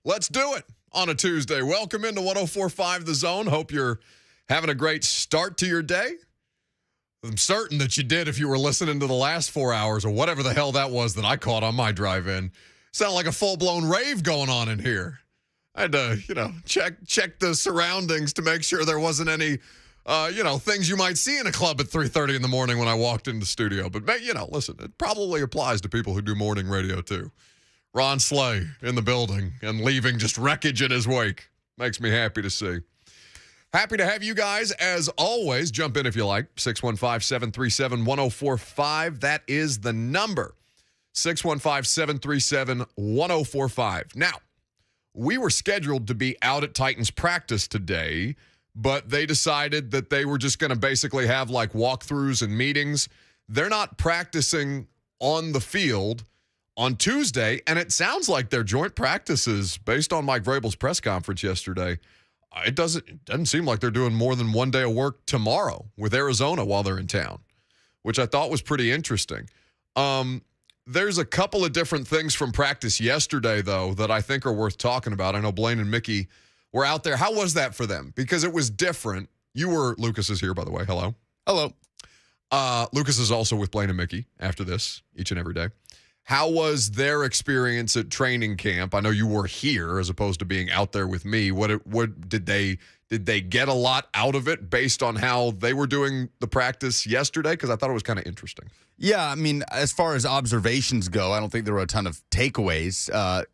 Let's do it on a Tuesday. Welcome into 104.5 The Zone. Hope you're having a great start to your day. I'm certain that you did if you were listening to the last 4 hours or whatever the hell that was that I caught on my drive-in. Sounded like a full-blown rave going on in here. I had to, check the surroundings to make sure there wasn't any, things you might see in a club at 3:30 in the morning when I walked into the studio. But, listen, it probably applies to people who do morning radio, too. Ron Slay in the building and leaving just wreckage in his wake. Makes me happy to see. Happy to have you guys, as always. Jump in if you like. 615-737-1045. That is the number. 615-737-1045. Now, we were scheduled to be out at Titans practice today, but they decided that they were just going to basically have like walkthroughs and meetings. They're not practicing on the field on Tuesday, and it sounds like their joint practices, based on Mike Vrabel's press conference yesterday, it doesn't seem like they're doing more than 1 day of work tomorrow with Arizona while they're in town, which I thought was pretty interesting. There's a couple of different things from practice yesterday, though, that I think are worth talking about. I know Blaine and Mickey were out there. How was that for them? Because it was different. Lucas is here, by the way. Hello. Hello. Lucas is also with Blaine and Mickey after this each and every day. How was their experience at training camp? I know you were here as opposed to being out there with me. What did they get a lot out of it based on how they were doing the practice yesterday? Because I thought it was kind of interesting. Yeah, I mean, as far as observations go, I don't think there were a ton of takeaways.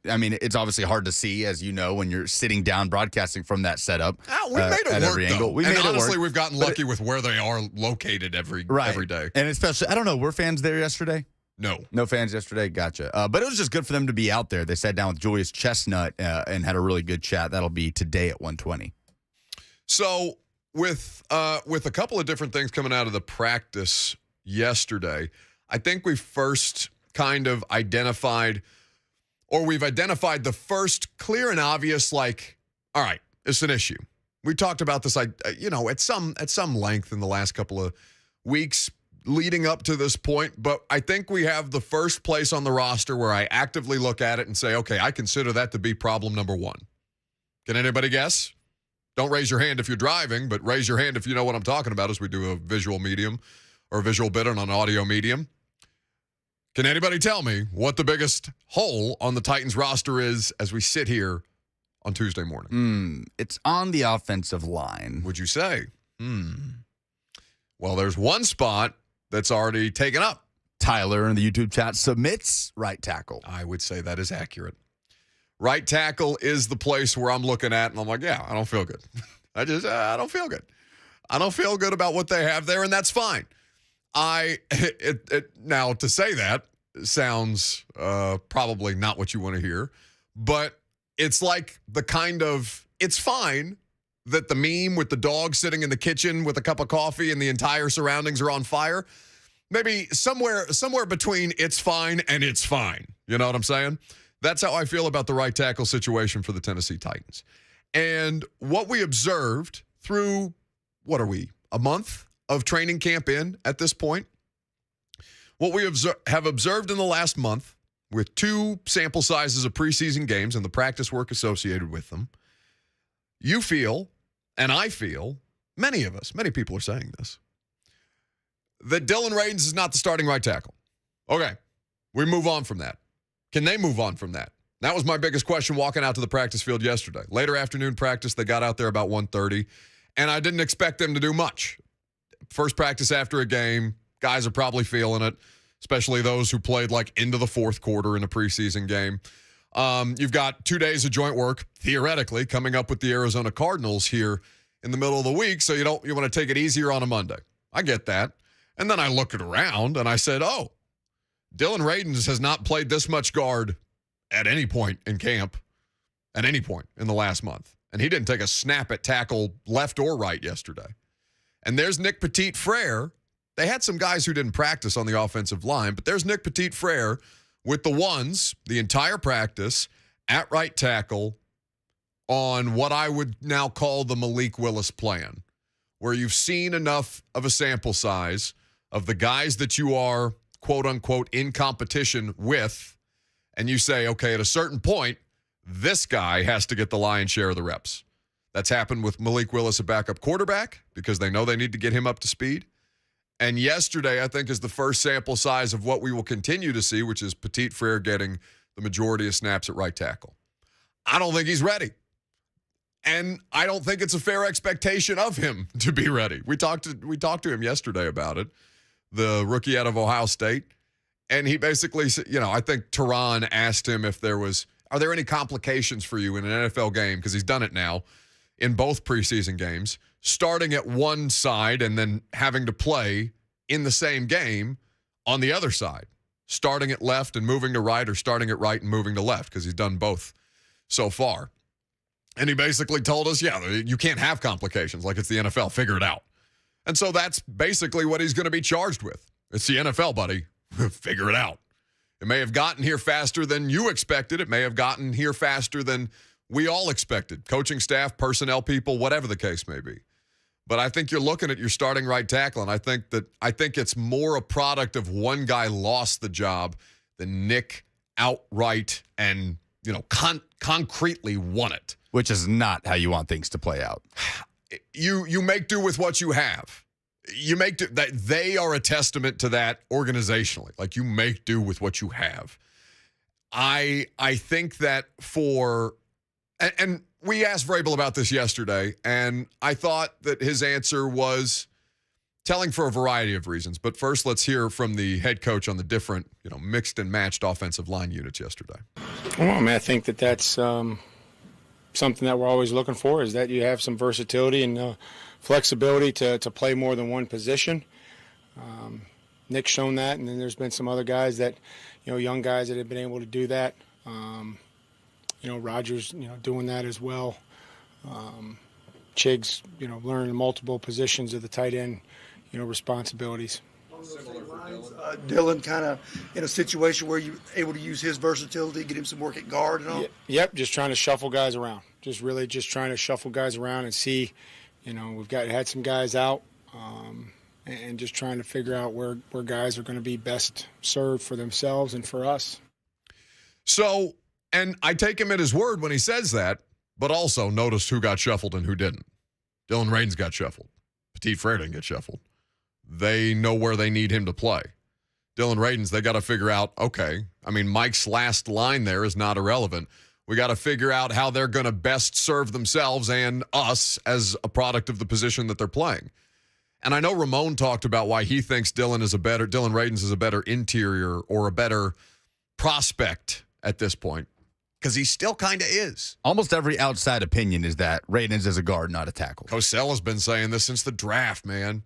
It's obviously hard to see, as you know, when you're sitting down broadcasting from that setup. We made it at work, every though. angle. We made it honestly, work. we've gotten lucky with where they are located every day. And especially, I don't know, were fans there yesterday? No fans yesterday? Gotcha. But it was just good for them to be out there. They sat down with Julius Chestnut and had a really good chat. That'll be today at 1:20. So with a couple of different things coming out of the practice yesterday, I think we first kind of identified the first clear and obvious, like, all right, it's an issue. We talked about this, at some length in the last couple of weeks leading up to this point, but I think we have the first place on the roster where I actively look at it and say, okay, I consider that to be problem number one. Can anybody guess? Don't raise your hand if you're driving, but raise your hand if you know what I'm talking about as we do a visual medium or a visual bit on an audio medium. Can anybody tell me what the biggest hole on the Titans roster is as we sit here on Tuesday morning? It's on the offensive line. Would you say? Well, there's one spot that's already taken up. Tyler in the YouTube chat submits right tackle. I would say that is accurate. Right tackle is the place where I'm looking at, and I'm like, yeah, I don't feel good. I don't feel good. I don't feel good about what they have there, and that's fine. Now, to say that sounds probably not what you want to hear, but it's like it's fine that the meme with the dog sitting in the kitchen with a cup of coffee and the entire surroundings are on fire. Maybe somewhere between it's fine and it's fine. You know what I'm saying? That's how I feel about the right tackle situation for the Tennessee Titans. And what we observed through, a month of training camp in at this point? What we have observed in the last month with 2 sample sizes of preseason games and the practice work associated with them, you feel, and I feel, many people are saying this, that Dylan Radins is not the starting right tackle. Okay, we move on from that. Can they move on from that? That was my biggest question walking out to the practice field yesterday. Later afternoon practice, they got out there about 1:30, and I didn't expect them to do much. First practice after a game, guys are probably feeling it, especially those who played like into the fourth quarter in a preseason game. You've got 2 days of joint work, theoretically, coming up with the Arizona Cardinals here in the middle of the week, so you want to take it easier on a Monday. I get that. And then I looked around and I said, oh, Dylan Radins has not played this much guard at any point in camp, at any point in the last month. And he didn't take a snap at tackle left or right yesterday. And there's Nick Petit-Frere. They had some guys who didn't practice on the offensive line, but there's Nick Petit-Frere with the ones, the entire practice, at right tackle on what I would now call the Malik Willis plan, where you've seen enough of a sample size of the guys that you are, quote-unquote, in competition with, and you say, okay, at a certain point, This guy has to get the lion's share of the reps. That's happened with Malik Willis, a backup quarterback, because they know they need to get him up to speed. And yesterday, I think, is the first sample size of what we will continue to see, which is Petit Frere getting the majority of snaps at right tackle. I don't think he's ready. And I don't think it's a fair expectation of him to be ready. We talked to him yesterday about it, the rookie out of Ohio State. And he basically said, I think Tehran asked him if are there any complications for you in an NFL game? Because he's done it now in both preseason games, starting at one side and then having to play in the same game on the other side, starting at left and moving to right, or starting at right and moving to left, because he's done both so far. And he basically told us, you can't have complications. Like, it's the NFL. Figure it out. And so that's basically what he's going to be charged with. It's the NFL, buddy. Figure it out. It may have gotten here faster than you expected. It may have gotten here faster than we all expected. Coaching staff, personnel people, whatever the case may be. But I think you're looking at your starting right tackle, and I think it's more a product of one guy lost the job than Nick outright and concretely won it. Which is not how you want things to play out. You make do with what you have. You make do. That they are a testament to that organizationally. Like, you make do with what you have. I think that and we asked Vrabel about this yesterday, and I thought that his answer was telling for a variety of reasons. But first, let's hear from the head coach on the different, mixed and matched offensive line units yesterday. Well, I mean, I think that's something that we're always looking for, is that you have some versatility and flexibility to play more than one position. Nick's shown that, and then there's been some other guys that, young guys that have been able to do that. Rogers, doing that as well. Chig's, learning multiple positions of the tight end, responsibilities. Dylan kind of in a situation where you're able to use his versatility, get him some work at guard and all? Yep, just trying to shuffle guys around. Just trying to shuffle guys around and see, we've had some guys out, and just trying to figure out where guys are going to be best served for themselves and for us. So, and I take him at his word when he says that, but also notice who got shuffled and who didn't. Dylan Radins got shuffled. Petit Frere didn't get shuffled. They know where they need him to play. Dylan Radins, they got to figure out, okay, Mike's last line there is not irrelevant. We got to figure out how they're going to best serve themselves and us as a product of the position that they're playing. And I know Ramon talked about why he thinks Dylan Radins is a better interior or a better prospect at this point, because he still kind of is. Almost every outside opinion is that Radins is a guard, not a tackle. Cosell has been saying this since the draft, man.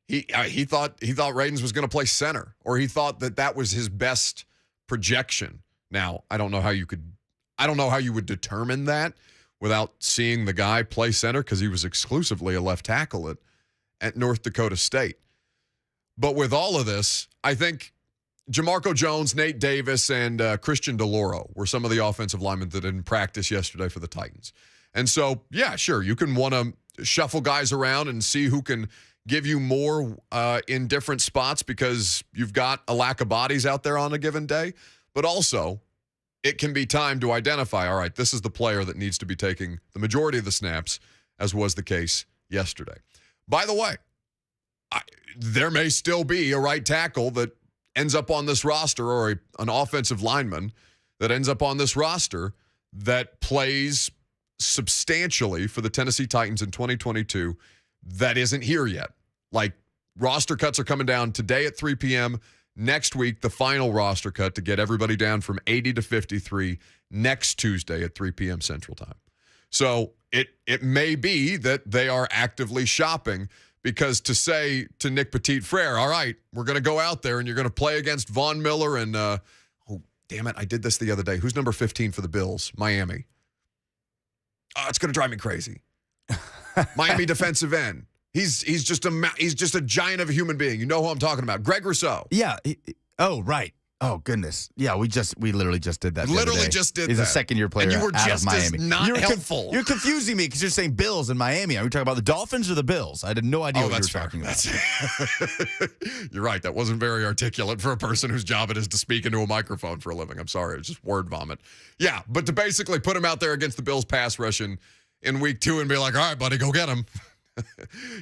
He thought Radins was going to play center, or he thought that was his best projection. Now, I don't know how you would determine that without seeing the guy play center, because he was exclusively a left tackle at North Dakota State. But with all of this, I think Jamarco Jones, Nate Davis, and Christian DeLauro were some of the offensive linemen that didn't practice yesterday for the Titans. And so, yeah, sure, you can want to shuffle guys around and see who can give you more in different spots, because you've got a lack of bodies out there on a given day. But also, it can be time to identify, all right, this is the player that needs to be taking the majority of the snaps, as was the case yesterday. By the way, there may still be a right tackle that ends up on this roster, or an offensive lineman that ends up on this roster that plays substantially for the Tennessee Titans in 2022 that isn't here yet. Like, roster cuts are coming down today at 3 p.m. Next week, the final roster cut to get everybody down from 80 to 53 next Tuesday at 3 p.m. Central Time. So it may be that they are actively shopping, because to say to Nick Petit Frere, all right, we're going to go out there and you're going to play against Von Miller and, oh, damn it, I did this the other day. Who's number 15 for the Bills? Miami. Oh, it's going to drive me crazy. Miami defensive end. He's just a giant of a human being. You know who I'm talking about. Greg Rousseau. Yeah. Oh, right. Oh goodness, yeah, we literally just did that. the other Literally day. just did He's that. a second-year player And you were out just of as Miami. not you're helpful. You're confusing me because you're saying Bills in Miami. Are we talking about the Dolphins or the Bills? I had no idea what you were that's talking about. You're right. That wasn't very articulate for a person whose job it is to speak into a microphone for a living. I'm sorry. It was just word vomit. Yeah, but to basically put him out there against the Bills pass rush in week 2 and be like, all right, buddy, go get him.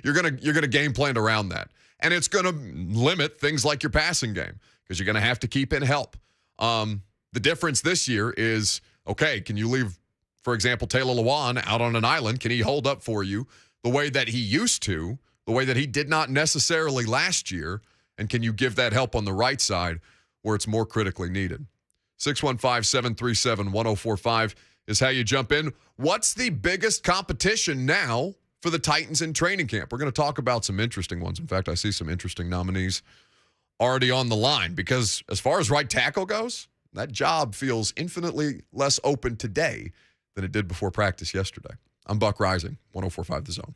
You're gonna game plan around that. And it's gonna limit things like your passing game because you're gonna have to keep in help. The difference this year is, okay, can you leave, for example, Taylor Lewan out on an island? Can he hold up for you the way that he used to, the way that he did not necessarily last year? And can you give that help on the right side where it's more critically needed? 615-737-1045 is how you jump in. What's the biggest competition now for the Titans in training camp? We're going to talk about some interesting ones. In fact, I see some interesting nominees already on the line because as far as right tackle goes, that job feels infinitely less open today than it did before practice yesterday. I'm Buck Rising, 104.5 The Zone.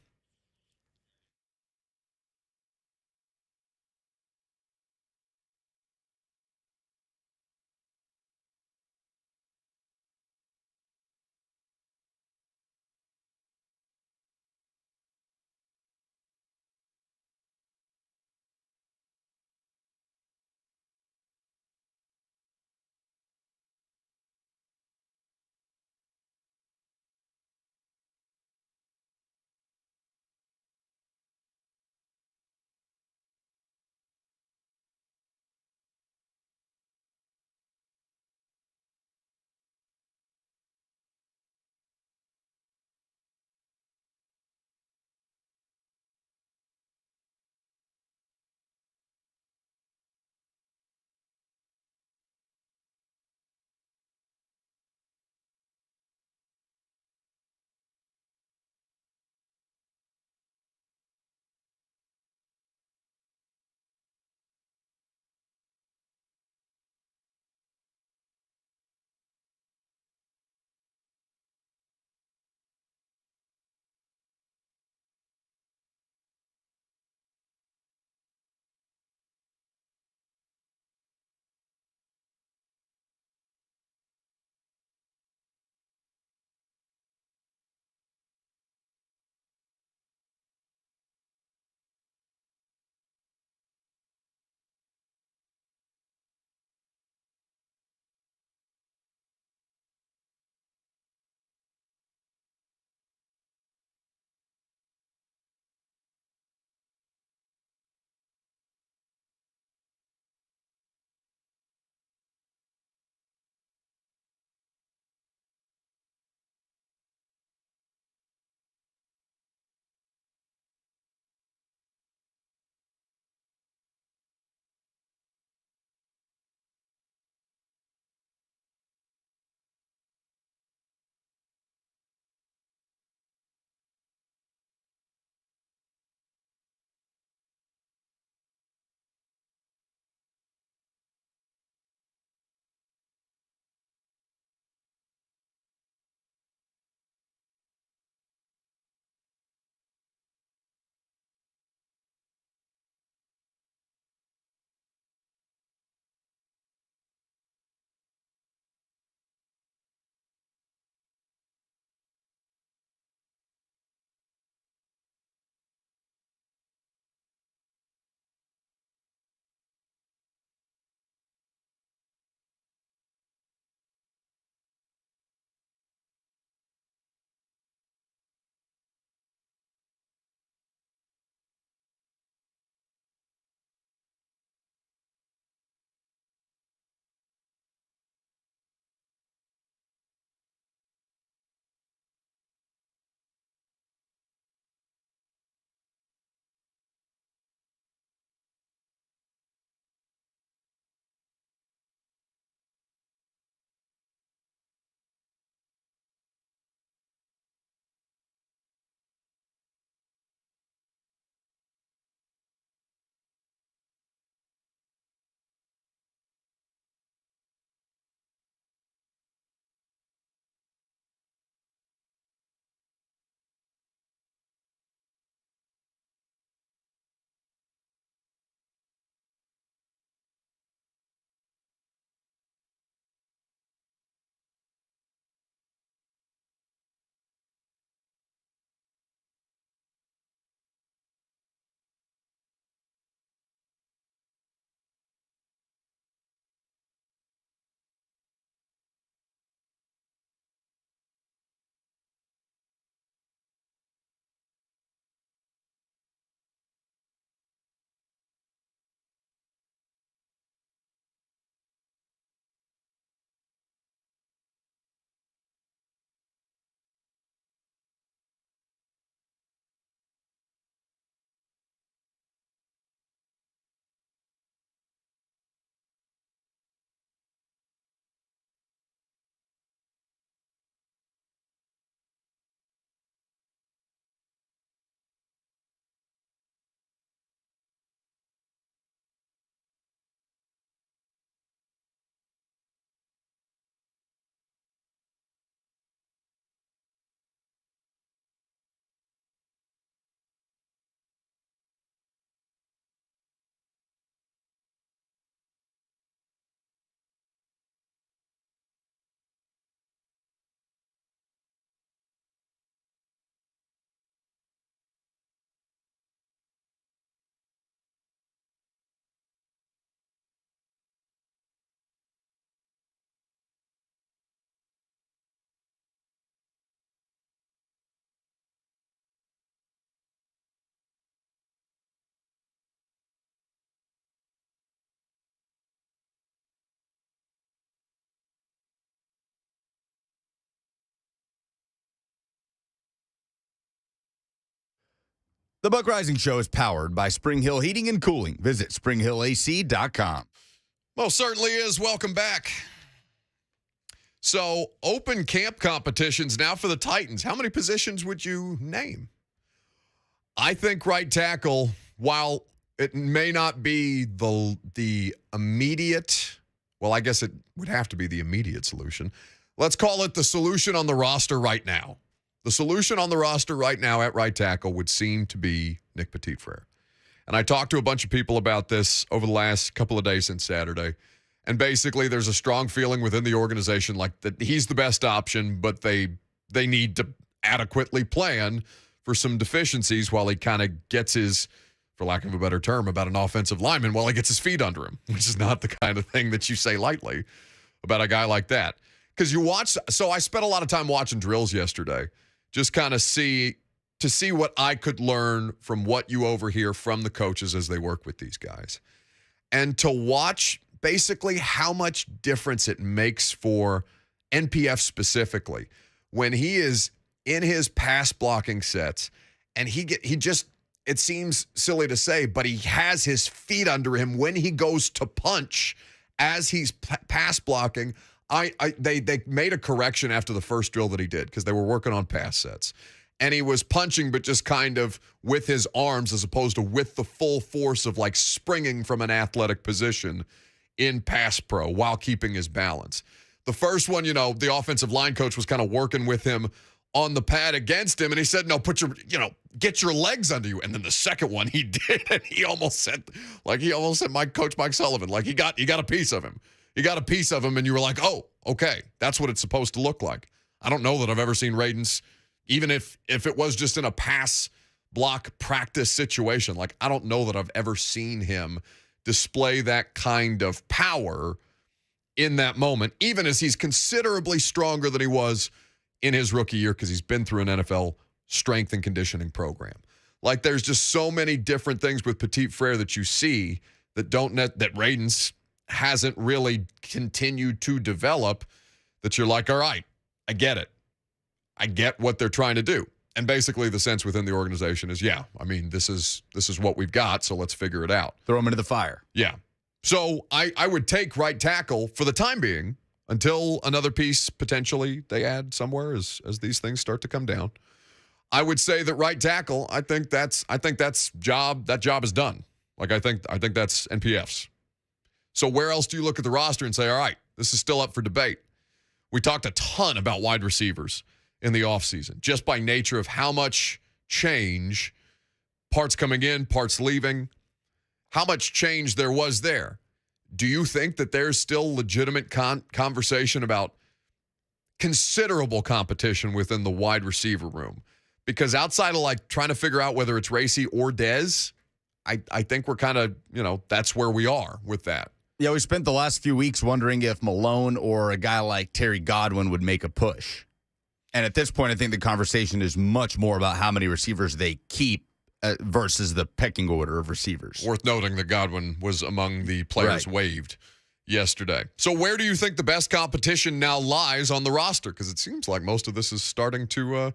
The Buck Rising Show is powered by Spring Hill Heating and Cooling. Visit springhillac.com. Most certainly is. Welcome back. So, open camp competitions now for the Titans. How many positions would you name? I think right tackle, while it may not be the immediate, well, I guess it would have to be the immediate solution. Let's call it the solution on the roster right now. The solution on the roster right now at right tackle would seem to be Nick Petit-Frere. And I talked to a bunch of people about this over the last couple of days since Saturday. And basically, there's a strong feeling within the organization like that he's the best option, but they need to adequately plan for some deficiencies while he kind of gets his, for lack of a better term, about an offensive lineman, while he gets his feet under him, which is not the kind of thing that you say lightly about a guy like that. Because so I spent a lot of time watching drills yesterday, just kind of see what I could learn from what you overhear from the coaches as they work with these guys. And to watch basically how much difference it makes for NPF specifically when he is in his pass blocking sets and he just, it seems silly to say, but he has his feet under him when he goes to punch as he's pass blocking. They made a correction after the first drill that he did because they were working on pass sets. And he was punching, but just kind of with his arms as opposed to with the full force of like springing from an athletic position in pass pro while keeping his balance. The first one, the offensive line coach was kind of working with him on the pad against him. And he said, no, get your legs under you. And then the second one he did. And he almost said Coach Mike Sullivan, like you got a piece of him. You got a piece of him, and you were like, oh, okay, that's what it's supposed to look like. I don't know that I've ever seen Radens, even if it was just in a pass block practice situation, like I don't know that I've ever seen him display that kind of power in that moment, even as he's considerably stronger than he was in his rookie year because he's been through an NFL strength and conditioning program. Like there's just so many different things with Petit-Frere that you see that that Radens hasn't really continued to develop, that you're like, all right, I get it. I get what they're trying to do. And basically the sense within the organization is, yeah, I mean, this is what we've got, so let's figure it out. Throw them into the fire. Yeah. So I would take right tackle for the time being until another piece potentially they add somewhere as these things start to come down. I would say that right tackle, I think that job is done. Like I think that's NPF's. So where else do you look at the roster and say, all right, this is still up for debate? We talked a ton about wide receivers in the offseason, just by nature of how much change, parts coming in, parts leaving, how much change there was there. Do you think that there's still legitimate conversation about considerable competition within the wide receiver room? Because outside of like trying to figure out whether it's Racy or Dez, I think we're kind of, that's where we are with that. Yeah, we spent the last few weeks wondering if Malone or a guy like Terry Godwin would make a push. And at this point, I think the conversation is much more about how many receivers they keep versus the pecking order of receivers. Worth noting that Godwin was among the players waived yesterday. So where do you think the best competition now lies on the roster? Because it seems like most of this is starting to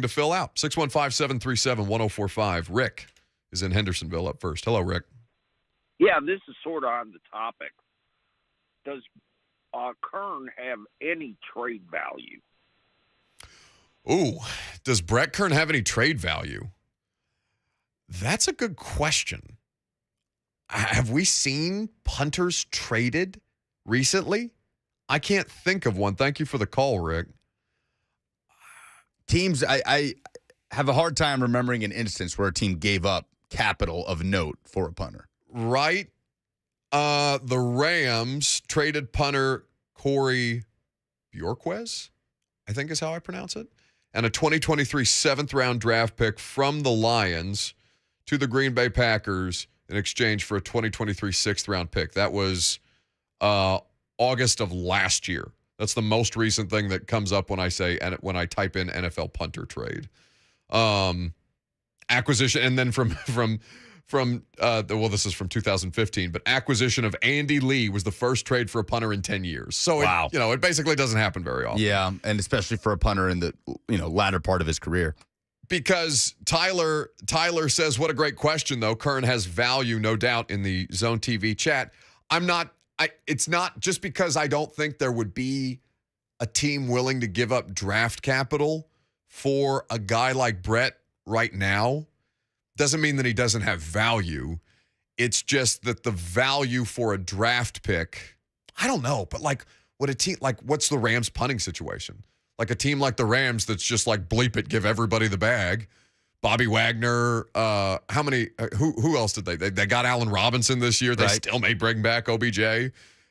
fill out. 615-737-1045. Rick is in Hendersonville up first. Hello, Rick. Yeah, this is sort of on the topic. Does Kern have any trade value? Ooh, does Brett Kern have any trade value? That's a good question. Have we seen punters traded recently? I can't think of one. Thank you for the call, Rick. Teams, I have a hard time remembering an instance where a team gave up capital of note for a punter. Right. The Rams traded punter Corey Bjorquez, I think is how I pronounce it, and a 2023 7th-round draft pick from the Lions to the Green Bay Packers in exchange for a 2023 6th-round pick. That was August of last year. That's the most recent thing that comes up when I type in NFL punter trade. Acquisition, and then from this is from 2015, but acquisition of Andy Lee was the first trade for a punter in 10 years. So it basically doesn't happen very often. Yeah, and especially for a punter in the latter part of his career. because Tyler says, what a great question, though. Kern has value, no doubt, in the Zone TV chat. It's not just because I don't think there would be a team willing to give up draft capital for a guy like Brett right now. Doesn't mean that he doesn't have value. It's just that the value for a draft pick, I don't know, but like what's the Rams punting situation? Like a team like the Rams that's just like bleep it, give everybody the bag. Bobby Wagner, how many? Who else did they got? Allen Robinson this year. They still may bring back OBJ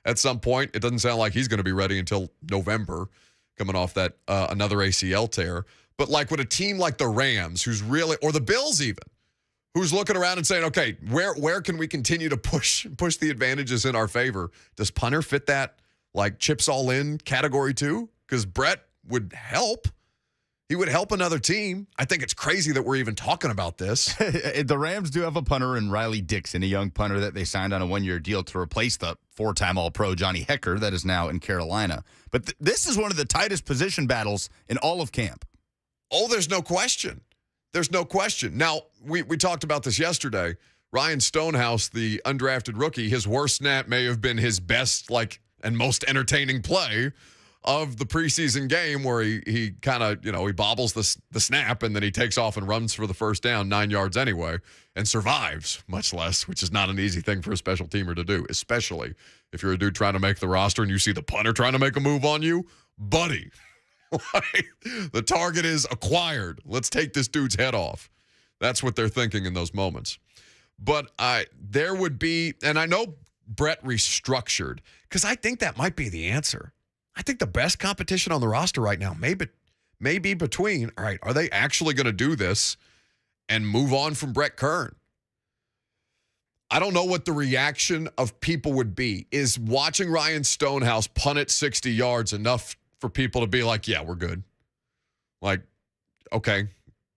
at some point. It doesn't sound like he's going to be ready until November, coming off that another ACL tear. But like with a team like the Rams, who's really, or the Bills even, who's looking around and saying, okay, where can we continue to push the advantages in our favor? Does punter fit that like chips all in category 2? Because Brett would help. He would help another team. I think it's crazy that we're even talking about this. The Rams do have a punter in Riley Dixon, a young punter that they signed on a one-year deal to replace the 4-time All-Pro Johnny Hecker that is now in Carolina. But this is one of the tightest position battles in all of camp. Oh, there's no question. There's no question. Now, we talked about this yesterday. Ryan Stonehouse, the undrafted rookie, his worst snap may have been his best and most entertaining play of the preseason game, where he kind of, he bobbles the snap and then he takes off and runs for the first down 9 yards anyway and survives, much less, which is not an easy thing for a special teamer to do, especially if you're a dude trying to make the roster and you see the punter trying to make a move on you. Buddy, the target is acquired. Let's take this dude's head off. That's what they're thinking in those moments. But there would be, and I know Brett restructured, because I think that might be the answer. I think the best competition on the roster right now may be between, all right, are they actually going to do this and move on from Brett Kern? I don't know what the reaction of people would be. Is watching Ryan Stonehouse punt it 60 yards enough for people to be like, yeah, we're good? Like, okay,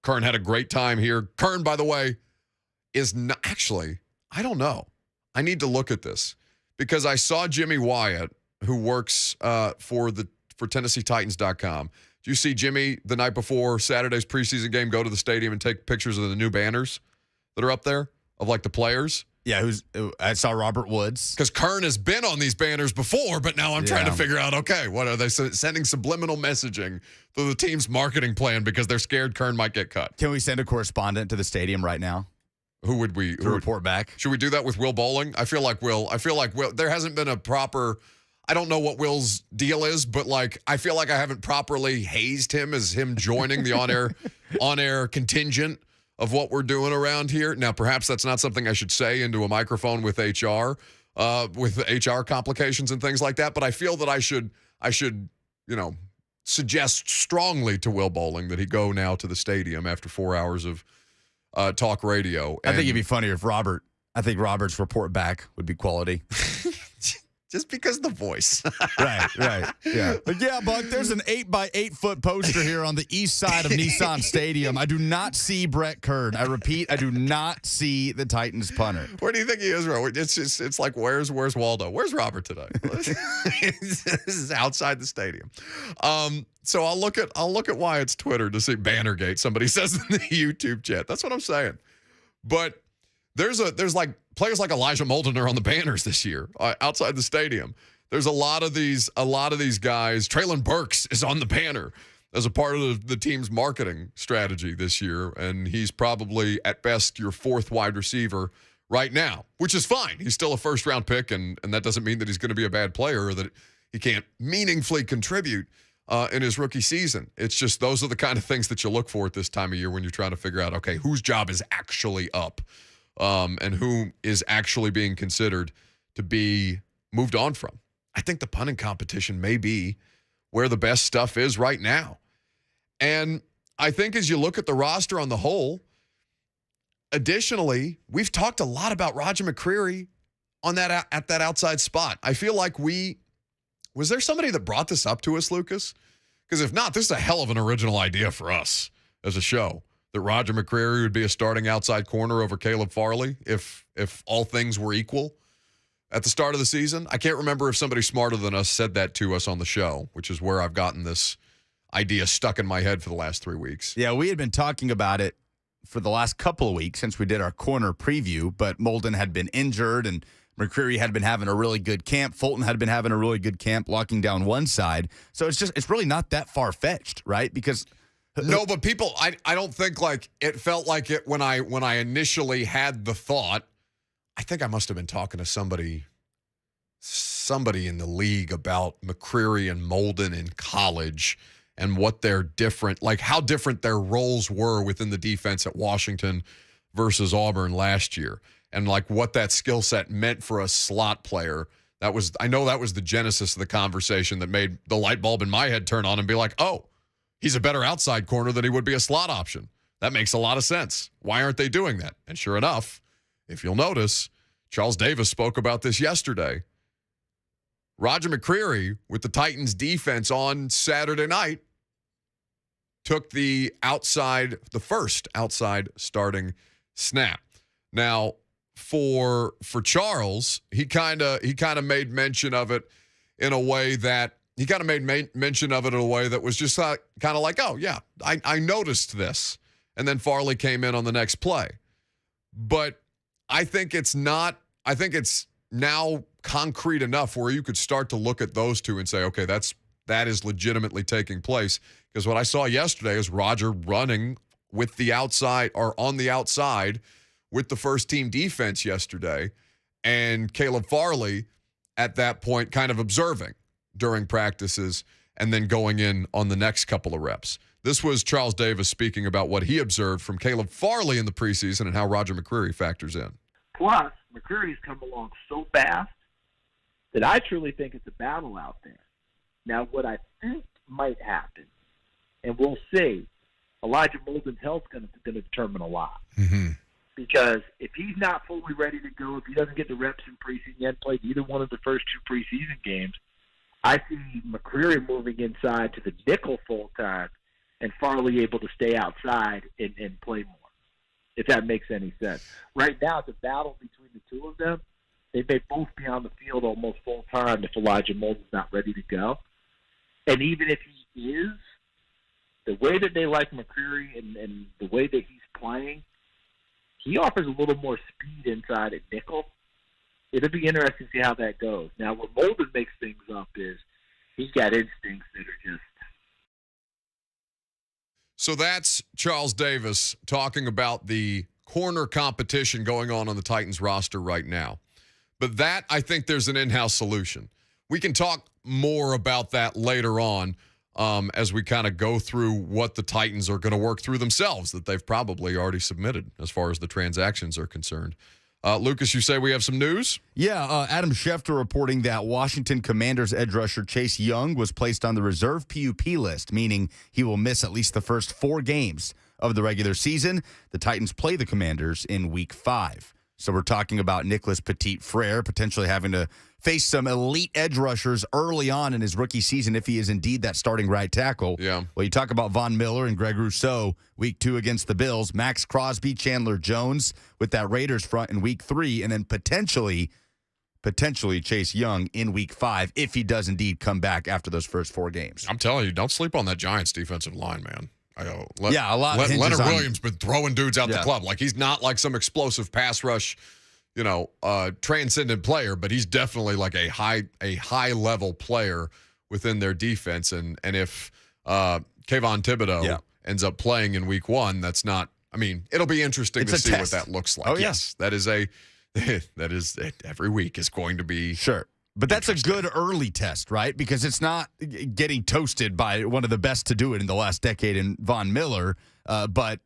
Kern had a great time here. Kern, by the way, is not actually, I don't know. I need to look at this because I saw Jimmy Wyatt, who works for TennesseeTitans.com. Do you see Jimmy the night before Saturday's preseason game go to the stadium and take pictures of the new banners that are up there of like the players? Yeah, I saw Robert Woods. Because Kern has been on these banners before, but now I'm trying to figure out, okay, what are they sending subliminal messaging through the team's marketing plan because they're scared Kern might get cut? Can we send a correspondent to the stadium right now? Who would we report back? Should we do that with Will Bowling? I feel like Will. There hasn't been a proper. I don't know what Will's deal is, but I feel like I haven't properly hazed him as him joining the on-air contingent of what we're doing around here. Now, perhaps that's not something I should say into a microphone with HR, with HR complications and things like that. But I feel that I should, suggest strongly to Will Bowling that he go now to the stadium after 4 hours of talk radio. I think it'd be funnier if Robert's report back would be quality. Just because of the voice. Right. Yeah. But yeah, Buck, there's an 8x8 foot poster here on the east side of Nissan Stadium. I do not see Brett Kern. I repeat, I do not see the Titans punter. Where do you think he is, Ro? It's like, where's Waldo? Where's Robert today? This is outside the stadium. So I'll look at Wyatt's Twitter to see Bannergate. Somebody says in the YouTube chat. That's what I'm saying. But there's players like Elijah Molden are on the banners this year outside the stadium. There's a lot of these guys. Traylon Burks is on the banner as a part of the team's marketing strategy this year, and he's probably at best your fourth wide receiver right now, which is fine. He's still a first-round pick, and that doesn't mean that he's going to be a bad player or that he can't meaningfully contribute in his rookie season. It's just those are the kind of things that you look for at this time of year when you're trying to figure out, okay, whose job is actually up. And who is actually being considered to be moved on from. I think the punting competition may be where the best stuff is right now. And I think as you look at the roster on the whole, additionally, we've talked a lot about Roger McCreary on that at that outside spot. I feel like was there somebody that brought this up to us, Lucas? Because if not, this is a hell of an original idea for us as a show. That Roger McCreary would be a starting outside corner over Caleb Farley if all things were equal at the start of the season. I can't remember if somebody smarter than us said that to us on the show, which is where I've gotten this idea stuck in my head for the last 3 weeks. Yeah, we had been talking about it for the last couple of weeks since we did our corner preview, but Molden had been injured and McCreary had been having a really good camp. Fulton had been having a really good camp, locking down one side. So it's really not that far-fetched, right? Because no, but people, I don't think like it felt like it when I initially had the thought. I think I must have been talking to somebody in the league about McCreary and Molden in college and what they're different, like how different their roles were within the defense at Washington versus Auburn last year, and like what that skill set meant for a slot player. I know that was the genesis of the conversation that made the light bulb in my head turn on and be like, oh, he's a better outside corner than he would be a slot option. That makes a lot of sense. Why aren't they doing that? And sure enough, if you'll notice, Charles Davis spoke about this yesterday. Roger McCreary, with the Titans defense on Saturday night, took the first outside starting snap. Now, for Charles, he kind of made mention of it in a way that was just kind of like, oh yeah, I noticed this, and then Farley came in on the next play. But I think it's now concrete enough where you could start to look at those two and say, okay, that is legitimately taking place. Because what I saw yesterday is Roger running with the outside or on the outside with the first team defense yesterday, and Caleb Farley at that point kind of observing during practices and then going in on the next couple of reps. This was Charles Davis speaking about what he observed from Caleb Farley in the preseason and how Roger McCreary factors in. Plus, McCreary's come along so fast that I truly think it's a battle out there. Now, what I think might happen, and we'll see, Elijah Molden's health is going to determine a lot. Mm-hmm. Because if he's not fully ready to go, if he doesn't get the reps in preseason, he hasn't played either one of the first two preseason games, I see McCreary moving inside to the nickel full time and Farley able to stay outside and play more, if that makes any sense. Right now, it's a battle between the two of them. They may both be on the field almost full time if Elijah Molden's not ready to go. And even if he is, the way that they like McCreary and the way that he's playing, he offers a little more speed inside at nickel. It'll be interesting to see how that goes. Now, what Molden makes things up is he's got instincts that are just... So that's Charles Davis talking about the corner competition going on the Titans roster right now. But that, I think there's an in-house solution. We can talk more about that later on as we kind of go through what the Titans are going to work through themselves that they've probably already submitted as far as the transactions are concerned. Lucas, you say we have some news? Yeah, Adam Schefter reporting that Washington Commanders edge rusher Chase Young was placed on the reserve PUP list, meaning he will miss at least the first 4 games of the regular season. The Titans play the Commanders in Week 5. So we're talking about Nicholas Petit-Frere potentially having to face some elite edge rushers early on in his rookie season if he is indeed that starting right tackle. Yeah. Well, you talk about Von Miller and Greg Rousseau Week 2 against the Bills, Max Crosby, Chandler Jones with that Raiders front in Week 3, and then potentially Chase Young in Week 5 if he does indeed come back after those first 4 games. I'm telling you, don't sleep on that Giants defensive line, man. A lot. Leonard Williams been throwing dudes out the club. Like, he's not like some explosive pass rush, transcendent player, but he's definitely like a high level player within their defense. And if Kayvon Thibodeau ends up playing in Week 1, that's not. I mean, it'll be interesting to see test. what that looks like. Oh, yeah. Yes, that is every week is going to be sure. But that's a good early test, right? Because it's not getting toasted by one of the best to do it in the last decade in Von Miller, but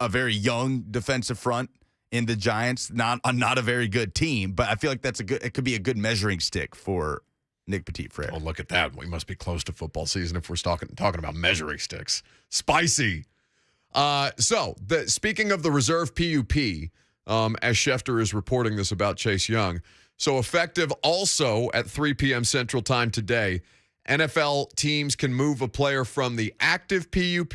a very young defensive front in the Giants, not a very good team. But I feel like it could be a good measuring stick for Nick Petit-Frere. Oh, look at that. We must be close to football season if we're talking about measuring sticks. Spicy. Speaking of the reserve PUP, as Schefter is reporting this about Chase Young, so effective also at 3 p.m. Central Time today, NFL teams can move a player from the active PUP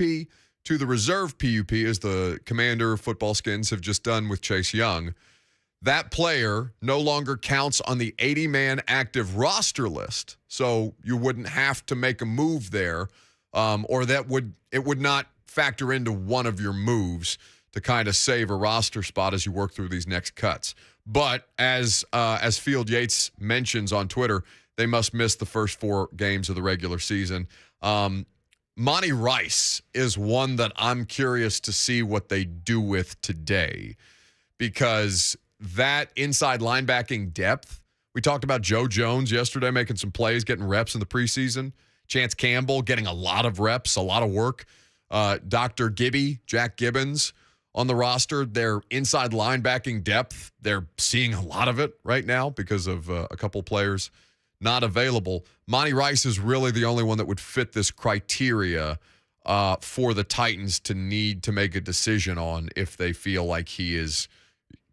to the reserve PUP, as the Commander football skins have just done with Chase Young. That player no longer counts on the 80-man active roster list, so you wouldn't have to make a move there or that it would not factor into one of your moves to kind of save a roster spot as you work through these next cuts. But as Field Yates mentions on Twitter, they must miss the first 4 games of the regular season. Monty Rice is one that I'm curious to see what they do with today, because that inside linebacking depth, we talked about Joe Jones yesterday making some plays, getting reps in the preseason. Chance Campbell getting a lot of reps, a lot of work. Dr. Gibby, Jack Gibbons on the roster, their inside linebacking depth, they're seeing a lot of it right now because of a couple players not available. Monty Rice is really the only one that would fit this criteria for the Titans to need to make a decision on if they feel like he is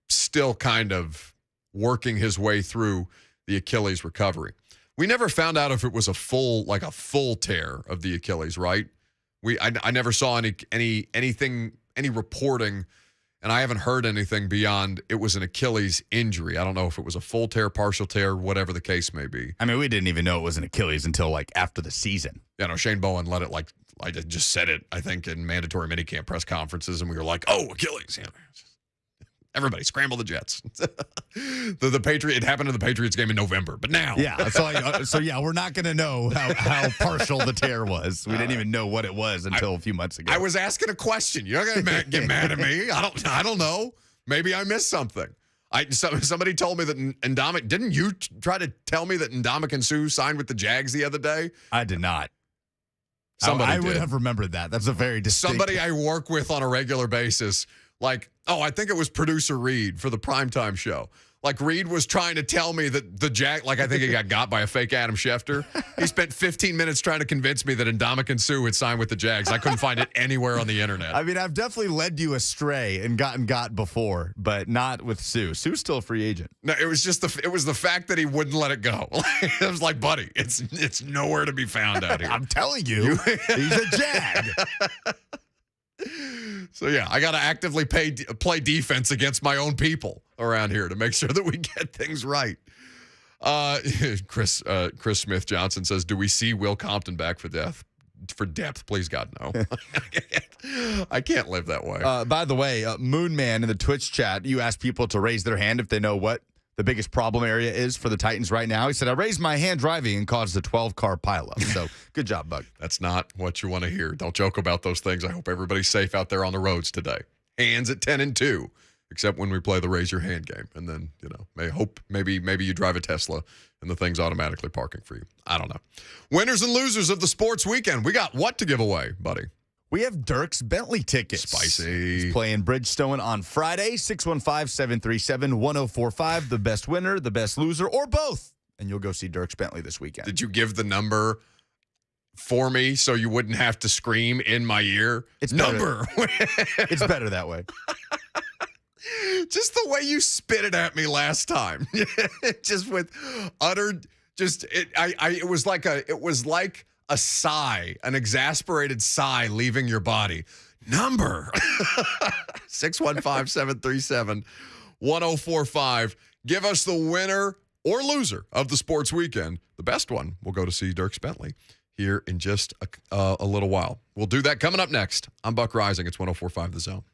still kind of working his way through the Achilles recovery. We never found out if it was a full tear of the Achilles, right? I never saw any reporting, and I haven't heard anything beyond it was an Achilles injury. I don't know if it was a full tear, partial tear, whatever the case may be. I mean, we didn't even know it was an Achilles until after the season. Yeah, no, Shane Bowen let it I just said it, I think, in mandatory minicamp press conferences, and we were like, oh, Achilles. Yeah. Everybody scramble the Jets. the Patriot. It happened in the Patriots game in November, but now. Yeah. So we're not going to know how partial the tear was. We didn't even know what it was until a few months ago. I was asking a question. You're not going to get mad at me. I don't know. Maybe I missed something. Somebody told me that Ndamukong. Didn't you try to tell me that Ndamukong Suh signed with the Jags the other day? I did not. Somebody I would have remembered that. That's a very distinct. Somebody I work with on a regular basis. I think it was producer Reed for the primetime show. Reed was trying to tell me that the Jack, I think he got by a fake Adam Schefter. He spent 15 minutes trying to convince me that Ndamukong Suh had signed with the Jags. I couldn't find it anywhere on the internet. I mean, I've definitely led you astray and got before, but not with Suh. Suh's still a free agent. No, it was just the fact that he wouldn't let it go. It was like, buddy, it's nowhere to be found out here. I'm telling you, he's a Jag. So, yeah, I got to actively play defense against my own people around here to make sure that we get things right. Chris Smith Johnson says, do we see Will Compton back for depth? Please, God, no. I can't live that way. By the way, Moon Man in the Twitch chat, you asked people to raise their hand if they know what the biggest problem area is for the Titans right now. He said, I raised my hand driving and caused a 12-car pileup. So good job, Bug. That's not what you want to hear. Don't joke about those things. I hope everybody's safe out there on the roads today. Hands at 10-2, except when we play the raise your hand game. And then, maybe you drive a Tesla and the thing's automatically parking for you. I don't know. Winners and losers of the sports weekend. We got what to give away, buddy? We have Dirks Bentley tickets. Spicy. He's playing Bridgestone on Friday, 615-737-1045. The best winner, the best loser, or both. And you'll go see Dirks Bentley this weekend. Did you give the number for me so you wouldn't have to scream in my ear? It's number. It's better that way. Just the way you spit it at me last time. Just with utter, it was like a sigh, an exasperated sigh leaving your body. Number 615-737-1045. Give us the winner or loser of the sports weekend. The best one will go to see Dirks Bentley here in just a little while. We'll do that coming up next. I'm Buck Rising. It's 104.5 The Zone.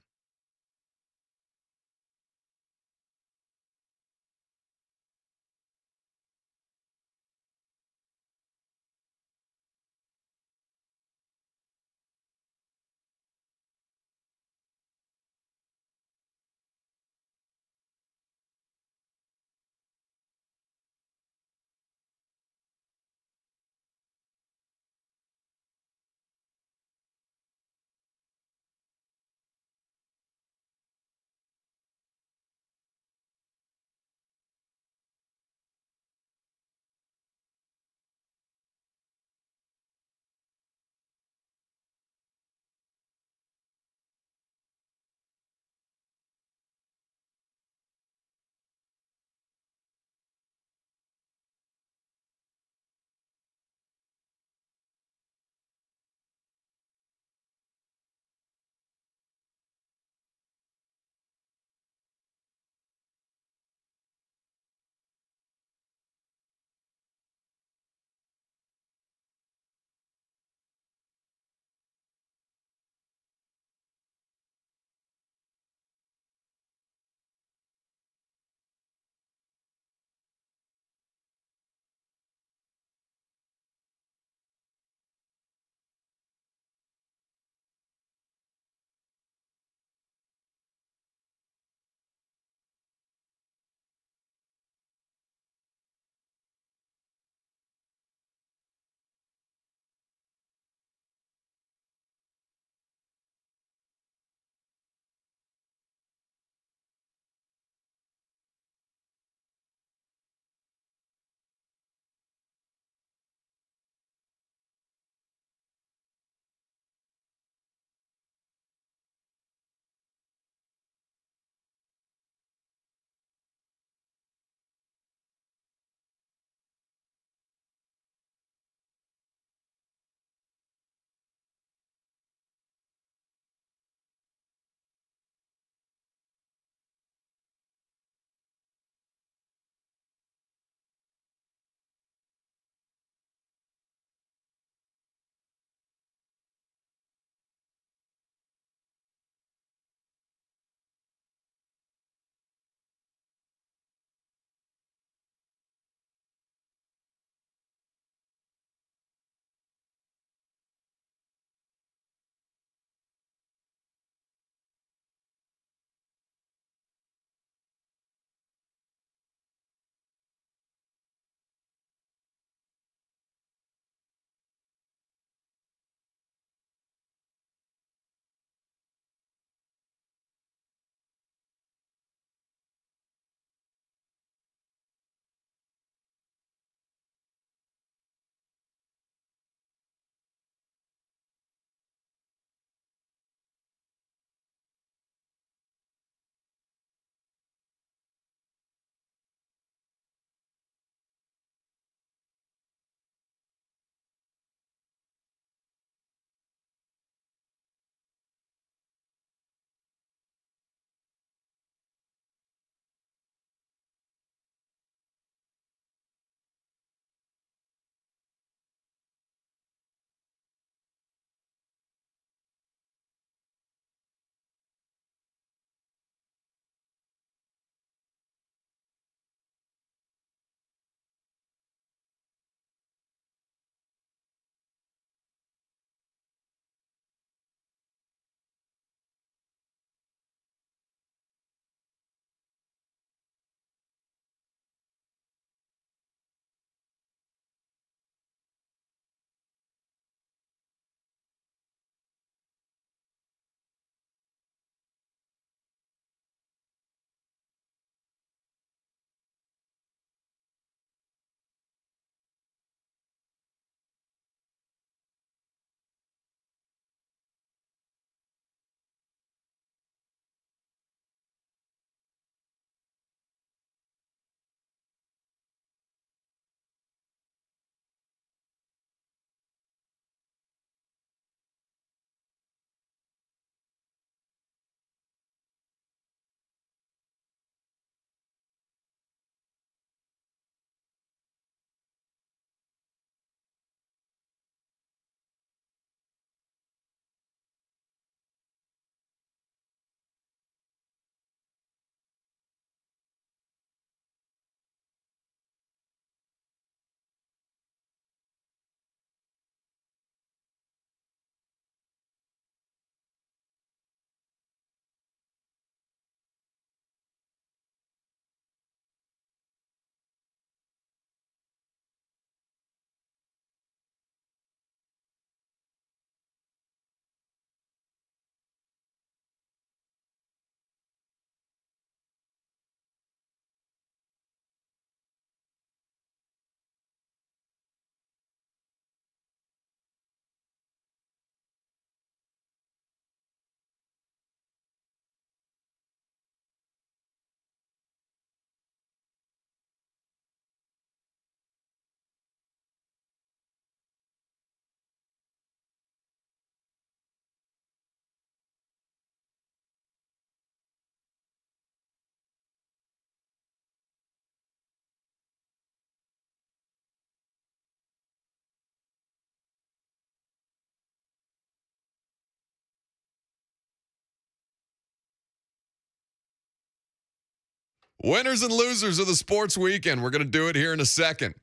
Winners and losers of the sports weekend. We're going to do it here in a second.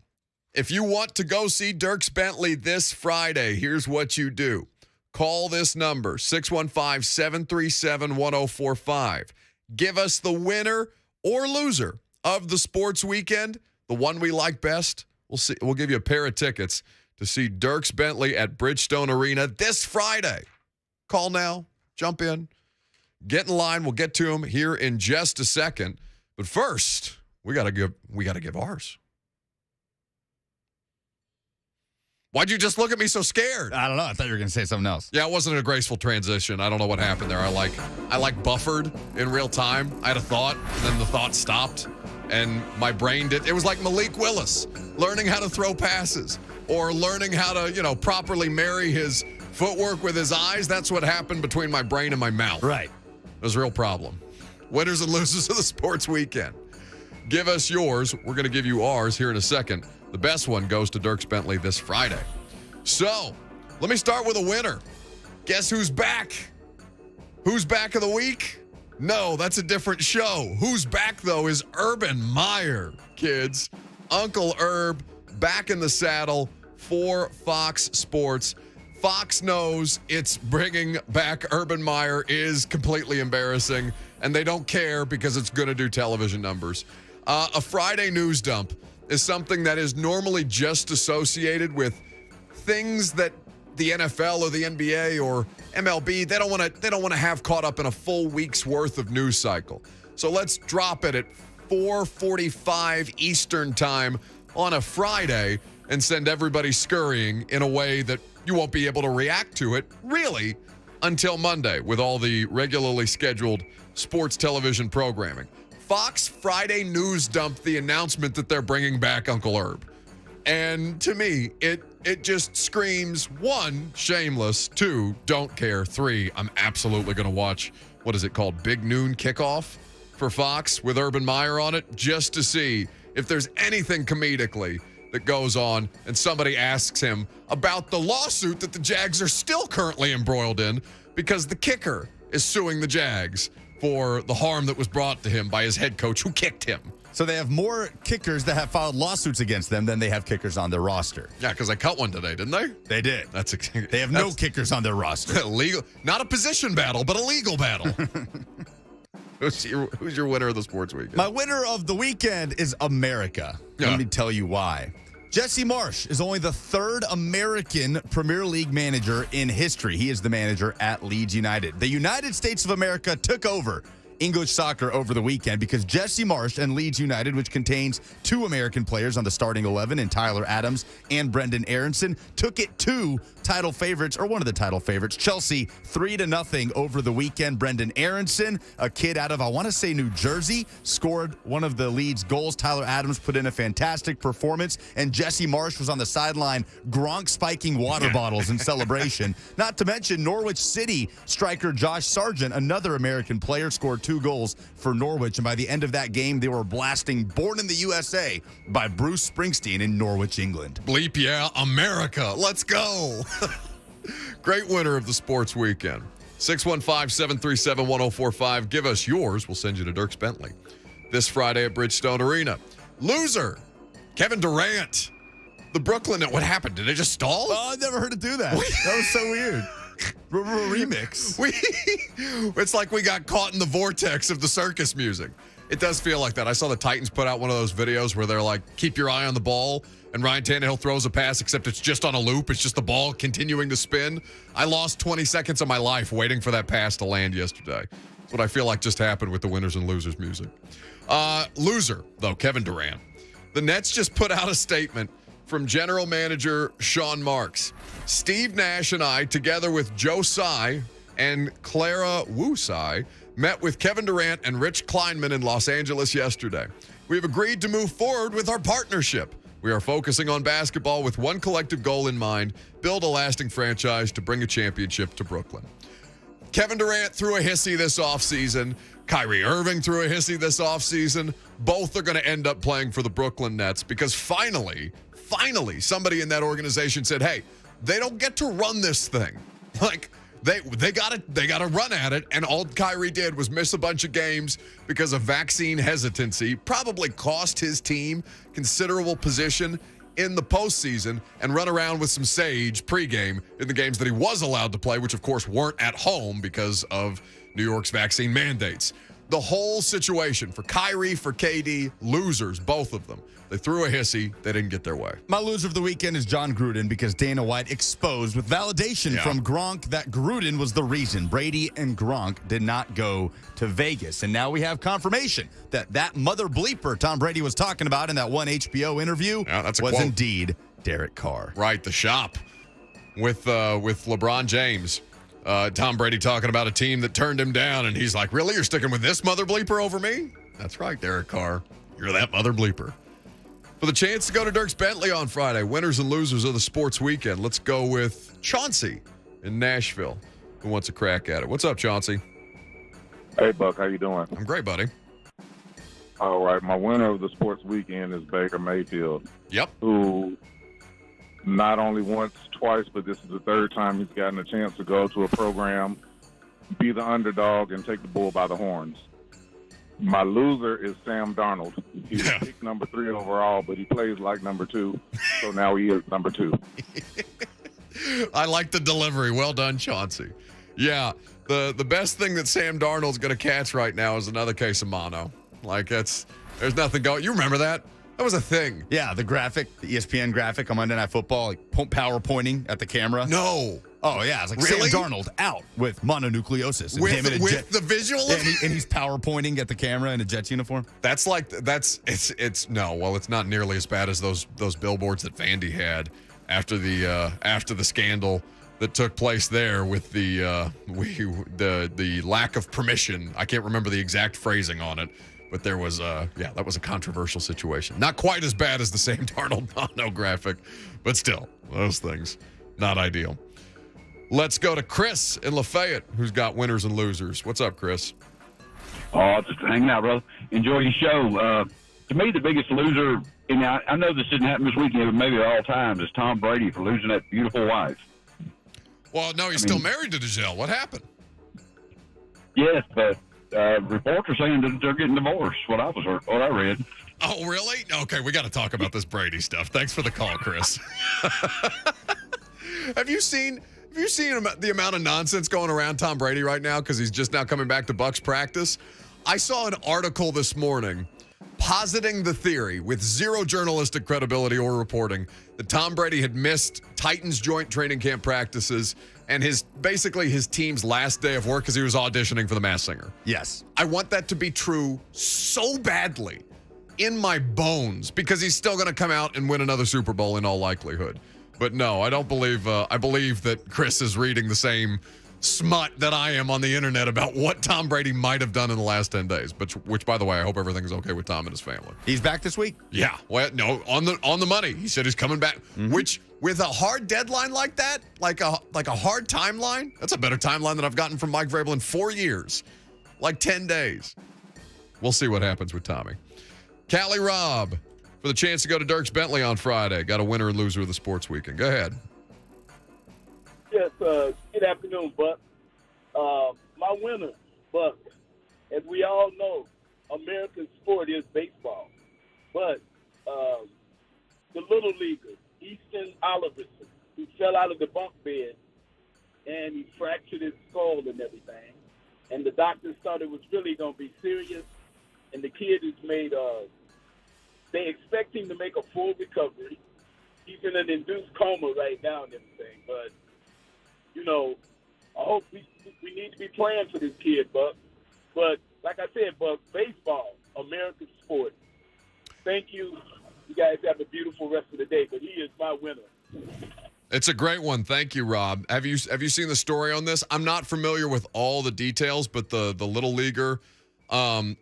If you want to go see Dierks Bentley this Friday, here's what you do. Call this number, 615-737-1045. Give us the winner or loser of the sports weekend, the one we like best. We'll give you a pair of tickets to see Dierks Bentley at Bridgestone Arena this Friday. Call now. Jump in. Get in line. We'll get to him here in just a second. But first, we got to give ours. Why'd you just look at me so scared? I don't know. I thought you were going to say something else. Yeah, it wasn't a graceful transition. I don't know what happened there. I buffered in real time. I had a thought, and then the thought stopped, and my brain did. It was like Malik Willis learning how to throw passes or learning how to, properly marry his footwork with his eyes. That's what happened between my brain and my mouth. Right. It was a real problem. Winners and losers of the sports weekend. Give us yours. We're going to give you ours here in a second. The best one goes to Dierks Bentley this Friday. So, let me start with a winner. Guess who's back? Who's back of the week? No, that's a different show. Who's back, though, is Urban Meyer, kids. Uncle Herb back in the saddle for Fox Sports. Fox knows it's bringing back Urban Meyer is completely embarrassing, and they don't care because it's going to do television numbers. A Friday news dump is something that is normally just associated with things that the NFL or the NBA or MLB, they don't want to have caught up in a full week's worth of news cycle. So let's drop it at 4:45 Eastern time on a Friday and send everybody scurrying in a way that you won't be able to react to it really until Monday with all the regularly scheduled sports television programming. Fox Friday news dumped the announcement that they're bringing back Uncle Herb. And to me, it just screams, 1, shameless, 2, don't care, 3, I'm absolutely going to watch, what is it called, Big Noon Kickoff for Fox with Urban Meyer on it, just to see if there's anything comedically that goes on and somebody asks him about the lawsuit that the Jags are still currently embroiled in because the kicker is suing the Jags for the harm that was brought to him by his head coach who kicked him. So they have more kickers that have filed lawsuits against them than they have kickers on their roster. Yeah, because they cut one today, didn't they? They did. They have no that's kickers on their roster. Legal, not a position battle, but a legal battle. Who's your winner of the sports weekend? My winner of the weekend is America. Yeah. Let me tell you why. Jesse Marsh is only the third American Premier League manager in history. He is the manager at Leeds United. The United States of America took over English soccer over the weekend because Jesse Marsh and Leeds United, which contains 2 American players on the starting 11 in Tyler Adams and Brendan Aronson, took it to title favorites, or one of the title favorites, Chelsea, 3-0 over the weekend. Brendan Aronson, a kid out of, I want to say, New Jersey, scored one of the Leeds goals. Tyler Adams put in a fantastic performance, and Jesse Marsh was on the sideline Gronk spiking water bottles in celebration. Not to mention Norwich City striker Josh Sargent, another American player, scored 2 goals for Norwich, and by the end of that game, they were blasting Born in the USA by Bruce Springsteen in Norwich, England. Bleep, yeah, America. Let's go. Great winner of the sports weekend. 615-737-1045. Give us yours. We'll send you to Dierks Bentley this Friday at Bridgestone Arena. Loser, Kevin Durant. The Brooklyn, what happened? Did it just stall? Oh, I never heard it do that. That was so weird. Remix. It's like we got caught in the vortex of the circus music. It does feel like that. I saw the Titans put out one of those videos where they're like, keep your eye on the ball, and Ryan Tannehill throws a pass, except it's just on a loop. It's just the ball continuing to spin. I lost 20 seconds of my life waiting for that pass to land yesterday. That's what I feel like just happened with the winners and losers music. Loser, though, Kevin Durant. The Nets just put out a statement from general manager Sean Marks. Steve Nash and I, together with Joe Tsai and Clara Wu Tsai, met with Kevin Durant and Rich Kleinman in Los Angeles yesterday. We have agreed to move forward with our partnership. We are focusing on basketball with one collective goal in mind, build a lasting franchise to bring a championship to Brooklyn. Kevin Durant threw a hissy this offseason. Kyrie Irving threw a hissy this offseason. Both are going to end up playing for the Brooklyn Nets because finally, somebody in that organization said, hey, they don't get to run this thing. Like, They got to run at it, and all Kyrie did was miss a bunch of games because of vaccine hesitancy. Probably cost his team considerable position in the postseason, and run around with some sage pregame in the games that he was allowed to play, which of course weren't at home because of New York's vaccine mandates. The whole situation for Kyrie, for KD, losers, both of them. They threw a hissy. They didn't get their way. My loser of the weekend is John Gruden because Dana White exposed with validation from Gronk that Gruden was the reason Brady and Gronk did not go to Vegas. And now we have confirmation that mother bleeper Tom Brady was talking about in that one HBO interview was quote. Indeed Derek Carr. Right, the shop with LeBron James. Tom Brady talking about a team that turned him down, and he's like, really? You're sticking with this mother bleeper over me? That's right, Derek Carr. You're that mother bleeper. For the chance to go to Dirks Bentley on Friday, winners and losers of the sports weekend. Let's go with Chauncey in Nashville, who wants a crack at it. What's up, Chauncey? Hey, Buck, how you doing? I'm great, buddy. All right, my winner of the sports weekend is Baker Mayfield. Yep. Who not only once, twice, but this is the third time he's gotten a chance to go to a program, be the underdog, and take the bull by the horns. My loser is Sam Darnold. He was picked number 3 overall, but he plays like number 2, so now he is number 2. I like the delivery. Well done, Chauncey. Yeah, the best thing that Sam Darnold's going to catch right now is another case of mono. Like, there's nothing going. You remember that? That was a thing. Yeah, the graphic, the ESPN graphic on Monday Night Football, like power pointing at the camera. No. Oh, yeah. It's like Really? Sam Darnold out with mononucleosis. And him in a With the visual? and he's power pointing at the camera in a Jets uniform. It's not nearly as bad as those billboards that Vandy had after the scandal that took place there with the lack of permission. I can't remember the exact phrasing on it, but there was that was a controversial situation. Not quite as bad as the Sam Darnold mono graphic, but still, those things not ideal. Let's go to Chris in Lafayette, who's got winners and losers. What's up, Chris? Oh, just hanging out, brother. Enjoy your show. To me, the biggest loser, and I know this didn't happen this weekend, but maybe at all times, is Tom Brady for losing that beautiful wife. Well, no, he's still married to Giselle. What happened? Yes, but reports are saying that they're getting divorced. What I read. Oh, really? Okay, we got to talk about this Brady stuff. Thanks for the call, Chris. Have you seen the amount of nonsense going around Tom Brady right now because he's just now coming back to Bucs practice? I saw an article this morning positing the theory with zero journalistic credibility or reporting that Tom Brady had missed Titans joint training camp practices and his team's last day of work because he was auditioning for The Masked Singer. Yes. I want that to be true so badly in my bones because he's still going to come out and win another Super Bowl in all likelihood. But no, I don't believe, I believe that Chris is reading the same smut that I am on the internet about what Tom Brady might have done in the last 10 days, which by the way, I hope everything's okay with Tom and his family. He's back this week? Yeah. Well, no, on the money. He said he's coming back, which with a hard deadline like that, like a hard timeline, that's a better timeline than I've gotten from Mike Vrabel in 4 years, like 10 days. We'll see what happens with Tommy. Callie Robb, for the chance to go to Dirks Bentley on Friday. Got a winner and loser of the sports weekend. Go ahead. Yes, good afternoon, Buck. My winner, Buck, as we all know, American sport is baseball. But the little leaguer, Easton Oliverson, who fell out of the bunk bed and he fractured his skull and everything. And the doctors thought it was really going to be serious. And the kid is made they expect him to make a full recovery. He's in an induced coma right now and everything. But, I hope we need to be playing for this kid, Buck. But, like I said, Buck, baseball, American sport. Thank you. You guys have a beautiful rest of the day, but he is my winner. It's a great one. Thank you, Rob. Have you seen the story on this? I'm not familiar with all the details, but the little leaguer he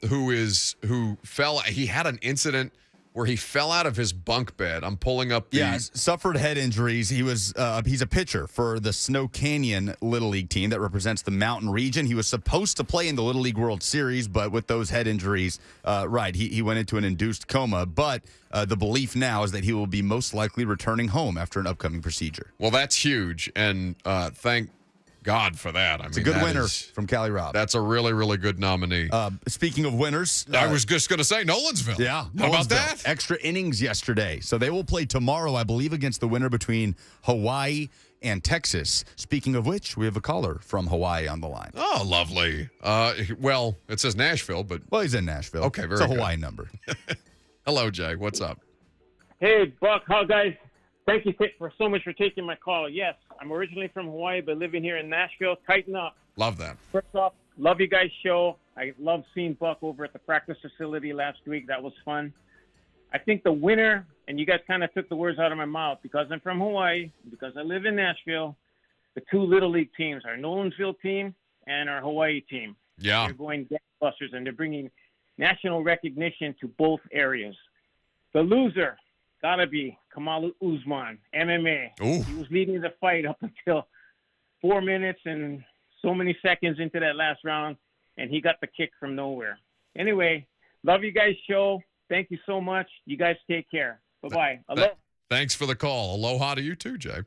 had an incident where he fell out of his bunk bed. I'm pulling up suffered head injuries. He's a pitcher for the Snow Canyon Little League team that represents the mountain region. He was supposed to play in the Little League World Series, but with those head injuries, he went into an induced coma. But the belief now is that he will be most likely returning home after an upcoming procedure. Well, that's huge, and thank God for that. It's a good winner from Cali Rob. That's a really, really good nominee. Speaking of winners. I was just going to say Nolensville. Yeah. How about that? Extra innings yesterday. So they will play tomorrow, I believe, against the winner between Hawaii and Texas. Speaking of which, we have a caller from Hawaii on the line. Oh, lovely. Well, it says Nashville, but... Well, he's in Nashville. Okay, very It's a good. Hawaii number. Hello, Jay. What's up? Hey, Buck. How guys? Thank you so much for taking my call. Yes, I'm originally from Hawaii, but living here in Nashville. Tighten up. Love that. First off, love you guys' show. I love seeing Buck over at the practice facility last week. That was fun. I think the winner, and you guys kind of took the words out of my mouth, because I'm from Hawaii, because I live in Nashville, the two Little League teams, our Nolensville team and our Hawaii team. Yeah. They're going gangbusters, and they're bringing national recognition to both areas. The loser, gotta be Kamaru Usman, MMA. Ooh. He was leading the fight up until 4 minutes and so many seconds into that last round, and he got the kick from nowhere. Anyway, love you guys' show. Thank you so much. You guys take care. Bye-bye. Aloha. Thanks for the call. Aloha to you too, Jay.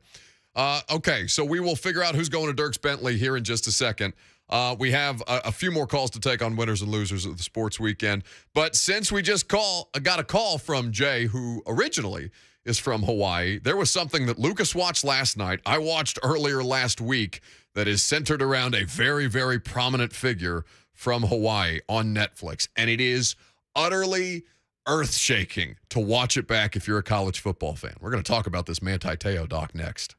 Okay, so we will figure out who's going to Dirks Bentley here in just a second. We have a few more calls to take on winners and losers of the sports weekend. But since we just got a call from Jay, who originally is from Hawaii, there was something that Lucas watched last night, I watched earlier last week, that is centered around a very, very prominent figure from Hawaii on Netflix. And it is utterly earth-shaking to watch it back if you're a college football fan. We're going to talk about this Manti Te'o doc next.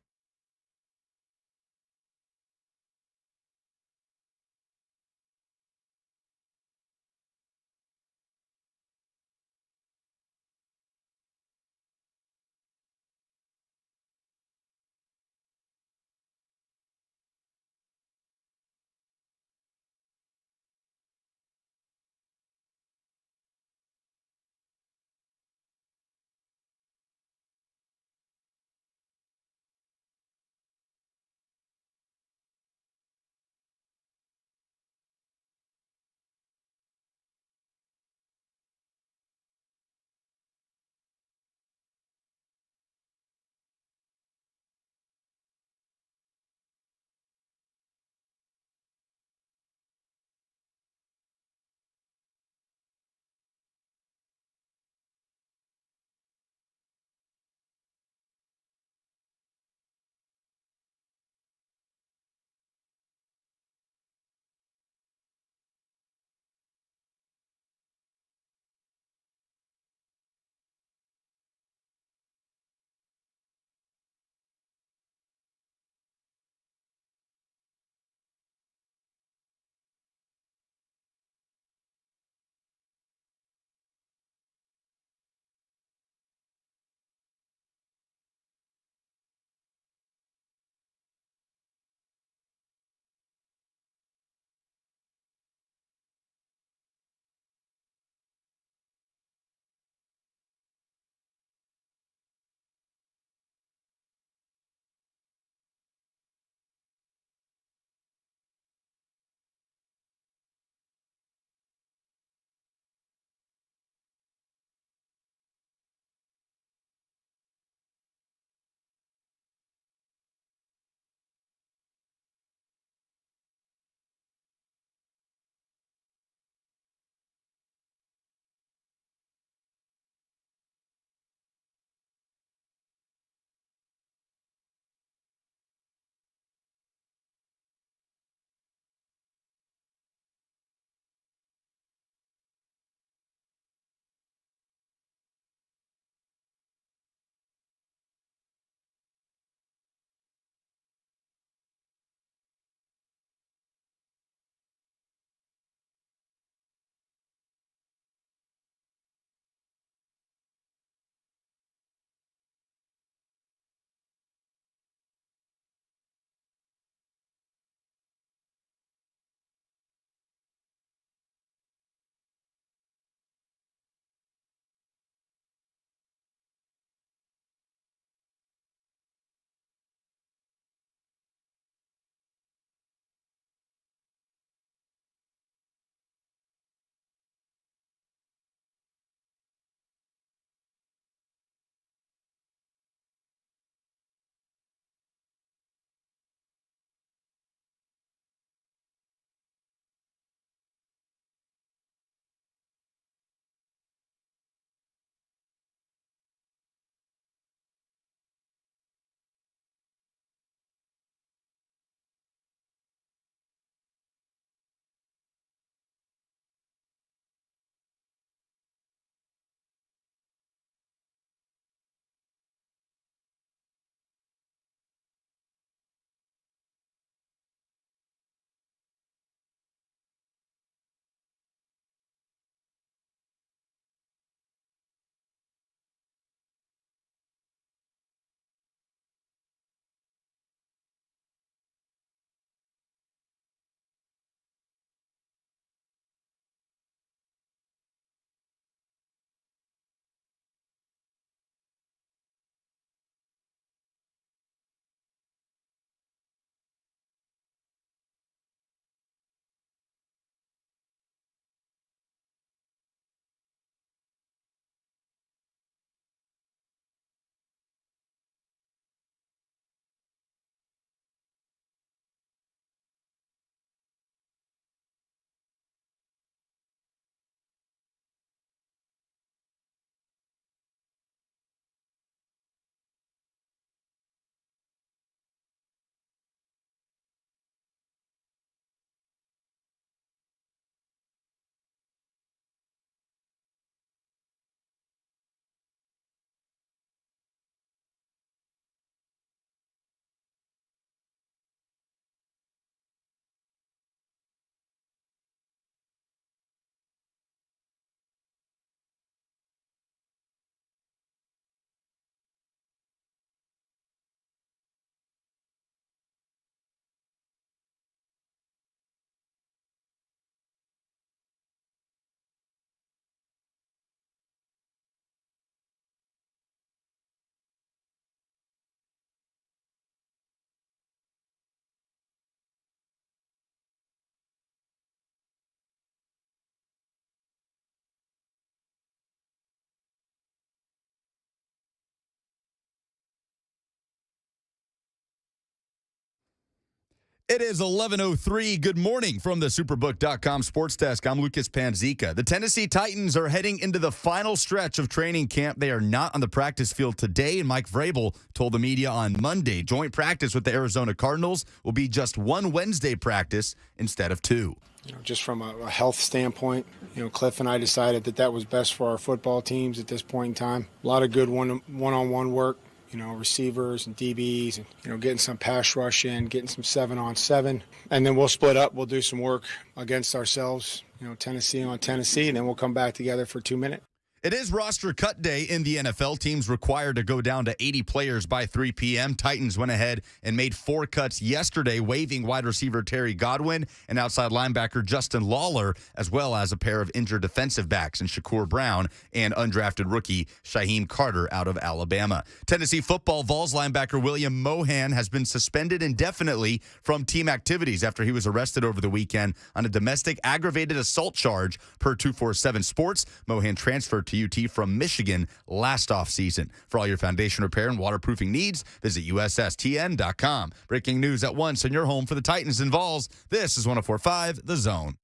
It is 11:03. Good morning from the Superbook.com Sports Desk. I'm Lucas Panzica. The Tennessee Titans are heading into the final stretch of training camp. They are not on the practice field today, and Mike Vrabel told the media on Monday joint practice with the Arizona Cardinals will be just one Wednesday practice instead of two. Just from a health standpoint, Cliff and I decided that was best for our football teams at this point in time. A lot of good one-on-one work. Receivers and DBs and, getting some pass rush in, getting some 7-on-7. And then we'll split up. We'll do some work against ourselves, Tennessee on Tennessee, and then we'll come back together for 2 minutes. It is roster cut day in the NFL. Teams required to go down to 80 players by 3 p.m. Titans went ahead and made 4 cuts yesterday, waiving wide receiver Terry Godwin and outside linebacker Justin Lawler, as well as a pair of injured defensive backs in Shakur Brown and undrafted rookie Shaheem Carter out of Alabama. Tennessee football Vols linebacker William Mohan has been suspended indefinitely from team activities after he was arrested over the weekend on a domestic aggravated assault charge per 247 Sports. Mohan transferred to UT from Michigan last offseason. For all your foundation repair and waterproofing needs, visit USSTN.com. Breaking news at once on your home for the Titans and Vols. This is 104.5 The Zone.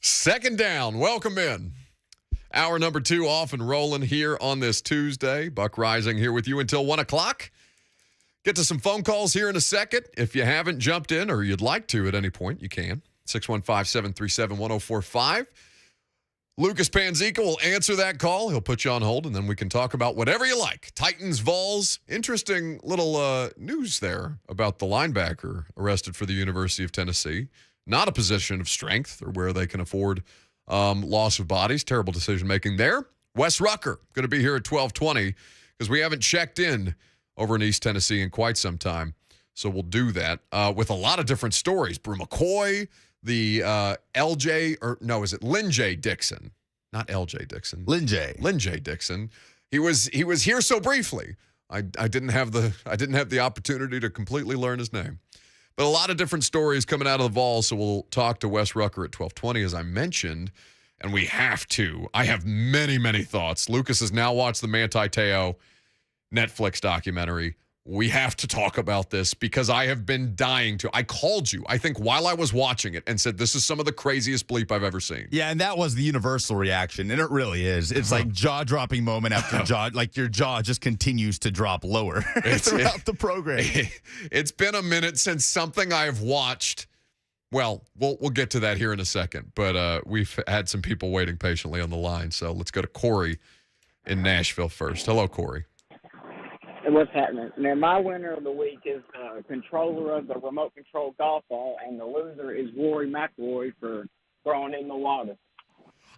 Second down. Welcome in. Hour number 2 off and rolling here on this Tuesday. Buck Rising here with you until 1 o'clock. Get to some phone calls here in a second. If you haven't jumped in or you'd like to at any point, you can. 615-737-1045. Lucas Panzica will answer that call. He'll put you on hold, and then we can talk about whatever you like. Titans, Vols. Interesting little news there about the linebacker arrested for the University of Tennessee. Not a position of strength or where they can afford loss of bodies. Terrible decision-making there. Wes Rucker going to be here at 12:20 because we haven't checked in over in East Tennessee in quite some time. So we'll do that with a lot of different stories. Brew McCoy, the Lynn-J Dixon? Not L.J. Dixon. Lynn-J Dixon. He was here so briefly. I didn't have the opportunity to completely learn his name. But a lot of different stories coming out of the Vols, so we'll talk to Wes Rucker at 12:20, as I mentioned, and we have to. I have many, many thoughts. Lucas has now watched the Manti Te'o Netflix documentary. We have to talk about this because I have been dying to. I called you, I think, while I was watching it and said, this is some of the craziest bleep I've ever seen. Yeah, and that was the universal reaction, and it really is. It's like jaw-dropping moment after jaw. Like your jaw just continues to drop lower throughout the program. It's been a minute since something I've watched. Well, we'll get to that here in a second, but we've had some people waiting patiently on the line, so let's go to Corey in Nashville first. Hello, Corey. What's happening? Now, my winner of the week is controller of the remote control golf ball, and the loser is Rory McIlroy for throwing in the water.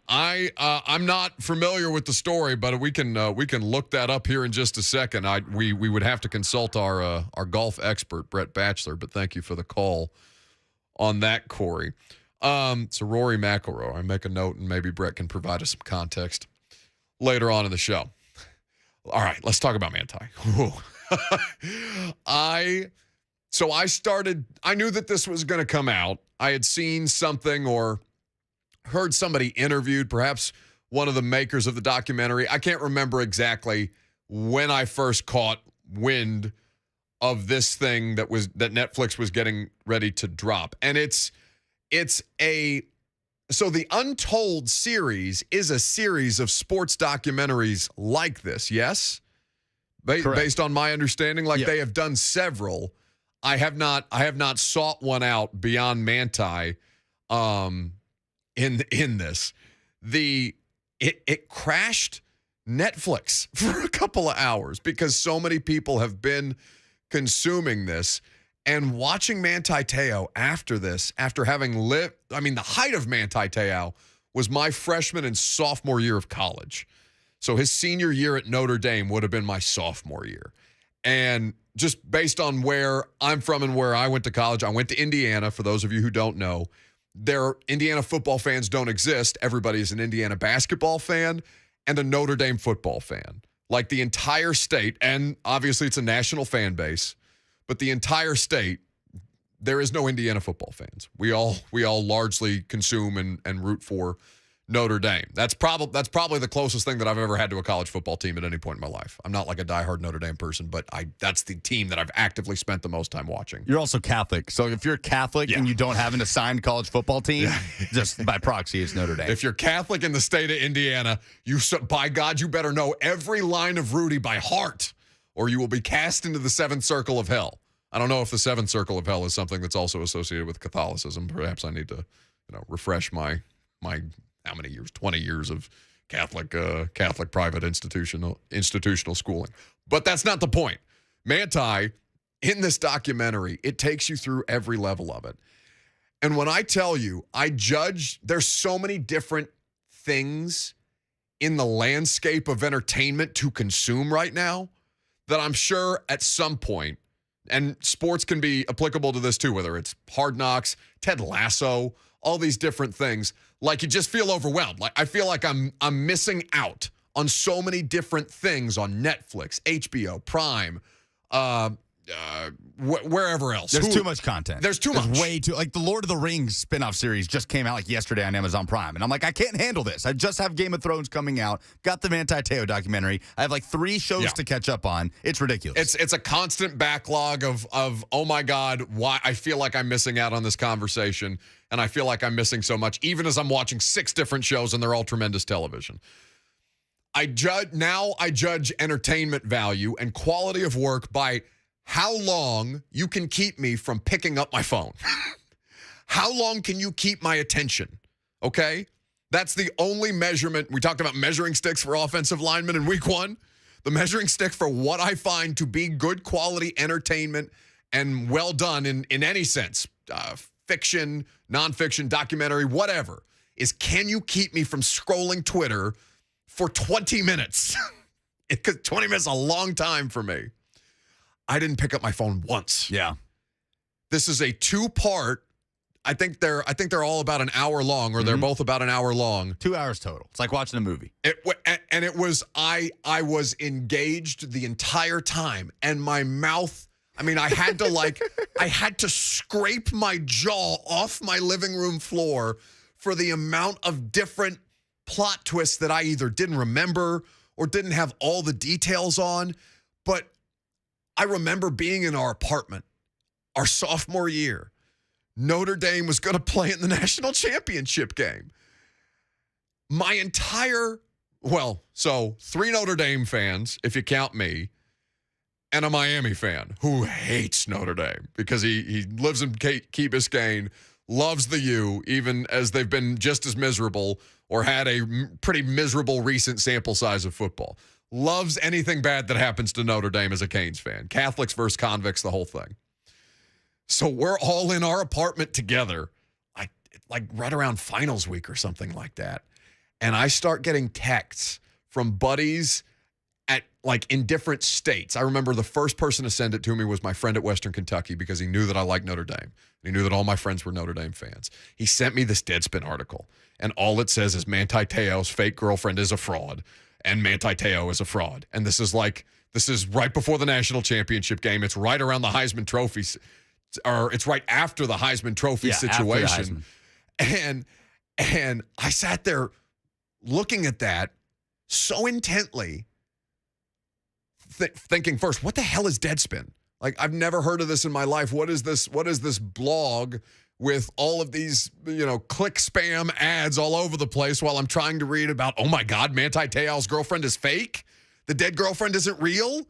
I'm not familiar with the story, but we can look that up here in just a second. We would have to consult our golf expert, Brett Batchelor, but thank you for the call on that, Corey. So Rory McIlroy, I make a note, and maybe Brett can provide us some context later on in the show. All right, let's talk about Manti. I knew that this was going to come out. I had seen something or heard somebody interviewed, perhaps one of the makers of the documentary. I can't remember exactly when I first caught wind of this thing that Netflix was getting ready to drop. And so the Untold series is a series of sports documentaries like this, yes? Based on my understanding, They have done several. I have not sought one out beyond Manti in this. It crashed Netflix for a couple of hours because so many people have been consuming this. And watching Manti Te'o after this, after having lived, the height of Manti Te'o was my freshman and sophomore year of college. So his senior year at Notre Dame would have been my sophomore year. And just based on where I'm from and where I went to college, I went to Indiana, for those of you who don't know. their Indiana football fans don't exist. Everybody is an Indiana basketball fan and a Notre Dame football fan. Like the entire state, and obviously it's a national fan base, but the entire state, there is no Indiana football fans. We all largely consume and root for Notre Dame. That's probably the closest thing that I've ever had to a college football team at any point in my life. I'm not like a diehard Notre Dame person, but that's the team that I've actively spent the most time watching. You're also Catholic. So if you're Catholic and you don't have an assigned college football team, just by proxy, it's Notre Dame. If you're Catholic in the state of Indiana, by God, you better know every line of Rudy by heart, or you will be cast into the seventh circle of hell. I don't know if the seventh circle of hell is something that's also associated with Catholicism. Perhaps I need to, refresh my how many years? 20 years of Catholic private institutional schooling. But that's not the point. Manti, in this documentary, it takes you through every level of it. And when I tell you, there's so many different things in the landscape of entertainment to consume right now that I'm sure at some point, and sports can be applicable to this too, whether it's Hard Knocks, Ted Lasso, all these different things, like you just feel overwhelmed. Like I feel like I'm missing out on so many different things on Netflix, HBO, Prime, wherever else. There's too much content. There's too much. Way too. Like the Lord of the Rings spinoff series just came out like yesterday on Amazon Prime. And I'm like, I can't handle this. I just have Game of Thrones coming out. Got the Manti Te'o documentary. I have like 3 shows to catch up on. It's ridiculous. It's a constant backlog of oh my God, why I feel like I'm missing out on this conversation. And I feel like I'm missing so much, even as I'm watching 6 different shows and they're all tremendous television. I judge entertainment value and quality of work by how long you can keep me from picking up my phone. How long can you keep my attention? Okay? That's the only measurement. We talked about measuring sticks for offensive linemen in week 1. The measuring stick for what I find to be good quality entertainment and well done in any sense, fiction, nonfiction, documentary, whatever, is can you keep me from scrolling Twitter for 20 minutes? Because 20 minutes is a long time for me. I didn't pick up my phone once. Yeah. This is a 2-part. I think they're all about an hour long, or they're both about an hour long. 2 hours total. It's like watching a movie. I was engaged the entire time, and my mouth, I had to scrape my jaw off my living room floor for the amount of different plot twists that I either didn't remember or didn't have all the details on. But I remember being in our apartment our sophomore year. Notre Dame was going to play in the national championship game. So 3 Notre Dame fans, if you count me, and a Miami fan who hates Notre Dame because he lives in Key Biscayne, loves the U, even as they've been just as miserable or had a pretty miserable recent sample size of football. Loves anything bad that happens to Notre Dame as a Canes fan. Catholics versus convicts, the whole thing. So we're all in our apartment together, like right around finals week or something like that. And I start getting texts from buddies in different states. I remember the first person to send it to me was my friend at Western Kentucky because he knew that I liked Notre Dame. He knew that all my friends were Notre Dame fans. He sent me this Deadspin article, and all it says is Manti Te'o's fake girlfriend is a fraud, and Manti Te'o is a fraud. And this is right before the national championship game. It's right around the Heisman Trophy, or it's right after the Heisman Trophy situation. And I sat there looking at that so intently, thinking first, what the hell is Deadspin? Like, I've never heard of this in my life. What is this blog with all of these, click spam ads all over the place while I'm trying to read about, oh my God, Manti Te'o's girlfriend is fake? The dead girlfriend isn't real?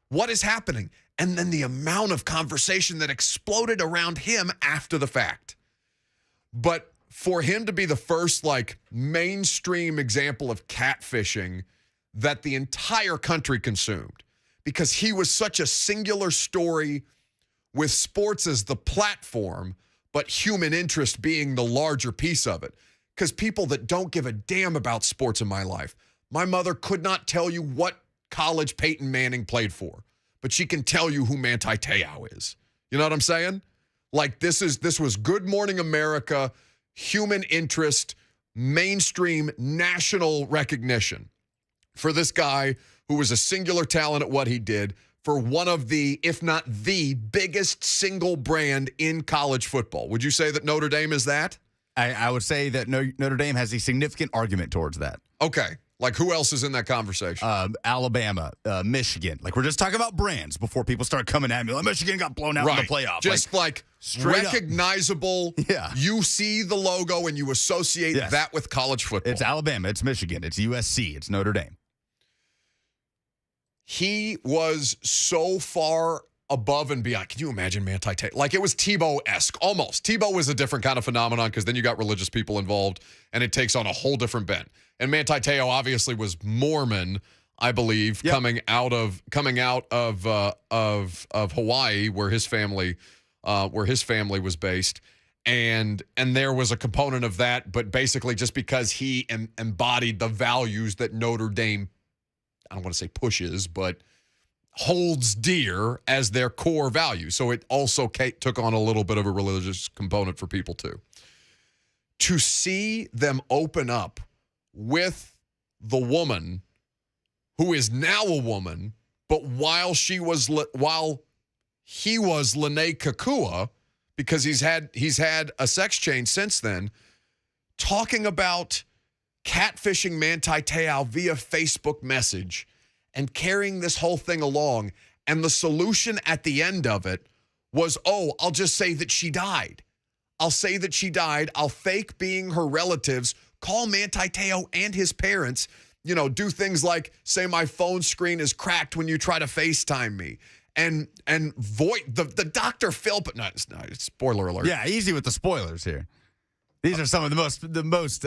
What is happening? And then the amount of conversation that exploded around him after the fact. But for him to be the first, mainstream example of catfishing that the entire country consumed, because he was such a singular story with sports as the platform, but human interest being the larger piece of it. Because people that don't give a damn about sports in my life, my mother could not tell you what college Peyton Manning played for, but she can tell you who Manti Te'o is. You know what I'm saying? Like, this was Good Morning America, human interest, mainstream national recognition for this guy who was a singular talent at what he did for one of the, if not the biggest single brand in college football. Would you say that Notre Dame is that? I would say that Notre Dame has a significant argument towards that. Okay. Like, who else is in that conversation? Alabama, Michigan. Like, we're just talking about brands before people start coming at me. Like, Michigan got blown out in the playoff. Just like recognizable. Yeah. You see the logo and you associate that with college football. It's Alabama. It's Michigan. It's USC. It's Notre Dame. He was so far above and beyond. Can you imagine Manti Te'o? Like, it was Tebow-esque, almost. Tebow was a different kind of phenomenon because then you got religious people involved, and it takes on a whole different bent. And Manti Te'o obviously was Mormon, I believe, coming out of Hawaii, where his family was based. And there was a component of that, but basically just because he embodied the values that Notre Dame, I don't want to say pushes, but holds dear as their core value. So it also took on a little bit of a religious component for people too. To see them open up with the woman who is now a woman, but while he was Lene Kakua, because he's had a sex change since then, talking about catfishing Manti Te'o via Facebook message and carrying this whole thing along. And the solution at the end of it was, I'll just say that she died. I'll say that she died. I'll fake being her relatives, call Manti Te'o and his parents, do things like say my phone screen is cracked when you try to FaceTime me. And void the Dr. Phil, but no, spoiler alert. Yeah, easy with the spoilers here. These are some of the most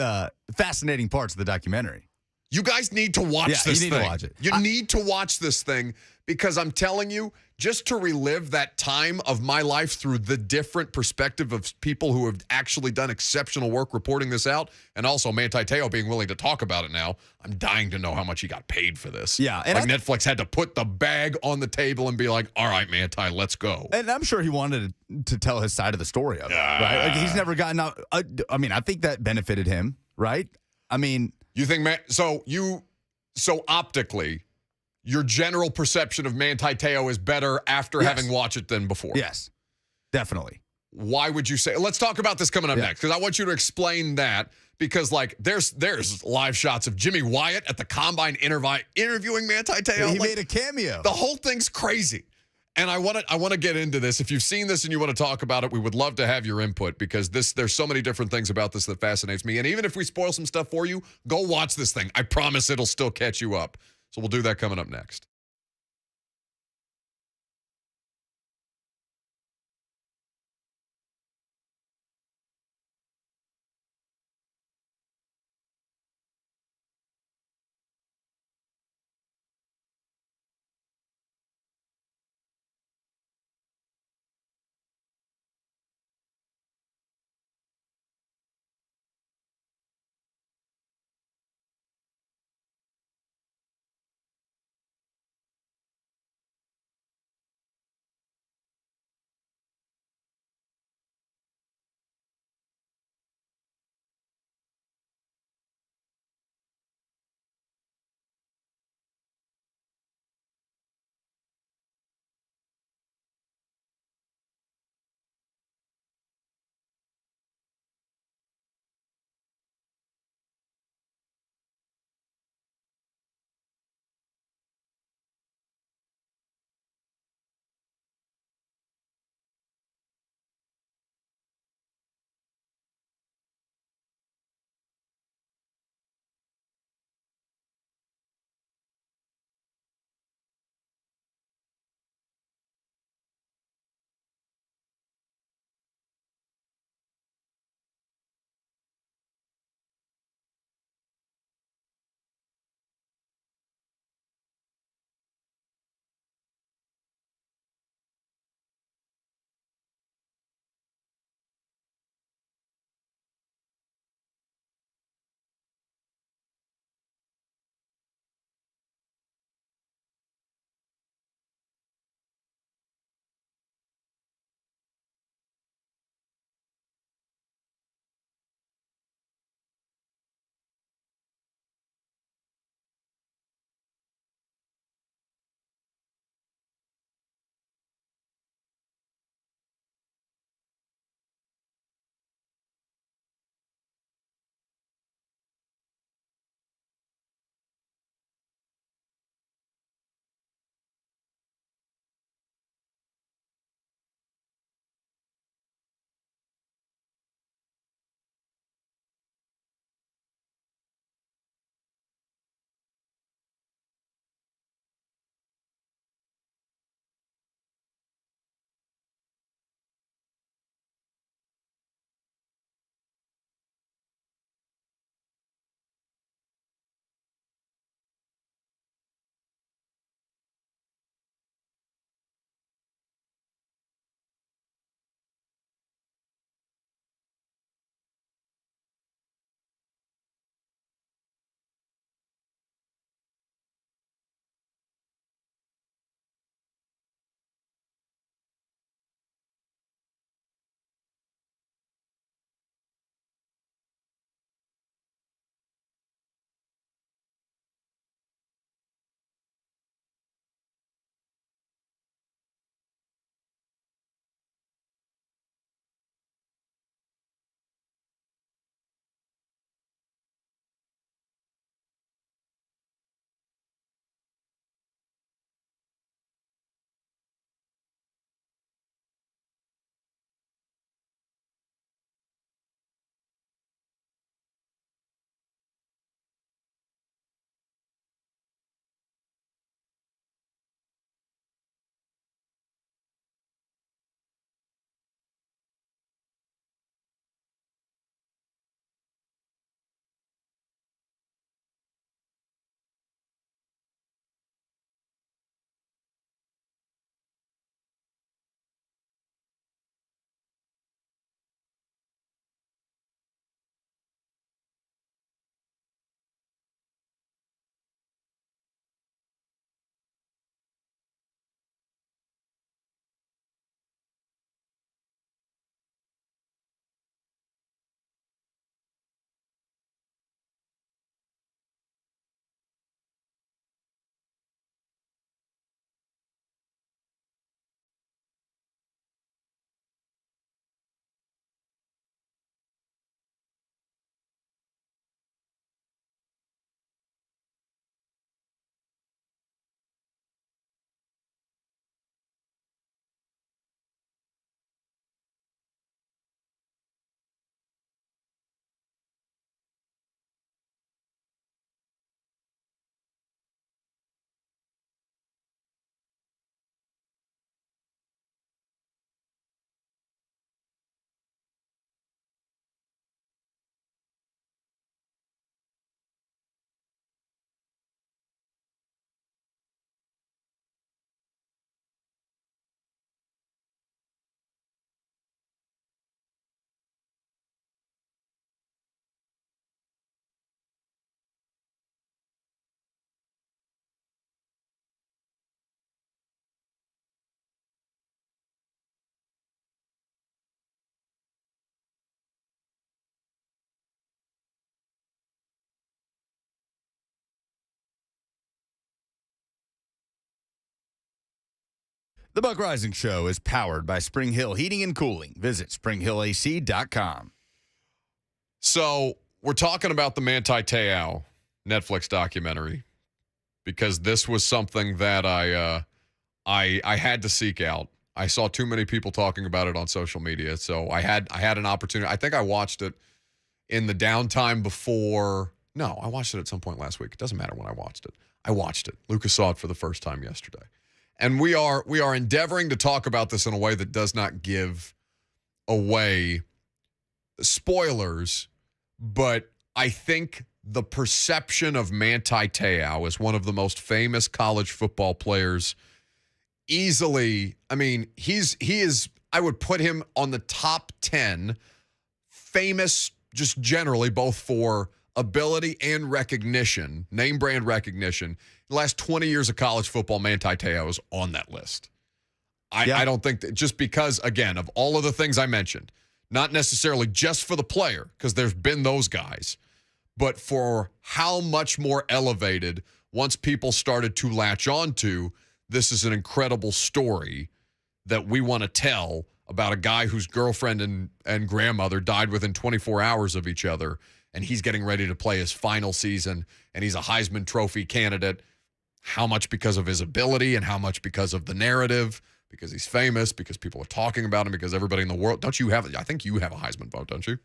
fascinating parts of the documentary. You guys need to watch this thing. You need to watch it. You need to watch this thing because I'm telling you, just to relive that time of my life through the different perspective of people who have actually done exceptional work reporting this out, and also Manti Te'o being willing to talk about it now, I'm dying to know how much he got paid for this. Yeah. And like Netflix had to put the bag on the table and be like, all right, Manti, let's go. And I'm sure he wanted to tell his side of the story of it, right? Like, he's never gotten out. I mean, I think that benefited him, right? I mean, you think, so optically, your general perception of Manti Te'o is better after having watched it than before? Yes, definitely. Why would you say? Let's talk about this coming up next, because I want you to explain that, because like there's live shots of Jimmy Wyatt at the combine interviewing Manti Te'o. He made a cameo. The whole thing's crazy. And I want to get into this. If you've seen this and you want to talk about it, we would love to have your input, because there's so many different things about this that fascinates me. And even if we spoil some stuff for you, go watch this thing. I promise it'll still catch you up. So we'll do that coming up next. The Buck Rising Show is powered by Spring Hill Heating and Cooling. Visit springhillac.com. So we're talking about the Manti Te'o Netflix documentary because this was something that I had to seek out. I saw too many people talking about it on social media, so I had an opportunity. I think I watched it in the downtime before. No, I watched it at some point last week. It doesn't matter when I watched it. I watched it. Lucas saw it for the first time yesterday. And we are endeavoring to talk about this in a way that does not give away spoilers, but I think the perception of Manti Te'o as one of the most famous college football players easily, I mean, he is, I would put him on the top 10 famous, just generally, both for ability and recognition, name brand recognition. The last 20 years of college football, Manti Te'o is on that list. I don't think that, just because, again, of all of the things I mentioned, not necessarily just for the player, because there's been those guys, but for how much more elevated once people started to latch on to, this is an incredible story that we want to tell about a guy whose girlfriend and grandmother died within 24 hours of each other, and he's getting ready to play his final season, and he's a Heisman Trophy candidate. How much because of his ability and how much because of the narrative, because he's famous, because people are talking about him, because everybody in the world. I think you have a Heisman vote, don't you?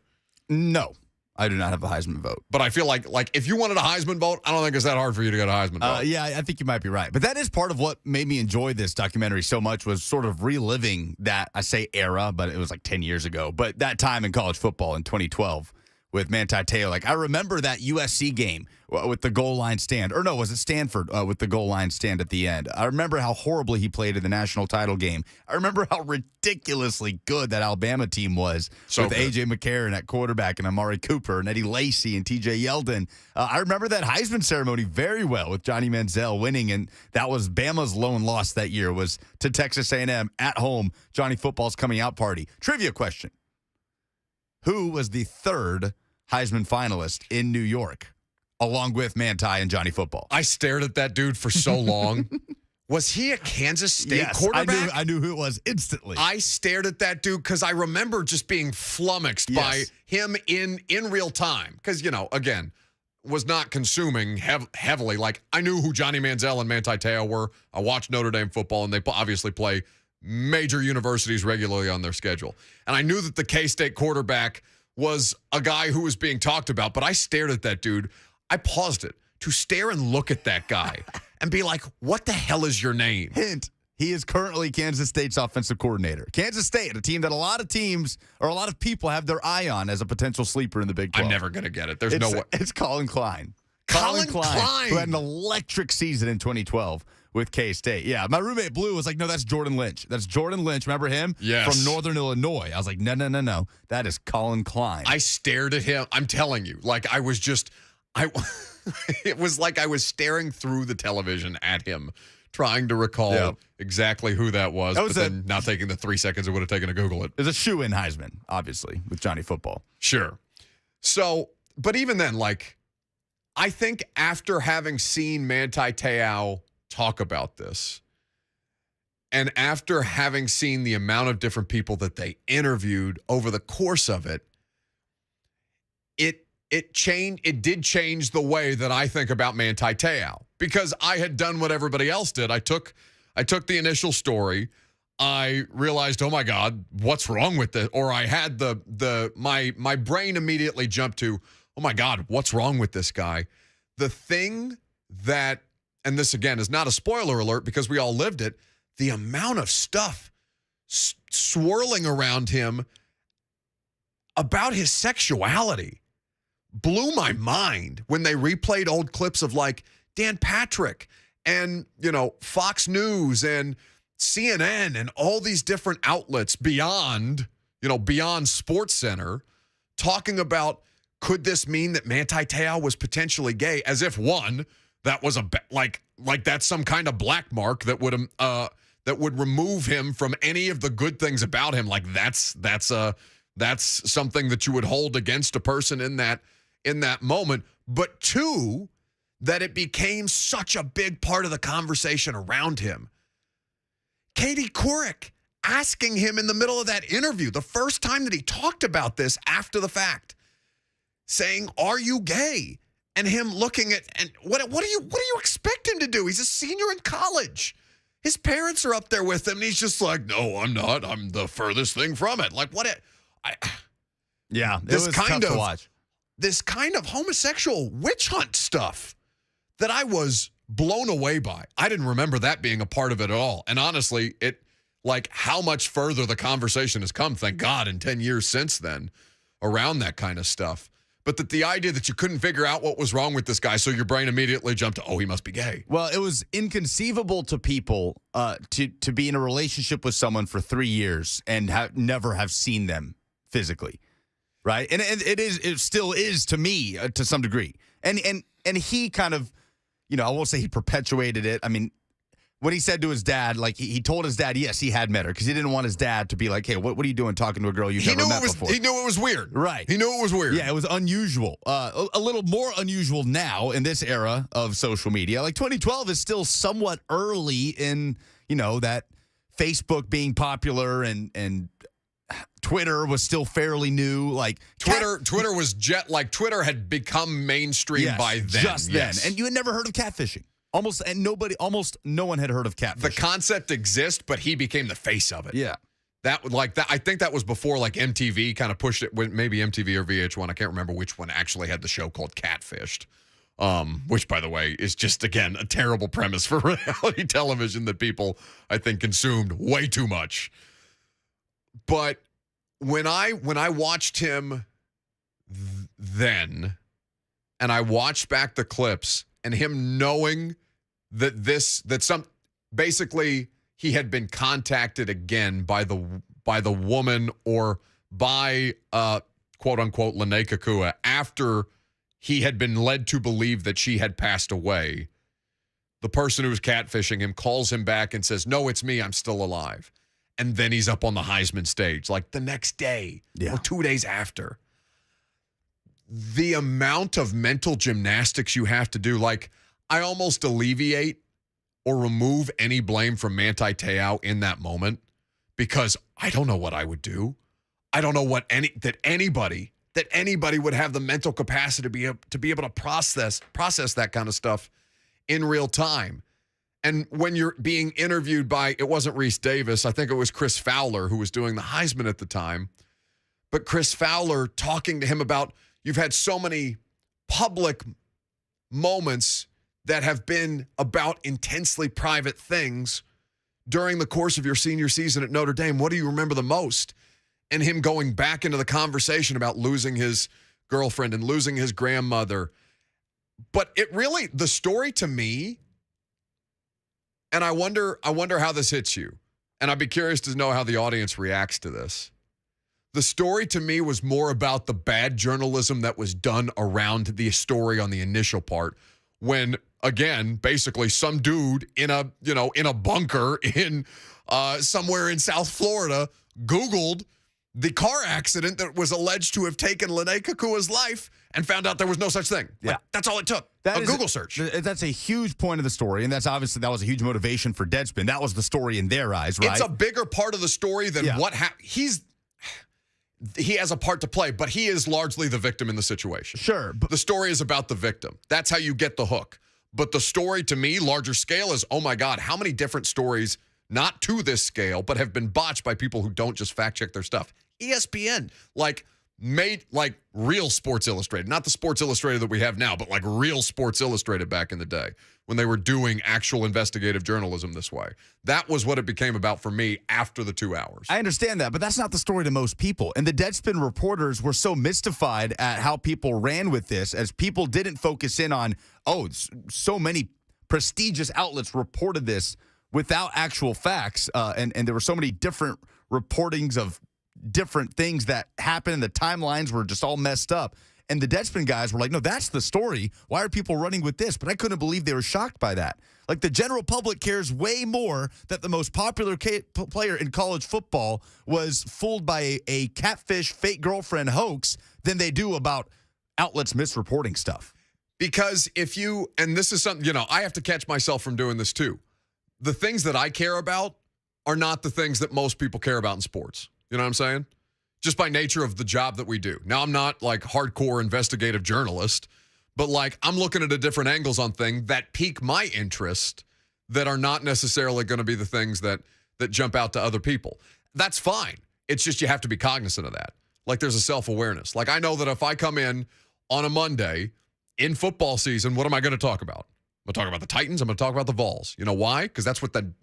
No, I do not have a Heisman vote. But I feel like if you wanted a Heisman vote, I don't think it's that hard for you to get a Heisman vote. Yeah, I think you might be right. But that is part of what made me enjoy this documentary so much, was sort of reliving that, I say era, but it was like 10 years ago. But that time in college football in 2012 with Manti Te'o. Like, I remember that USC game with the goal line stand. Or no, was it Stanford with the goal line stand at the end? I remember how horribly he played in the national title game. I remember how ridiculously good that Alabama team was with A.J. McCarron at quarterback and Amari Cooper and Eddie Lacy and T.J. Yeldon. I remember that Heisman ceremony very well with Johnny Manziel winning, and that was Bama's lone loss that year, was to Texas A&M at home, Johnny Football's coming out party. Trivia question. Who was the third Heisman finalist in New York, along with Manti and Johnny Football? I stared at that dude for so long. Was he a Kansas State quarterback? I knew who it was instantly. I stared at that dude because I remember just being flummoxed by him in real time. Because, again, was not consuming heavily. Like, I knew who Johnny Manziel and Manti Te'o were. I watched Notre Dame football, and they obviously play major universities regularly on their schedule. And I knew that the K-State quarterback was a guy who was being talked about, but I stared at that dude. I paused it to stare and look at that guy and be like, what the hell is your name? Hint, he is currently Kansas State's offensive coordinator. Kansas State, a team that a lot of teams or a lot of people have their eye on as a potential sleeper in the Big 12. I'm never going to get it. There's no way. It's Colin Klein. Colin Klein, who had an electric season in 2012 with K-State. Yeah, my roommate Blue was like, no, that's Jordan Lynch. That's Jordan Lynch. Remember him? Yes. From Northern Illinois. I was like, no. That is Colin Klein. I stared at him. I'm telling you, like I was just, it was like I was staring through the television at him, trying to recall exactly who that was, but then not taking the 3 seconds it would have taken to Google it. There's a shoe-in Heisman, obviously, with Johnny Football. Sure. So, but even then, like, I think after having seen Manti Te'o talk about this, and after having seen the amount of different people that they interviewed over the course of it, it did change the way that I think about Manti Te'o, because I had done what everybody else did. I took the initial story. I realized, oh my God, what's wrong with this? Or I had my brain immediately jumped to, oh my God, what's wrong with this guy? The thing that, and this again is not a spoiler alert because we all lived it, the amount of stuff swirling around him about his sexuality blew my mind when they replayed old clips of like Dan Patrick and, Fox News and CNN and all these different outlets beyond SportsCenter talking about, could this mean that Manti Te'o was potentially gay? As if that was like that's some kind of black mark that would remove him from any of the good things about him. Like that's something that you would hold against a person in that moment. But two, that it became such a big part of the conversation around him. Katie Couric asking him in the middle of that interview, the first time that he talked about this after the fact, saying, "Are you gay?" And him looking at, and what do you expect him to do? He's a senior in college. His parents are up there with him, and he's just like, "No, I'm not. I'm the furthest thing from it." Like, Yeah, it was tough to watch. This kind of homosexual witch hunt stuff that I was blown away by. I didn't remember that being a part of it at all. And honestly, how much further the conversation has come, thank God, in 10 years since then, around that kind of stuff. But that the idea that you couldn't figure out what was wrong with this guy, so your brain immediately jumped to, he must be gay. Well, it was inconceivable to people to be in a relationship with someone for 3 years and never have seen them physically, right? And it still is to me to some degree. And he kind of, I won't say he perpetuated it. I mean, what he said to his dad, like he told his dad, yes, he had met her because he didn't want his dad to be like, "Hey, what are you doing talking to a girl you've never met before?" He knew it was weird. Right. He knew it was weird. Yeah, it was unusual. A little more unusual now in this era of social media. Like 2012 is still somewhat early in, that Facebook being popular and Twitter was still fairly new. Like Twitter was Twitter had become mainstream by then. Just then. And you had never heard of catfishing. Almost no one had heard of catfishing. The concept exists, but he became the face of it. Yeah. That I think that was before MTV kind of pushed it, maybe MTV or VH1. I can't remember which one actually had the show called Catfished. Which, by the way, is just, again, a terrible premise for reality television that people, I think, consumed way too much. But when I watched him then, and I watched back the clips, and him knowing that basically he had been contacted again by the woman or by quote unquote Lene Kakua after he had been led to believe that she had passed away. The person who was catfishing him calls him back and says, "No, it's me. I'm still alive." And then he's up on the Heisman stage like the next day or 2 days after. The amount of mental gymnastics you have to do, I almost alleviate or remove any blame from Manti Te'o in that moment because I don't know what I would do. I don't know that anybody would have the mental capacity to be able to process that kind of stuff in real time. And when you're being interviewed by, it wasn't Reese Davis, I think it was Chris Fowler who was doing the Heisman at the time, but Chris Fowler talking to him about, you've had so many public moments that have been about intensely private things during the course of your senior season at Notre Dame. What do you remember the most? And him going back into the conversation about losing his girlfriend and losing his grandmother. But the story to me, and I wonder how this hits you, and I'd be curious to know how the audience reacts to this. The story to me was more about the bad journalism that was done around the story on the initial part when, again, basically some dude in a bunker in somewhere in South Florida Googled the car accident that was alleged to have taken Lene Kakua's life and found out there was no such thing. Yeah. That's all it took. A Google search. That's a huge point of the story, and that was a huge motivation for Deadspin. That was the story in their eyes, right? It's a bigger part of the story than what happened. He has a part to play, but he is largely the victim in the situation. Sure. The story is about the victim. That's how you get the hook. But the story, to me, larger scale is, oh my God, how many different stories, not to this scale, but have been botched by people who don't just fact check their stuff. ESPN, made real Sports Illustrated, not the Sports Illustrated that we have now, but real Sports Illustrated back in the day when they were doing actual investigative journalism this way. That was what it became about for me after the 2 hours. I understand that, but that's not the story to most people. And the Deadspin reporters were so mystified at how people ran with this as people didn't focus in on, so many prestigious outlets reported this without actual facts. And there were so many different reportings of different things that happened, and the timelines were just all messed up. And the Deadspin guys were like, no, that's the story. Why are people running with this? But I couldn't believe they were shocked by that. The general public cares way more that the most popular player in college football was fooled by a catfish fake girlfriend hoax than they do about outlets misreporting stuff. Because and this is something, I have to catch myself from doing this too. The things that I care about are not the things that most people care about in sports. You know what I'm saying? Just by nature of the job that we do. Now, I'm not like hardcore investigative journalist, but like I'm looking at a different angles on things that pique my interest that are not necessarily going to be the things that jump out to other people. That's fine. It's just you have to be cognizant of that. Like there's a self-awareness. Like I know that if I come in on a Monday in football season, what am I going to talk about? I'm going to talk about the Titans. I'm going to talk about the Vols. You know why? Because that's what the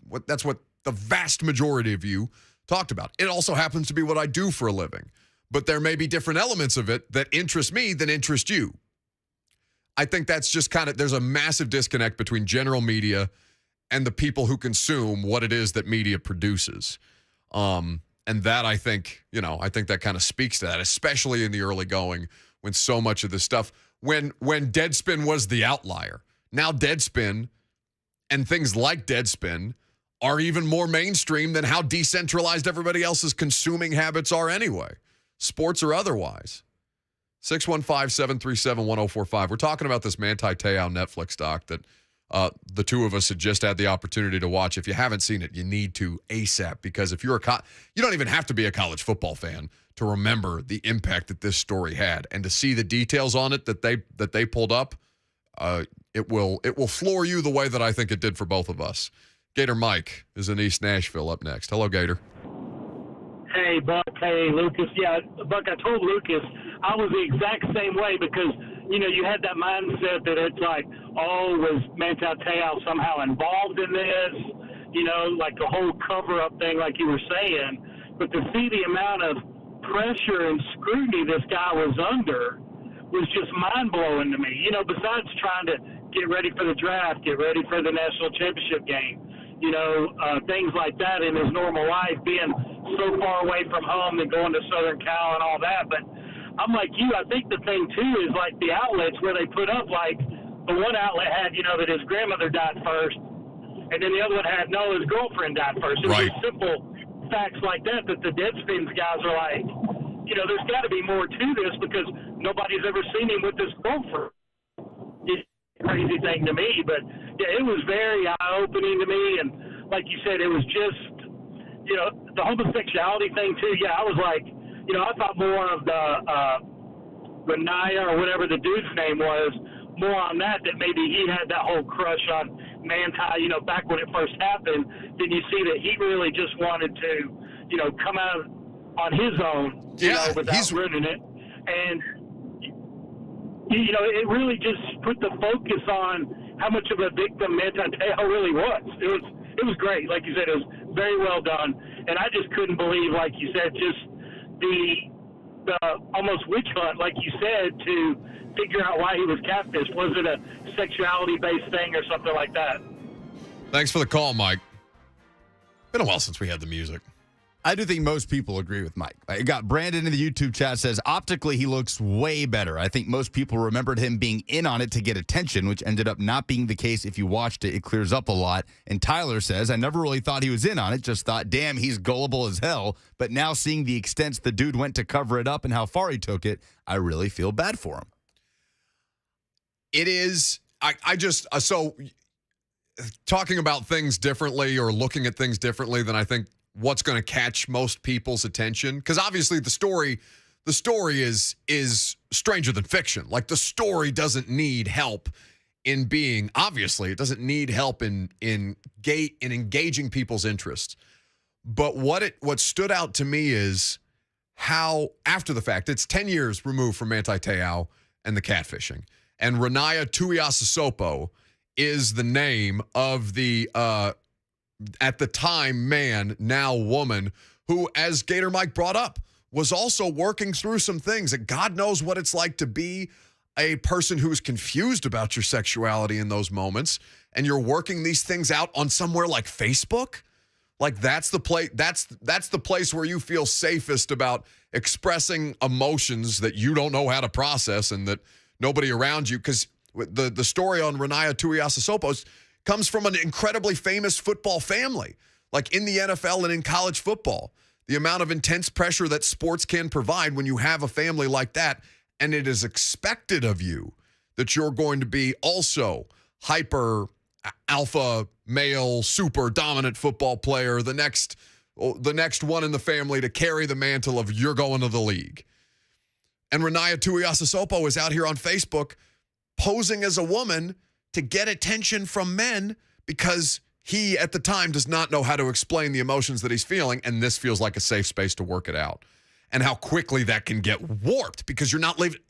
vast majority of you talked about. It also happens to be what I do for a living. But there may be different elements of it that interest me than interest you. I think that's just there's a massive disconnect between general media and the people who consume what it is that media produces. And that I think that kind of speaks to that, especially in the early going when so much of this stuff, when Deadspin was the outlier. Now Deadspin and things like Deadspin are even more mainstream than how decentralized everybody else's consuming habits are anyway, sports or otherwise. 615-737-1045. We're talking about this Manti Te'o Netflix doc that the two of us had just had the opportunity to watch. If you haven't seen it, you need to ASAP, because if you're you don't even have to be a college football fan to remember the impact that this story had, and to see the details on it that they pulled up. It will floor you the way that I think it did for both of us. Gator Mike is in East Nashville up next. Hello, Gator. Hey, Buck. Hey, Lucas. Yeah, Buck, I told Lucas I was the exact same way because, you had that mindset that it's like, was Manti Te'o somehow involved in this? Like the whole cover-up thing like you were saying. But to see the amount of pressure and scrutiny this guy was under was just mind-blowing to me. Besides trying to get ready for the draft, get ready for the national championship game, things like that in his normal life, being so far away from home and going to Southern Cal and all that. But I'm like you, I think the thing, too, is like the outlets where they put up, like the one outlet had, that his grandmother died first, and then the other one had, his girlfriend died first. It was just simple facts like that the Deadspins guys are like, there's got to be more to this because nobody's ever seen him with this girlfriend. It's a crazy thing to me, but yeah, it was very eye-opening to me. And like you said, it was just, the homosexuality thing too. Yeah, I was like, I thought more of the Renaya or whatever the dude's name was, more on that maybe he had that whole crush on Manti, back when it first happened. Then you see that he really just wanted to, come out on his own, without ruining it. And, it really just put the focus on how much of a victim Manti Te'o really was. It was great. Like you said, it was very well done. And I just couldn't believe, like you said, just the almost witch hunt, like you said, to figure out why he was catfished. Was it a sexuality-based thing or something like that? Thanks for the call, Mike. Been a while since we had the music. I do think most people agree with Mike. I got Brandon in the YouTube chat says, optically, he looks way better. I think most people remembered him being in on it to get attention, which ended up not being the case. If you watched it, it clears up a lot. And Tyler says, I never really thought he was in on it, just thought, damn, he's gullible as hell. But now seeing the extents the dude went to cover it up and how far he took it, I really feel bad for him. It is, so talking about things differently or looking at things differently than I think what's going to catch most people's attention, because obviously the story is stranger than fiction. Like the story doesn't need help in being, obviously it doesn't need help in engaging people's interests. But what stood out to me is how, after the fact, it's 10 years removed from Manti Te'o and the catfishing, and Renaya Tuiasosopo is the name of the at the time man, now woman, who, as Gator Mike brought up, was also working through some things. And God knows what it's like to be a person who's confused about your sexuality in those moments, and you're working these things out on somewhere like Facebook. Like that's the place. That's the place where you feel safest about expressing emotions that you don't know how to process, and that nobody around you. Because the story on Renaya Tuiasosopo comes from an incredibly famous football family, like in the NFL and in college football. The amount of intense pressure that sports can provide when you have a family like that, and it is expected of you that you're going to be also hyper alpha male, super dominant football player, the next one in the family to carry the mantle of you're going to the league. And Renaya Tuiasosopo is out here on Facebook posing as a woman to get attention from men because he, at the time, does not know how to explain the emotions that he's feeling, and this feels like a safe space to work it out. And how quickly that can get warped because you're not living.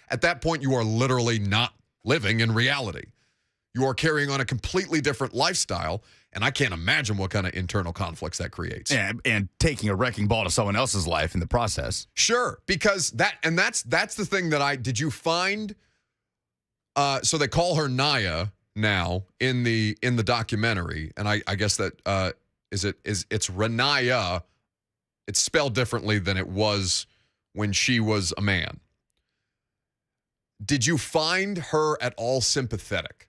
At that point, you are literally not living in reality. You are carrying on a completely different lifestyle, and I can't imagine what kind of internal conflicts that creates. And taking a wrecking ball to someone else's life in the process. Sure, because that's the thing that did you find? So they call her Naya now in the documentary, and I guess that it's Renaya. It's spelled differently than it was when she was a man. Did you find her at all sympathetic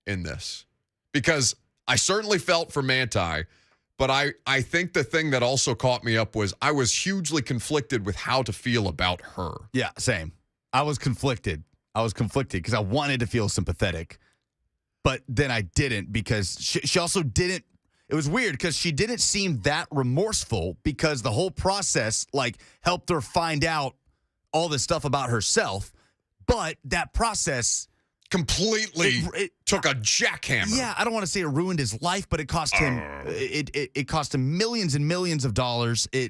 in this? Because I certainly felt for Manti, but I think the thing that also caught me up was I was hugely conflicted with how to feel about her. Yeah, same. I was conflicted because I wanted to feel sympathetic, but then I didn't because she also didn't. It was weird because she didn't seem that remorseful because the whole process helped her find out all this stuff about herself. But that process completely took a jackhammer. Yeah, I don't want to say it ruined his life, but it cost him it cost him millions and millions of dollars. Well,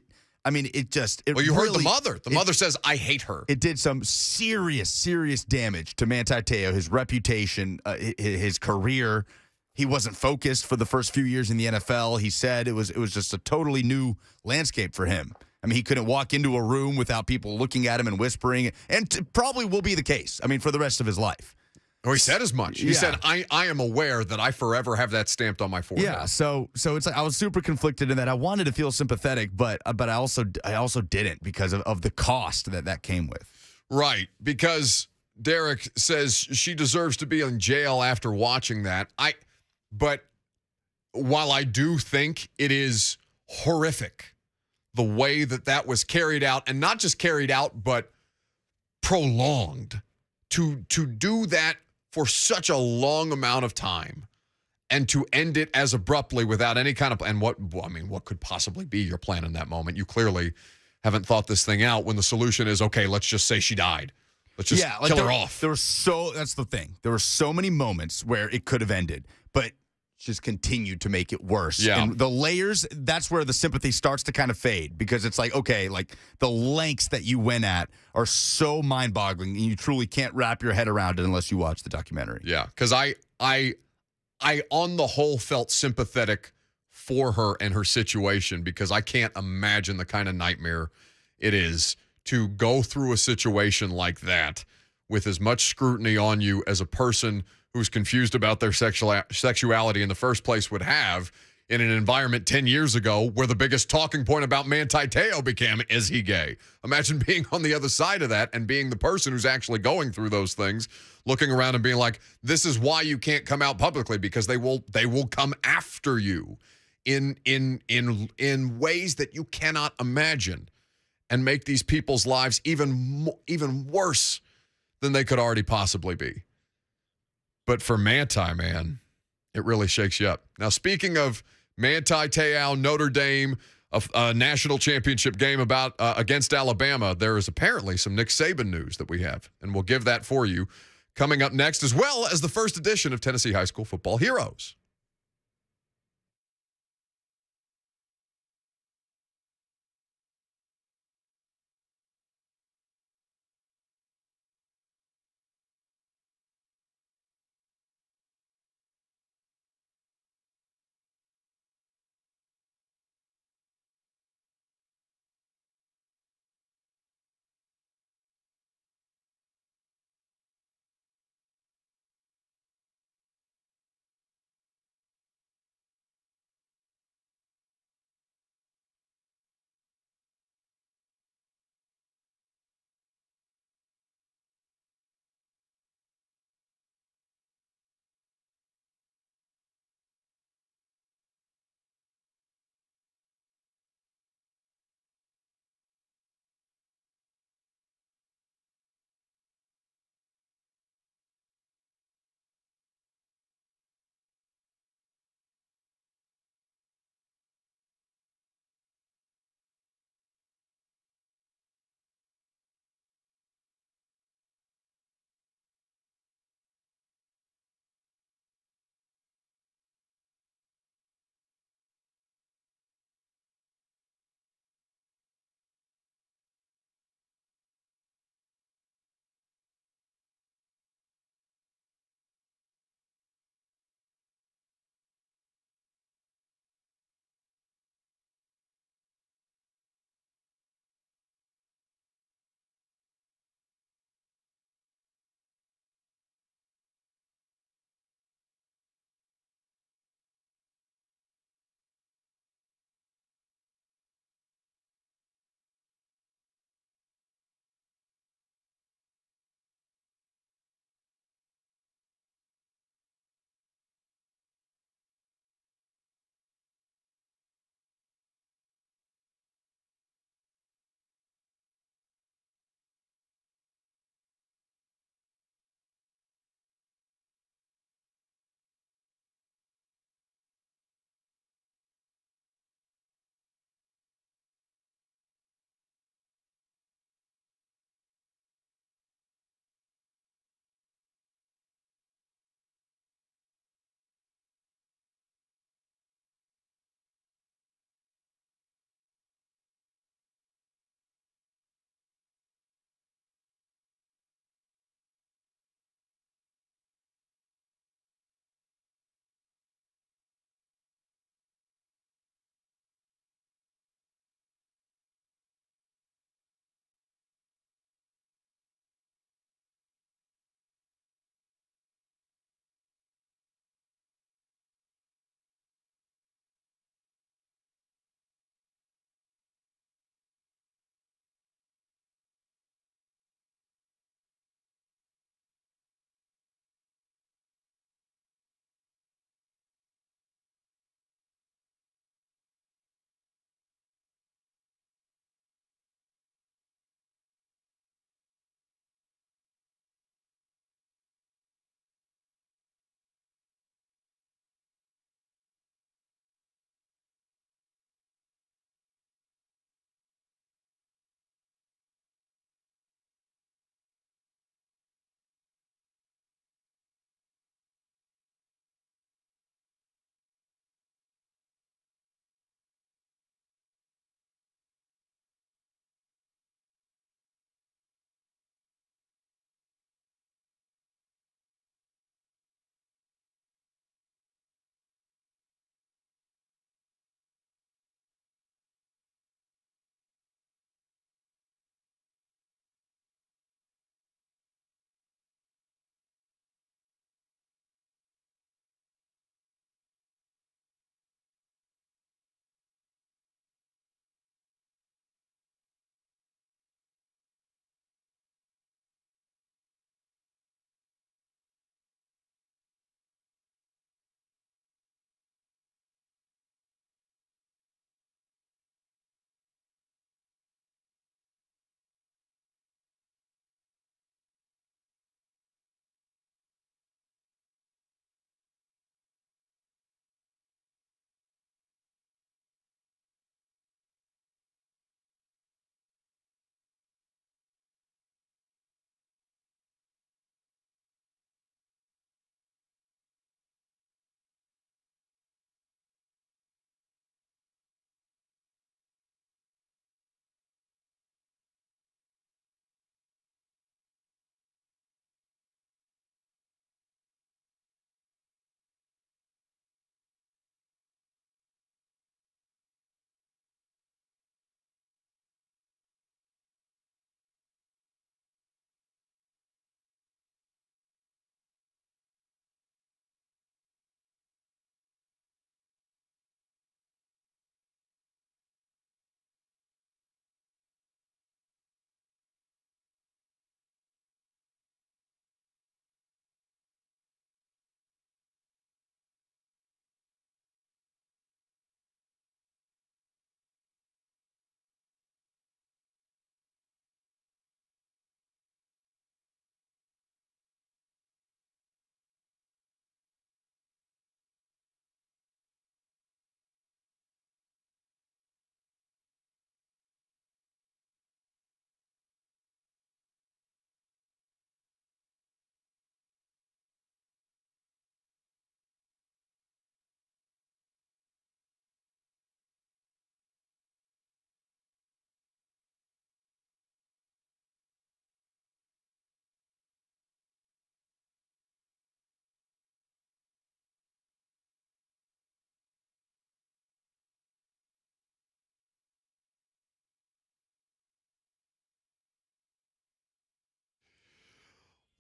you heard the mother. The mother says, I hate her. It did some serious damage to Manti Te'o, his reputation, his career. He wasn't focused for the first few years in the NFL. He said it was just a totally new landscape for him. I mean, he couldn't walk into a room without people looking at him and whispering, and probably will be the case, for the rest of his life. Oh, he said as much. He said, I am aware that I forever have that stamped on my forehead. Yeah, so it's like I was super conflicted in that. I wanted to feel sympathetic, but I also didn't because of the cost that came with. Right, because Derek says she deserves to be in jail after watching that. But while I do think it is horrific the way that was carried out, and not just carried out, but prolonged, to do that for such a long amount of time and to end it as abruptly without any kind of, and what could possibly be your plan in that moment? You clearly haven't thought this thing out when the solution is, okay, let's just say she died. Let's just kill her off. That's the thing. There were so many moments where it could have ended, but just continued to make it worse. Yeah. And the layers, that's where the sympathy starts to kind of fade because it's like, okay, the lengths that you went at are so mind-boggling and you truly can't wrap your head around it unless you watch the documentary. Yeah, because I on the whole felt sympathetic for her and her situation because I can't imagine the kind of nightmare it is to go through a situation like that with as much scrutiny on you as a person who's confused about their sexuality in the first place would have in an environment 10 years ago where the biggest talking point about Manti Te'o became, is he gay? Imagine being on the other side of that and being the person who's actually going through those things, looking around and being like, this is why you can't come out publicly because they will come after you in ways that you cannot imagine and make these people's lives even worse than they could already possibly be. But for Manti, man, it really shakes you up. Now, speaking of Manti Te'o, Notre Dame, a national championship game against Alabama, there is apparently some Nick Saban news that we have, and we'll give that for you coming up next, as well as the first edition of Tennessee High School Football Heroes.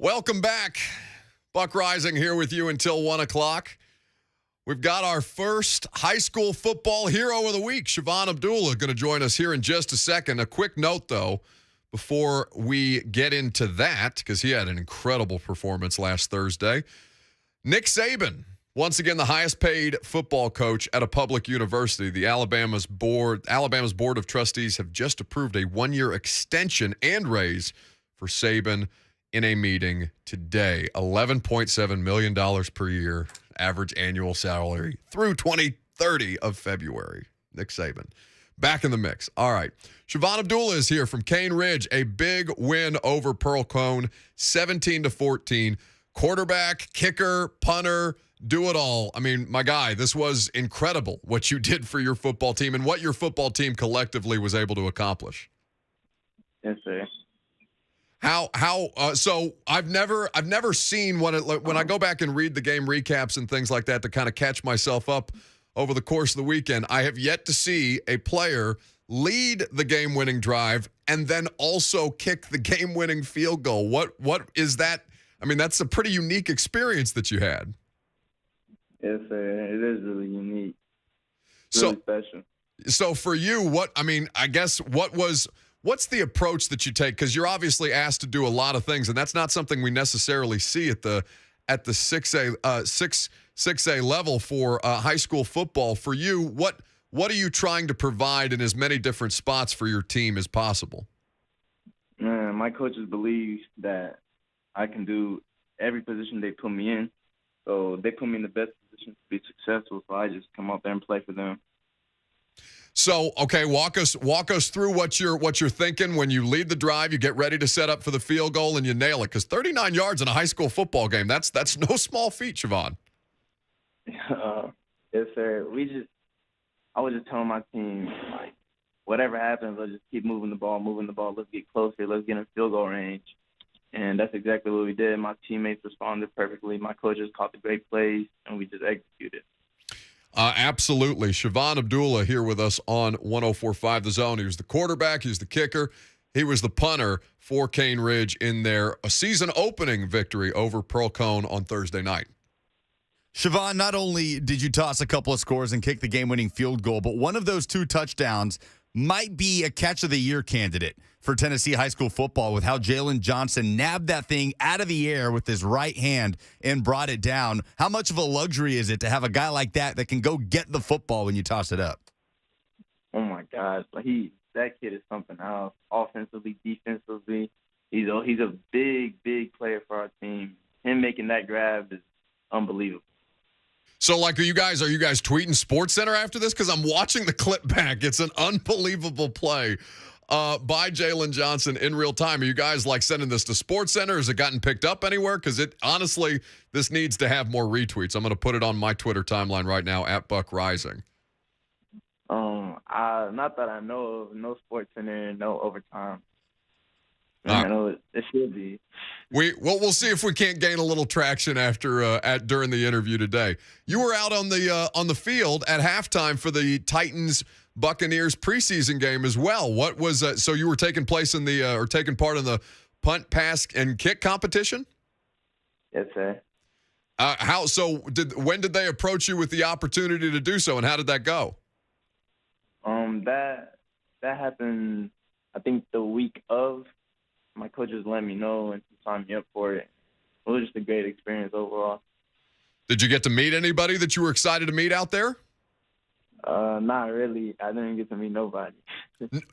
Welcome back. Buck Rising here with you until 1 o'clock. We've got our first high school football hero of the week, Shivan Abdullah, going to join us here in just a second. A quick note, though, before we get into that, because he had an incredible performance last Thursday. Nick Saban, once again, the highest paid football coach at a public university. The Alabama's board of trustees have just approved a 1-year extension and raise for Saban in a meeting today. $11.7 million per year, average annual salary through 2030 of February. Nick Saban, back in the mix. All right. Shivan Abdullah is here from Kern Ridge. A big win over Pearl Cone, 17-14. Quarterback, kicker, punter, do it all. I mean, my guy, this was incredible what you did for your football team and what your football team collectively was able to accomplish. Yes, sir. So I've never seen when I go back and read the game recaps and things like that to kind of catch myself up over the course of the weekend. I have yet to see a player lead the game-winning drive and then also kick the game-winning field goal. What is that? I mean, that's a pretty unique experience that you had. Yes, sir. It is really unique. Really special. So for you, what's the approach that you take? Because you're obviously asked to do a lot of things, and that's not something we necessarily see at the 6A level for high school football. For you, what are you trying to provide in as many different spots for your team as possible? My coaches believe that I can do every position they put me in. So they put me in the best position to be successful, so I just come out there and play for them. So, okay, walk us through what you're thinking when you lead the drive, you get ready to set up for the field goal, and you nail it. Because 39 yards in a high school football game, that's no small feat, Shivan. Yes, sir. I was just telling my team, like, whatever happens, let's just keep moving the ball. Let's get closer. Let's get in field goal range. And that's exactly what we did. My teammates responded perfectly. My coaches caught the great plays, and we just executed. Absolutely. Shivan Abdullah here with us on 104.5 The Zone. He was the quarterback. He was the kicker. He was the punter for Kern Ridge in their season-opening victory over Pearl Cone on Thursday night. Shivan, not only did you toss a couple of scores and kick the game-winning field goal, but one of those 2 touchdowns might be a catch of the year candidate for Tennessee high school football with how Jalen Johnson nabbed that thing out of the air with his right hand and brought it down. How much of a luxury is it to have a guy like that can go get the football when you toss it up? Oh my gosh, that kid is something else. Offensively, defensively, he's a big player for our team. Him making that grab is unbelievable. So, are you guys tweeting SportsCenter after this? Because I'm watching the clip back. It's an unbelievable play by Jalen Johnson in real time. Are you guys, sending this to SportsCenter? Has it gotten picked up anywhere? Because honestly, this needs to have more retweets. I'm going to put it on my Twitter timeline right now, @BuckRising. Not that I know of. No SportsCenter, no overtime. I know it should be. We'll see if we can't gain a little traction during the interview today. You were out on the field at halftime for the Titans Buccaneers preseason game as well. What was so you were taking part in the punt, pass, and kick competition? Yes, sir. When did they approach you with the opportunity to do so, and how did that go? That happened, I think, the week of. My coaches let me know and signed me up for it. It was just a great experience overall. Did you get to meet anybody that you were excited to meet out there? Not really. I didn't get to meet nobody.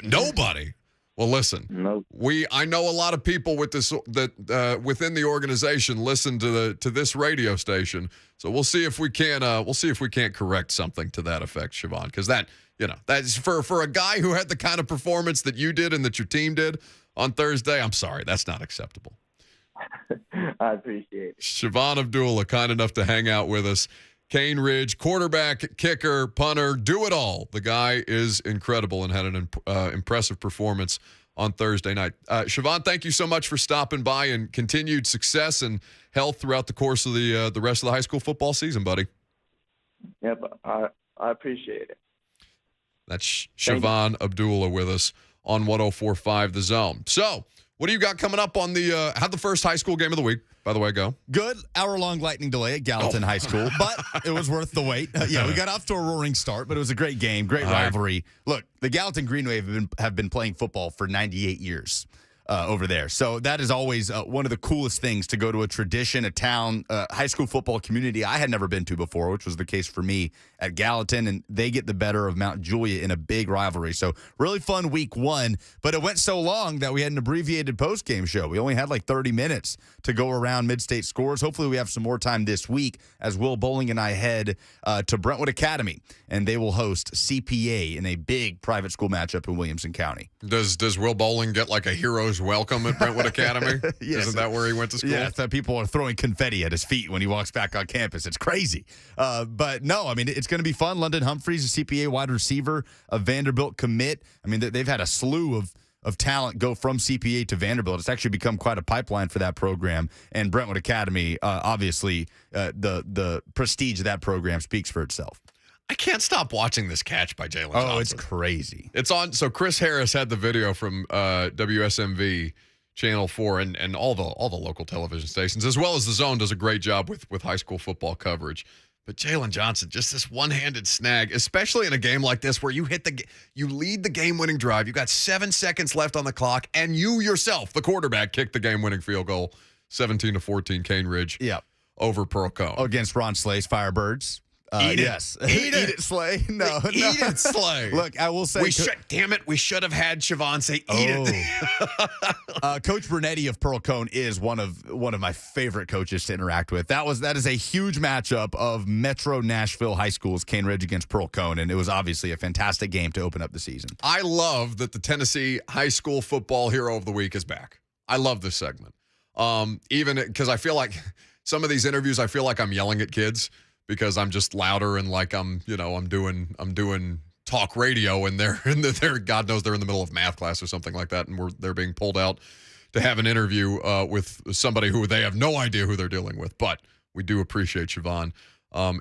Nobody? Well, listen. Nope. I know a lot of people within the organization listen to this radio station. So we'll see if we can't correct something to that effect, Shivan, because that's for a guy who had the kind of performance that you did and that your team did on Thursday. I'm sorry, that's not acceptable. I appreciate it. Shivan Abdullah, kind enough to hang out with us. Kern Ridge, quarterback, kicker, punter, do it all. The guy is incredible and had an impressive performance on Thursday night. Shivan, thank you so much for stopping by, and continued success and health throughout the course of the rest of the high school football season, buddy. Yep, I appreciate it. That's Shivan Abdullah with us on 104.5 The Zone. So What do you got coming up on the how'd the first high school game of the week, by the way, go? Good. Hour-long lightning delay at Gallatin High School, but it was worth the wait. Yeah, we got off to a roaring start, but it was a great game, great rivalry. Look, the Gallatin Green Wave have been playing football for 98 years. Over there. So that is always one of the coolest things to go to a tradition, a town, high school football community I had never been to before, which was the case for me at Gallatin, and they get the better of Mount Juliet in a big rivalry. So really fun week one, but it went so long that we had an abbreviated post-game show. We only had like 30 minutes to go around mid-state scores. Hopefully we have some more time this week as Will Bowling and I head to Brentwood Academy, and they will host CPA in a big private school matchup in Williamson County. Does Will Bowling get like a hero's welcome at Brentwood Academy? Yes. Isn't that where he went to school? Yeah, that people are throwing confetti at his feet when he walks back on campus. It's crazy. But no, I mean, it's going to be fun. London Humphreys, a CPA wide receiver, a Vanderbilt commit. I mean, they've had a slew of talent go from CPA to Vanderbilt. It's actually become quite a pipeline for that program. And Brentwood Academy, obviously, the prestige of that program speaks for itself. I can't stop watching this catch by Jalen Johnson. Oh, it's crazy. It's on. So Chris Harris had the video from WSMV Channel 4 and all the local television stations, as well as The Zone does a great job with high school football coverage. But Jalen Johnson, just this one-handed snag, especially in a game like this where you lead the game-winning drive. You got 7 seconds left on the clock, and you yourself, the quarterback, kicked the game-winning field goal, 17-14, Cane Ridge over Pearl Cone. Against Ron Slay's Firebirds. Eat it. Yes. Eat it, Slay. No. Eat it, Slay. Look, I will say. We should have had Shivan say, eat it. Coach Bernetti of Pearl Cone is one of my favorite coaches to interact with. That is a huge matchup of Metro Nashville high schools, Cane Ridge against Pearl Cone, and it was obviously a fantastic game to open up the season. I love that the Tennessee High School Football Hero of the Week is back. I love this segment. Even because I feel like some of these interviews, I feel like I'm yelling at kids, because I'm just louder and like I'm doing talk radio, and they're God knows they're in the middle of math class or something like that, and they're being pulled out to have an interview with somebody who they have no idea who they're dealing with. But we do appreciate Shivan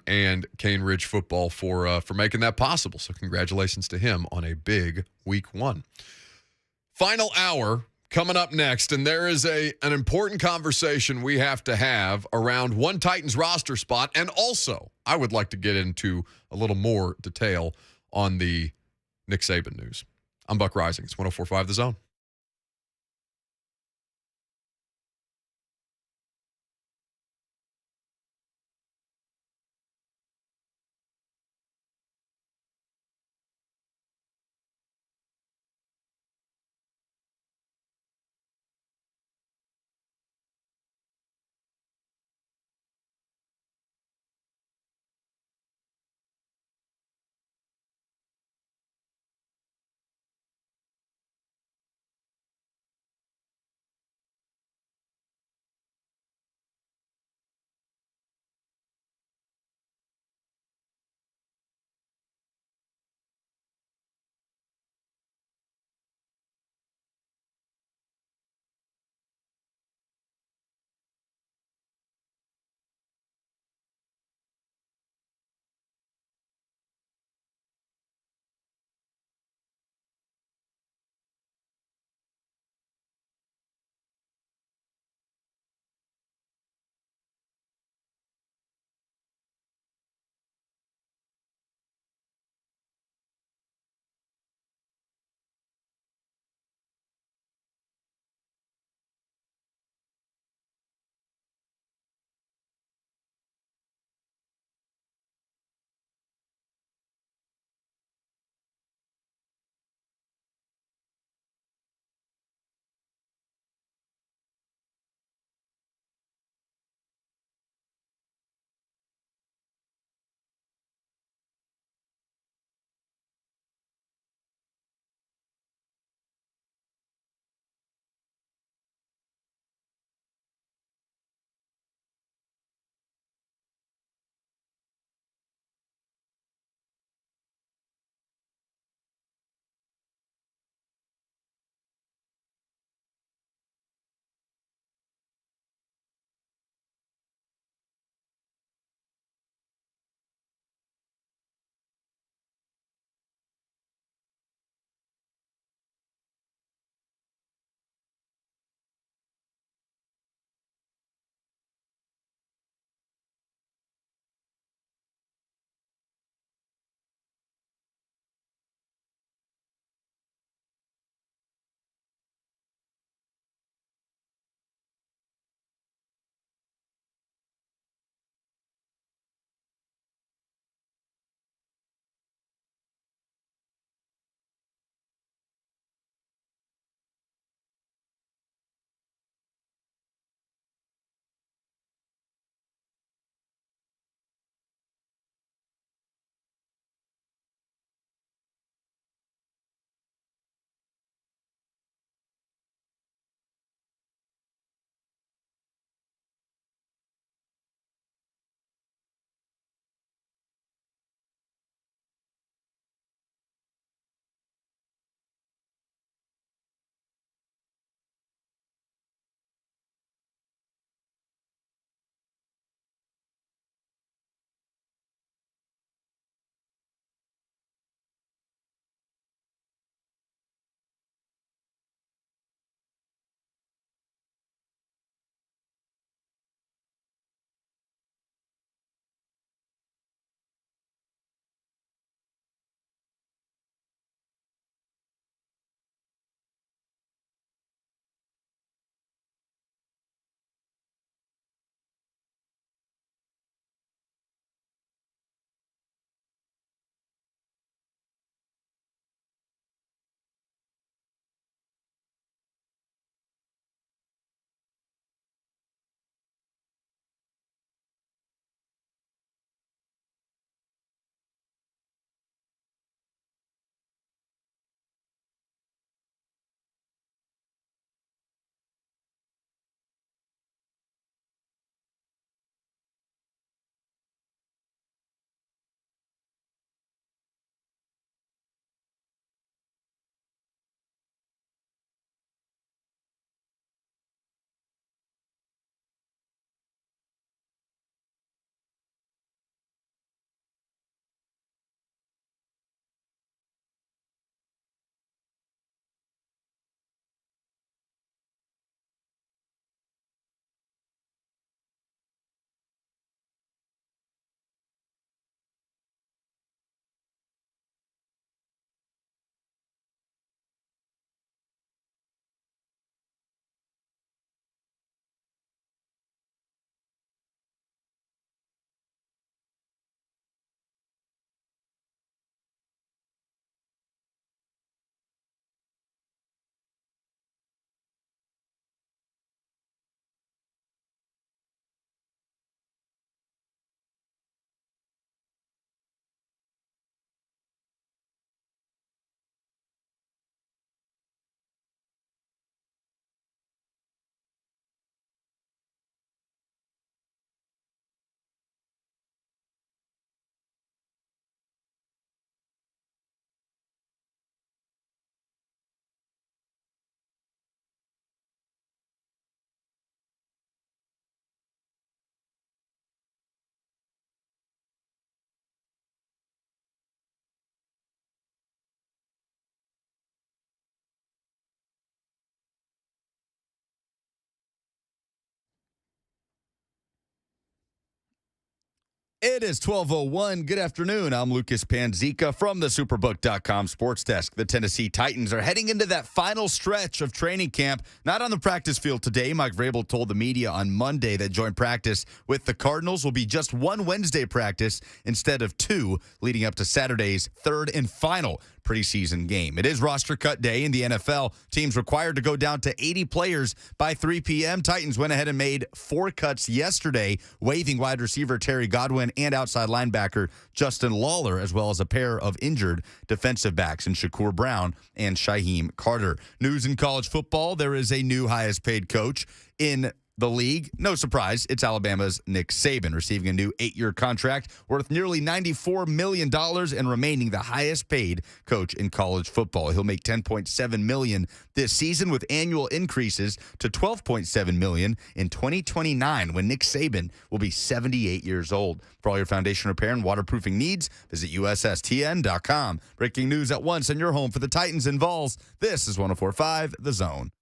and Cane Ridge football for making that possible. So congratulations to him on a big week one. Final hour coming up next, and there is an important conversation we have to have around one Titans roster spot, and also I would like to get into a little more detail on the Nick Saban news. I'm Buck Rising. It's 104.5 The Zone. It is 12:01. Good afternoon. I'm Lucas Panzica from the Superbook.com Sports Desk. The Tennessee Titans are heading into that final stretch of training camp. Not on the practice field today. Mike Vrabel told the media on Monday that joint practice with the Cardinals will be just one Wednesday practice instead of two, leading up to Saturday's third and final preseason game. It is roster cut day in the NFL. Teams required to go down to 80 players by 3 p.m. Titans went ahead and made 4 cuts yesterday, waiving wide receiver Terry Godwin and outside linebacker Justin Lawler, as well as a pair of injured defensive backs in Shakur Brown and Shaheem Carter. News in college football, there is a new highest paid coach in the league. No surprise, it's Alabama's Nick Saban, receiving a new 8-year contract worth nearly $94 million and remaining the highest paid coach in college football. He'll make $10.7 million this season, with annual increases to $12.7 million in 2029, when Nick Saban will be 78 years old. For all your foundation repair and waterproofing needs, visit USSTN.com. Breaking news at once in your home for the Titans and Vols. This is 104.5 The Zone.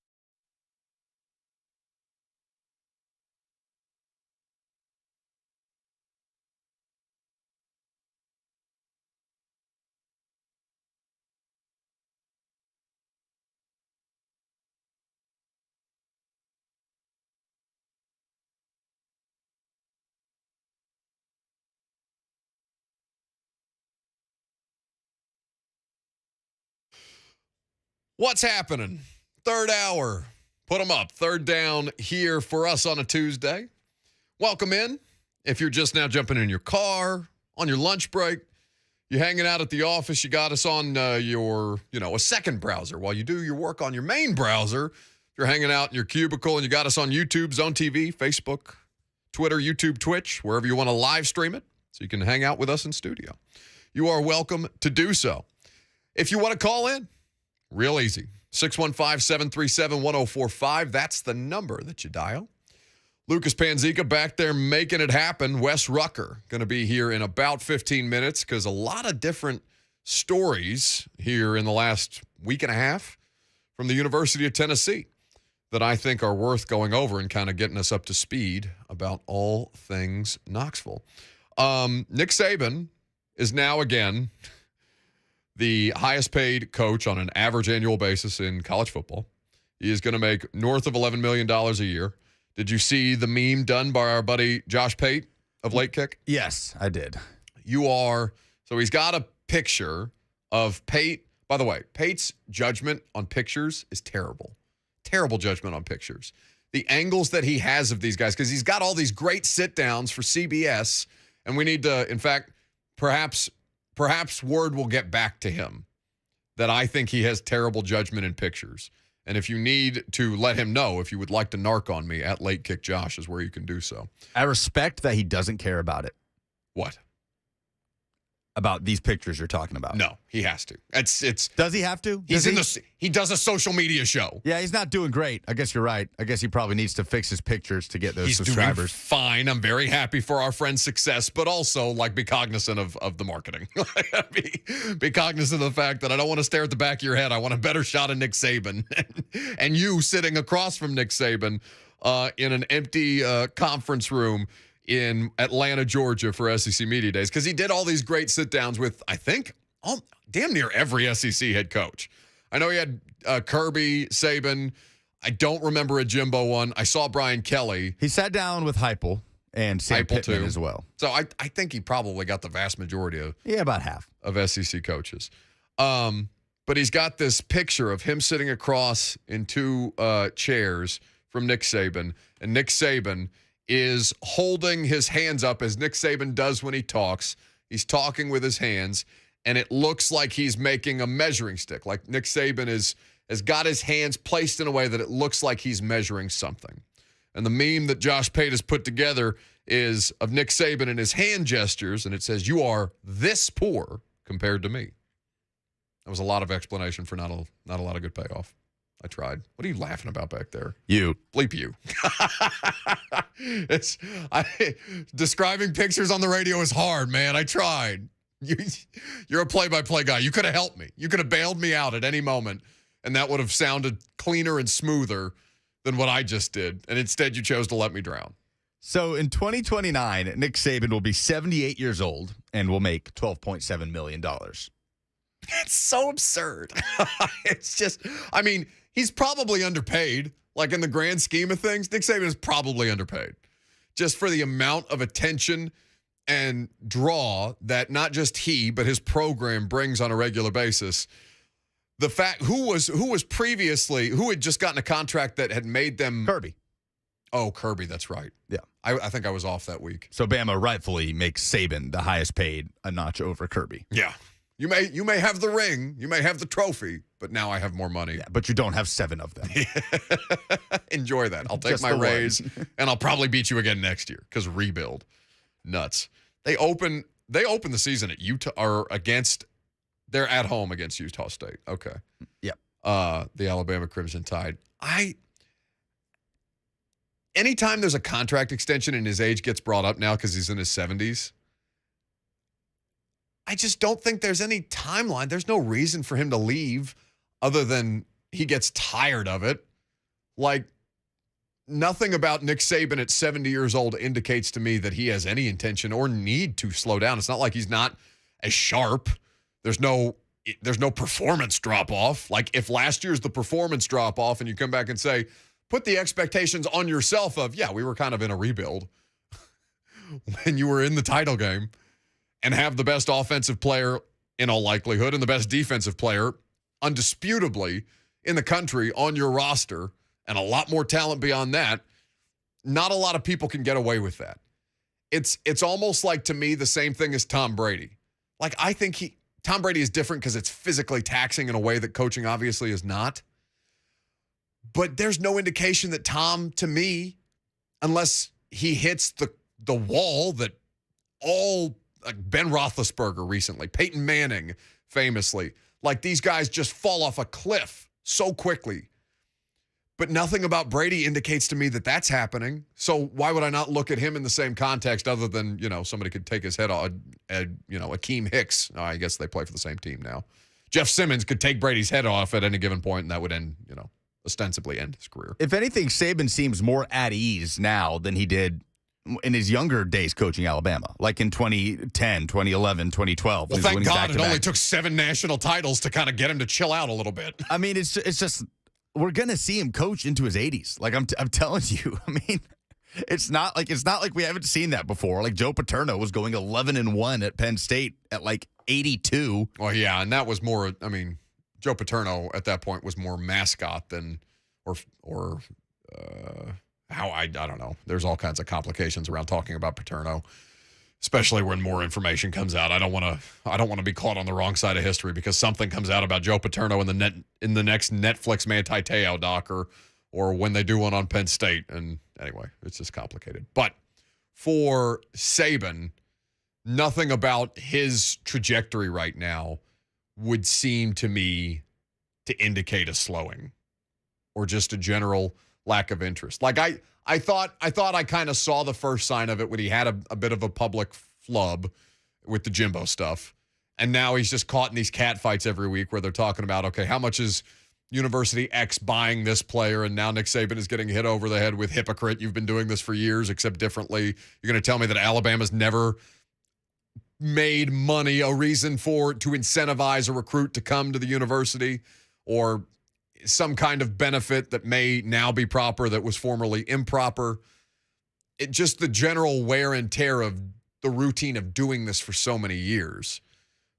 What's happening? Third hour. Put them up. Third down here for us on a Tuesday. Welcome in. If you're just now jumping in your car, on your lunch break, you're hanging out at the office, you got us on a second browser while you do your work on your main browser. If you're hanging out in your cubicle and you got us on YouTube, Zone TV, Facebook, Twitter, YouTube, Twitch, wherever you want to live stream it, so you can hang out with us in studio. You are welcome to do so. If you want to call in, real easy. 615-737-1045. That's the number that you dial. Lucas Panzica back there making it happen. Wes Rucker going to be here in about 15 minutes, because a lot of different stories here in the last week and a half from the University of Tennessee that I think are worth going over and kind of getting us up to speed about all things Knoxville. Nick Saban is now again the highest paid coach on an average annual basis in college football. He is going to make north of $11 million a year. Did you see the meme done by our buddy Josh Pate of Late Kick? Yes, I did. So he's got a picture of Pate. By the way, Pate's judgment on pictures is terrible. Terrible judgment on pictures. The angles that he has of these guys, because he's got all these great sit-downs for CBS, and we need to, in fact, perhaps word will get back to him that I think he has terrible judgment in pictures. And if you need to let him know, if you would like to narc on me, at Late Kick Josh is where you can do so. I respect that he doesn't care about it. What? About these pictures you're talking about. No, he has to. It's. Does he have to? He does a social media show. Yeah, he's not doing great. I guess you're right. I guess he probably needs to fix his pictures to get those subscribers. Doing fine. I'm very happy for our friend's success, but also be cognizant of the marketing. be cognizant of the fact that I don't want to stare at the back of your head. I want a better shot of Nick Saban, and you sitting across from Nick Saban in an empty conference room in Atlanta, Georgia for SEC Media Days, because he did all these great sit-downs with, I think, damn near every SEC head coach. I know he had Kirby, Saban. I don't remember a Jimbo one. I saw Brian Kelly. He sat down with Heupel and Sam Pittman too, as well. So I think he probably got the vast majority of about half of SEC coaches. But he's got this picture of him sitting across in two chairs from Nick Saban, and Nick Saban is holding his hands up as Nick Saban does when he talks. He's talking with his hands, and it looks like he's making a measuring stick. Like Nick Saban has got his hands placed in a way that it looks like he's measuring something. And the meme that Josh Pate has put together is of Nick Saban and his hand gestures, and it says, "You are this poor compared to me." That was a lot of explanation for not a lot of good payoff. I tried. What are you laughing about back there? You. Bleep you. Describing pictures on the radio is hard, man. I tried. You're a play-by-play guy. You could have helped me. You could have bailed me out at any moment, and that would have sounded cleaner and smoother than what I just did. And instead, you chose to let me drown. So in 2029, Nick Saban will be 78 years old and will make $12.7 million. It's so absurd. It's just, I mean, he's probably underpaid. Like in the grand scheme of things, Nick Saban is probably underpaid just for the amount of attention and draw that not just he, but his program brings on a regular basis. The fact who had just gotten a contract that had made them Kirby. Oh, Kirby, that's right. Yeah. I think I was off that week. So Bama rightfully makes Saban the highest paid, a notch over Kirby. Yeah. You may have the ring, you may have the trophy, but now I have more money. Yeah, but you don't have 7 of them. Enjoy that. I'll take Just my the raise, one. and I'll probably beat you again next year because rebuild. Nuts. They open the season at Utah or against. They're at home against Utah State. Okay. Yep. The Alabama Crimson Tide. Anytime there's a contract extension and his age gets brought up now because he's in his 70s, I just don't think there's any timeline. There's no reason for him to leave other than he gets tired of it. Like, nothing about Nick Saban at 70 years old indicates to me that he has any intention or need to slow down. It's not like he's not as sharp. There's no performance drop-off. Like, if last year's the performance drop-off and you come back and say, put the expectations on yourself of, yeah, we were kind of in a rebuild when you were in the title game, and have the best offensive player in all likelihood and the best defensive player undisputably in the country on your roster and a lot more talent beyond that, not a lot of people can get away with that. It's almost like, to me, the same thing as Tom Brady. Like, I think Tom Brady is different because it's physically taxing in a way that coaching obviously is not. But there's no indication that Tom, to me, unless he hits the wall that all like Ben Roethlisberger recently, Peyton Manning famously, like these guys just fall off a cliff so quickly. But nothing about Brady indicates to me that that's happening. So why would I not look at him in the same context other than, somebody could take his head off, Akeem Hicks. Oh, I guess they play for the same team now. Jeff Simmons could take Brady's head off at any given point, and that would end, ostensibly end his career. If anything, Saban seems more at ease now than he did in his younger days coaching Alabama, like in 2010, 2011, 2012. Well, thank God it only took 7 national titles to kind of get him to chill out a little bit. I mean, it's just we're going to see him coach into his 80s. Like I'm telling you, I mean, it's not like we haven't seen that before. Like Joe Paterno was going 11-1 at Penn State at like 82. Well, yeah, and that was more, Joe Paterno at that point was more mascot than or how I don't know. There's all kinds of complications around talking about Paterno, especially when more information comes out. I don't want to be caught on the wrong side of history because something comes out about Joe Paterno in the next Netflix Manti Te'o doc or when they do one on Penn State. And anyway, it's just complicated. But for Saban, nothing about his trajectory right now would seem to me to indicate a slowing or just a general lack of interest. Like I thought I kind of saw the first sign of it when he had a bit of a public flub with the Jimbo stuff. And now he's just caught in these catfights every week where they're talking about, okay, how much is University X buying this player? And now Nick Saban is getting hit over the head with hypocrite. You've been doing this for years, except differently. You're going to tell me that Alabama's never made money a reason to incentivize a recruit to come to the university, or some kind of benefit that may now be proper that was formerly improper. It just the general wear and tear of the routine of doing this for so many years.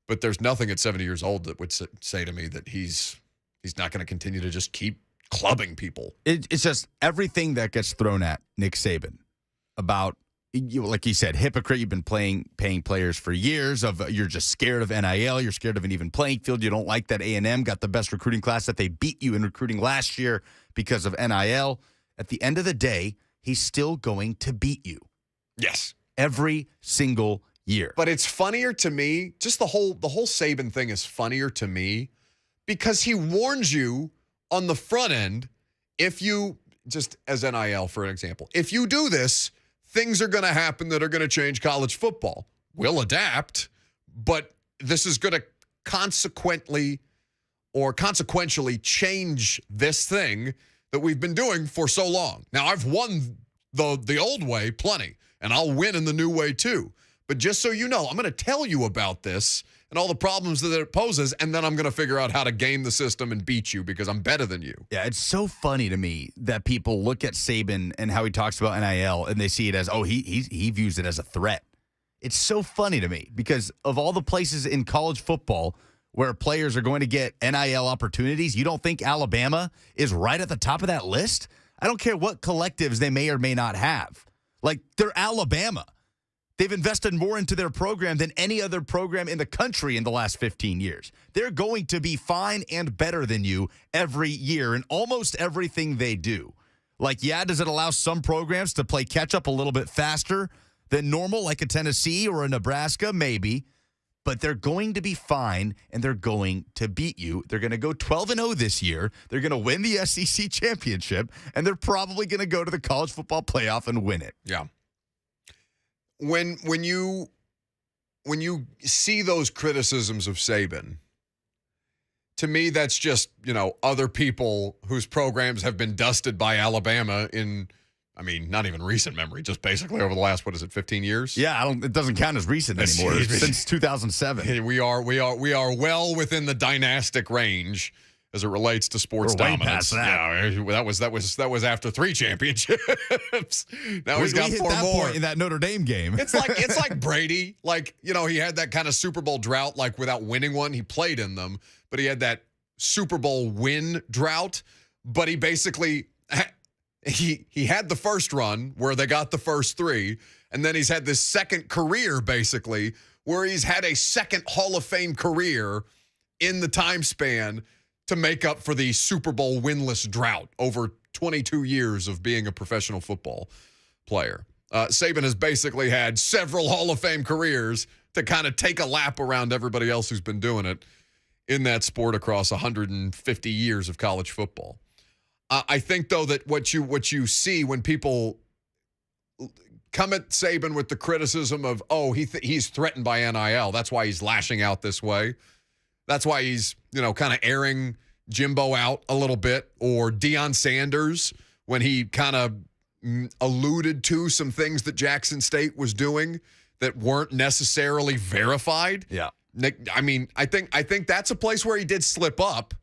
But there's nothing at 70 years old that would say to me that he's not going to continue to just keep clubbing people. It's just everything that gets thrown at Nick Saban about, like you said, hypocrite. You've been paying players for years. You're just scared of NIL. You're scared of an even playing field. You don't like that A&M got the best recruiting class, that they beat you in recruiting last year because of NIL. At the end of the day, he's still going to beat you. Yes. Every single year. But it's funnier to me, just the whole Saban thing is funnier to me because he warns you on the front end, if you, just as NIL for an example, if you do this, things are going to happen that are going to change college football. We'll adapt, but this is going to consequentially change this thing that we've been doing for so long. Now, I've won the old way plenty, and I'll win in the new way too. But just so you know, I'm going to tell you about this and all the problems that it poses, and then I'm going to figure out how to game the system and beat you because I'm better than you. Yeah, it's so funny to me that people look at Saban and how he talks about NIL, and they see it as, he views it as a threat. It's so funny to me because of all the places in college football where players are going to get NIL opportunities, you don't think Alabama is right at the top of that list? I don't care what collectives they may or may not have. Like, they're Alabama. They've invested more into their program than any other program in the country in the last 15 years. They're going to be fine and better than you every year in almost everything they do. Like, yeah, does it allow some programs to play catch up a little bit faster than normal, like a Tennessee or a Nebraska? Maybe. But they're going to be fine, and they're going to beat you. They're going to go 12-0 this year. They're going to win the SEC championship, and they're probably going to go to the college football playoff and win it. Yeah. When you see those criticisms of Saban, to me that's just, other people whose programs have been dusted by Alabama in, not even recent memory, just basically over the last 15 years? Yeah, it doesn't count as recent anymore. Since 2007. We are well within the dynastic range as it relates to sports dominance. That. Yeah, that was after 3 championships. Now he's got we hit 4 that more point in that Notre Dame game. It's like Brady. He had that kind of Super Bowl drought, without winning one. He played in them, but he had that Super Bowl win drought. But he basically he had the first run where they got the first 3, and then he's had this second career basically where he's had a second Hall of Fame career in the time span to make up for the Super Bowl winless drought over 22 years of being a professional football player. Saban has basically had several Hall of Fame careers to kind of take a lap around everybody else who's been doing it in that sport across 150 years of college football. I think, though, that what you see when people come at Saban with the criticism of, he's threatened by NIL, that's why he's lashing out this way. That's why he's, kind of airing Jimbo out a little bit, or Deion Sanders when he kind of alluded to some things that Jackson State was doing that weren't necessarily verified. Yeah. I think that's a place where he did slip up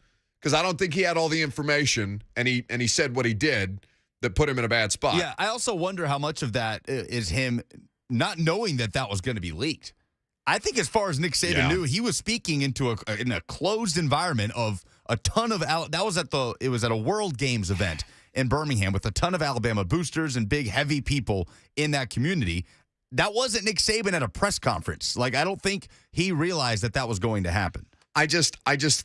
because I don't think he had all the information and he said what he did that put him in a bad spot. Yeah, I also wonder how much of that is him not knowing that was going to be leaked. I think as far as Nick Saban knew, he was speaking in a closed environment of a ton of it was at a World Games event in Birmingham with a ton of Alabama boosters and big heavy people in that community. That wasn't Nick Saban at a press conference. I don't think he realized that was going to happen. I just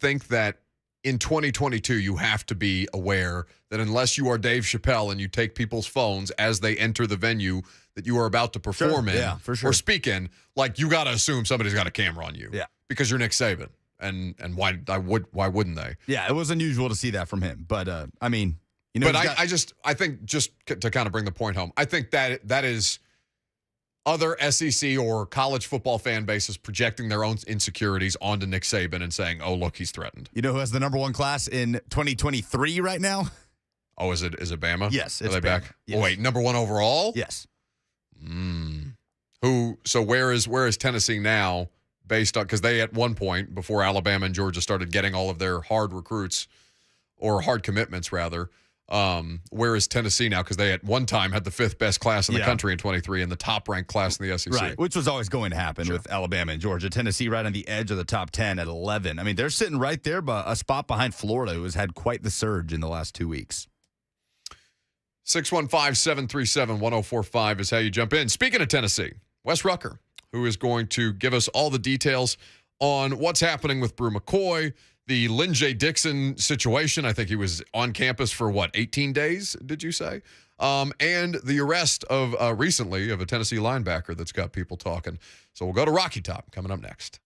think that in 2022 you have to be aware that unless you are Dave Chappelle and you take people's phones as they enter the venue that you are about to perform or speak in, you got to assume somebody's got a camera on you. Yeah. Because you're Nick Saban. And why wouldn't they? Yeah, it was unusual to see that from him. But I think just to kind of bring the point home, I think that is other SEC or college football fan bases projecting their own insecurities onto Nick Saban and saying, "Oh, look, he's threatened." You know who has the number 1 class in 2023 right now? Oh, is it Bama? Yes, Are they Bama. back? Yes. Oh, wait, number 1 overall? Yes. So where is Tennessee now based on, because they at one point before Alabama and Georgia started getting all of their hard recruits or hard commitments rather, where is Tennessee now? Because they at one time had the 5th best class in the country in 23 and the top ranked class in the SEC. Right, which was always going to happen with Alabama and Georgia. Tennessee right on the edge of the top 10 at 11. They're sitting right there, but a spot behind Florida, who has had quite the surge in the last 2 weeks. 615-737-1045 is how you jump in. Speaking of Tennessee, Wes Rucker, who is going to give us all the details on what's happening with Brew McCoy, the Lynn J. Dixon situation. I think he was on campus for, 18 days, did you say? And the arrest of recently of a Tennessee linebacker that's got people talking. So we'll go to Rocky Top coming up next.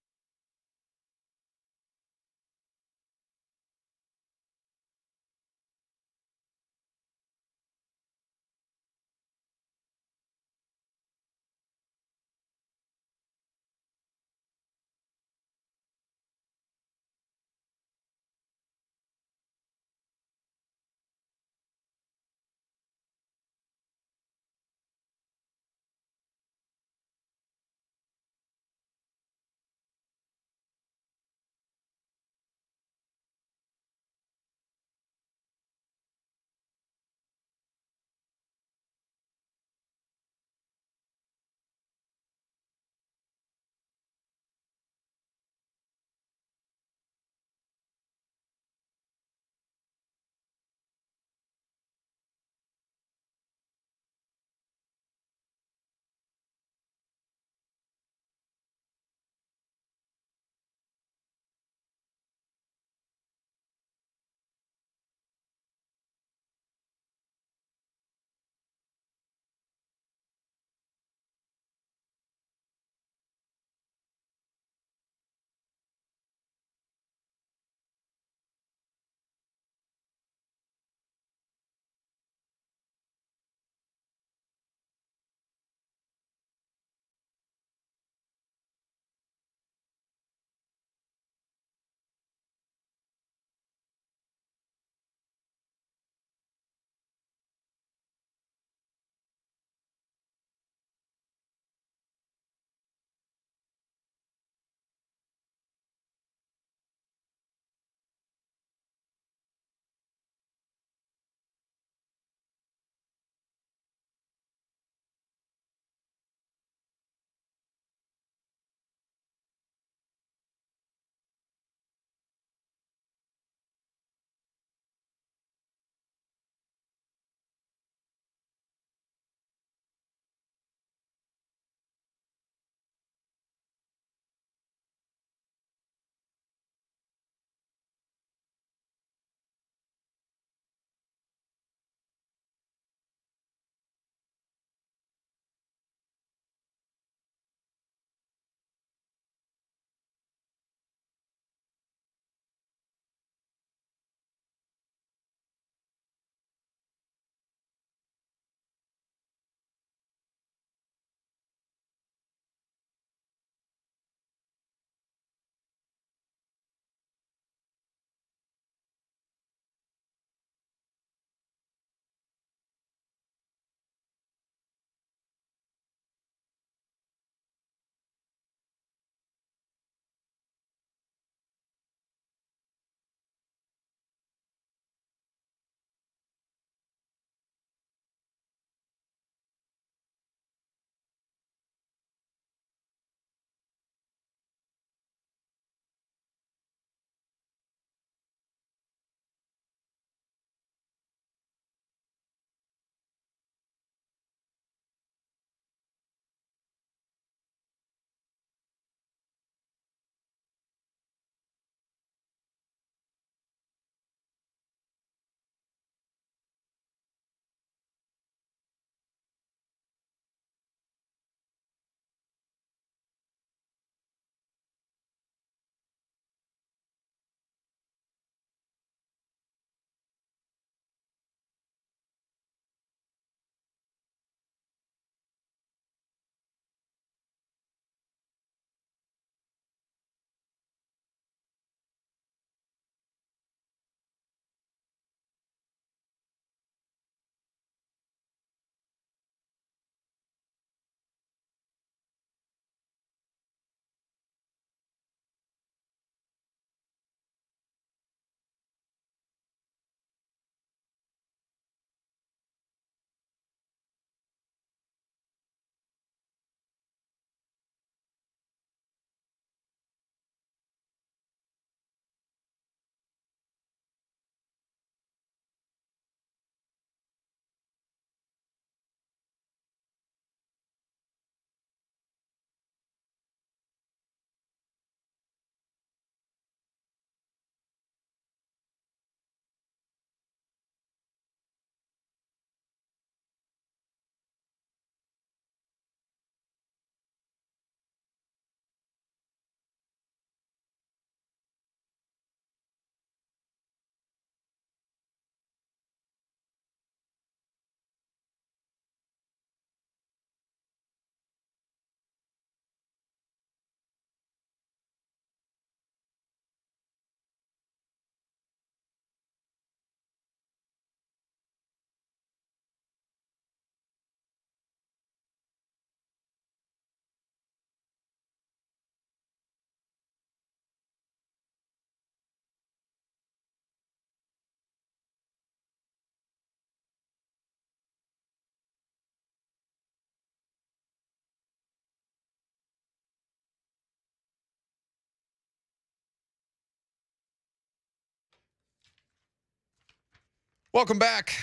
Welcome back.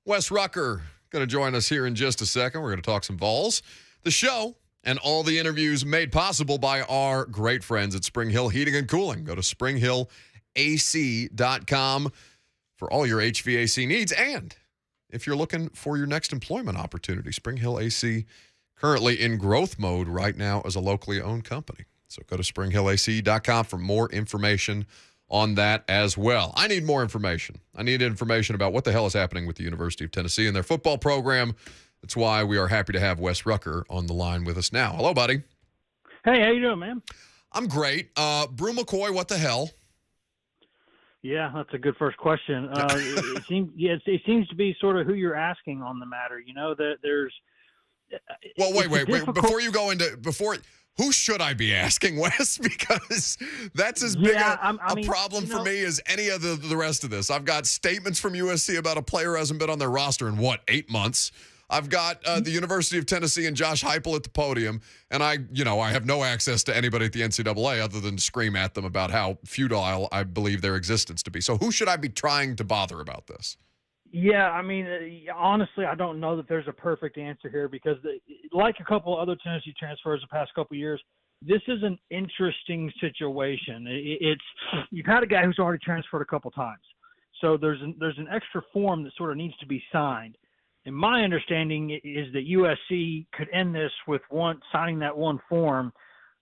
Wes Rucker going to join us here in just a second. We're going to talk some Vols. The show and all the interviews made possible by our great friends at Spring Hill Heating and Cooling. Go to springhillac.com for all your HVAC needs. And if you're looking for your next employment opportunity, Spring Hill AC currently in growth mode right now as a locally owned company. So go to springhillac.com for more information on that as well. I need more information. I need information about what the hell is happening with the University of Tennessee and their football program. That's why we are happy to have Wes Rucker on the line with us now. Hello, buddy. Hey, how you doing, man? I'm great. Brew McCoy, what the hell? Yeah, that's a good first question. It seems to be sort of who you're asking on the matter. You know that there's. Well, wait. Before you go into who should I be asking, Wes? Because that's as big a problem for me as any of the rest of this. I've got statements from USC about a player who hasn't been on their roster in, 8 months? I've got the University of Tennessee and Josh Heupel at the podium, and I have no access to anybody at the NCAA other than to scream at them about how futile I believe their existence to be. So who should I be trying to bother about this? Yeah, I mean, honestly, I don't know that there's a perfect answer here because, like a couple other Tennessee transfers the past couple of years, this is an interesting situation. You've had a guy who's already transferred a couple times, so there's an extra form that sort of needs to be signed. And my understanding is that USC could end this with signing that one form,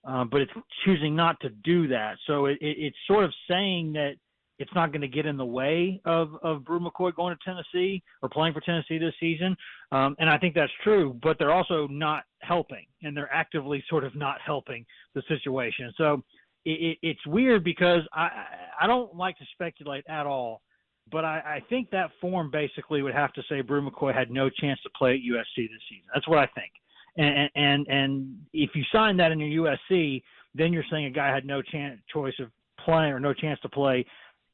but it's choosing not to do that. So it's sort of saying that it's not going to get in the way of Brew McCoy going to Tennessee or playing for Tennessee this season. And I think that's true, but they're also not helping, and they're actively sort of not helping the situation. So it's weird because I don't like to speculate at all, but I think that form basically would have to say Brew McCoy had no chance to play at USC this season. That's what I think. And if you sign that in your USC, then you're saying a guy had no choice of playing or no chance to play,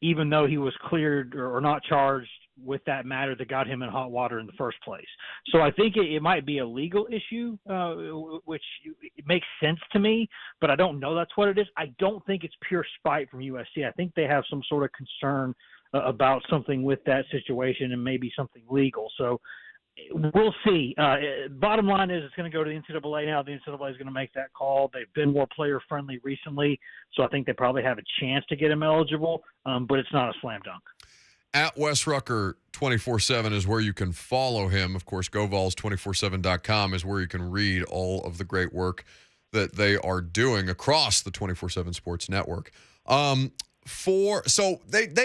even though he was cleared or not charged with that matter that got him in hot water in the first place. So I think it might be a legal issue, which it makes sense to me, but I don't know that's what it is. I don't think it's pure spite from USC. I think they have some sort of concern about something with that situation and maybe something legal. So we'll see. Bottom line is it's going to go to the NCAA now. The NCAA is going to make that call. They've been more player-friendly recently, so I think they probably have a chance to get him eligible, but it's not a slam dunk. At Wes Rucker 24/7 is where you can follow him. Of course, GoVols247.com is where you can read all of the great work that they are doing across the 24/7 Sports Network. They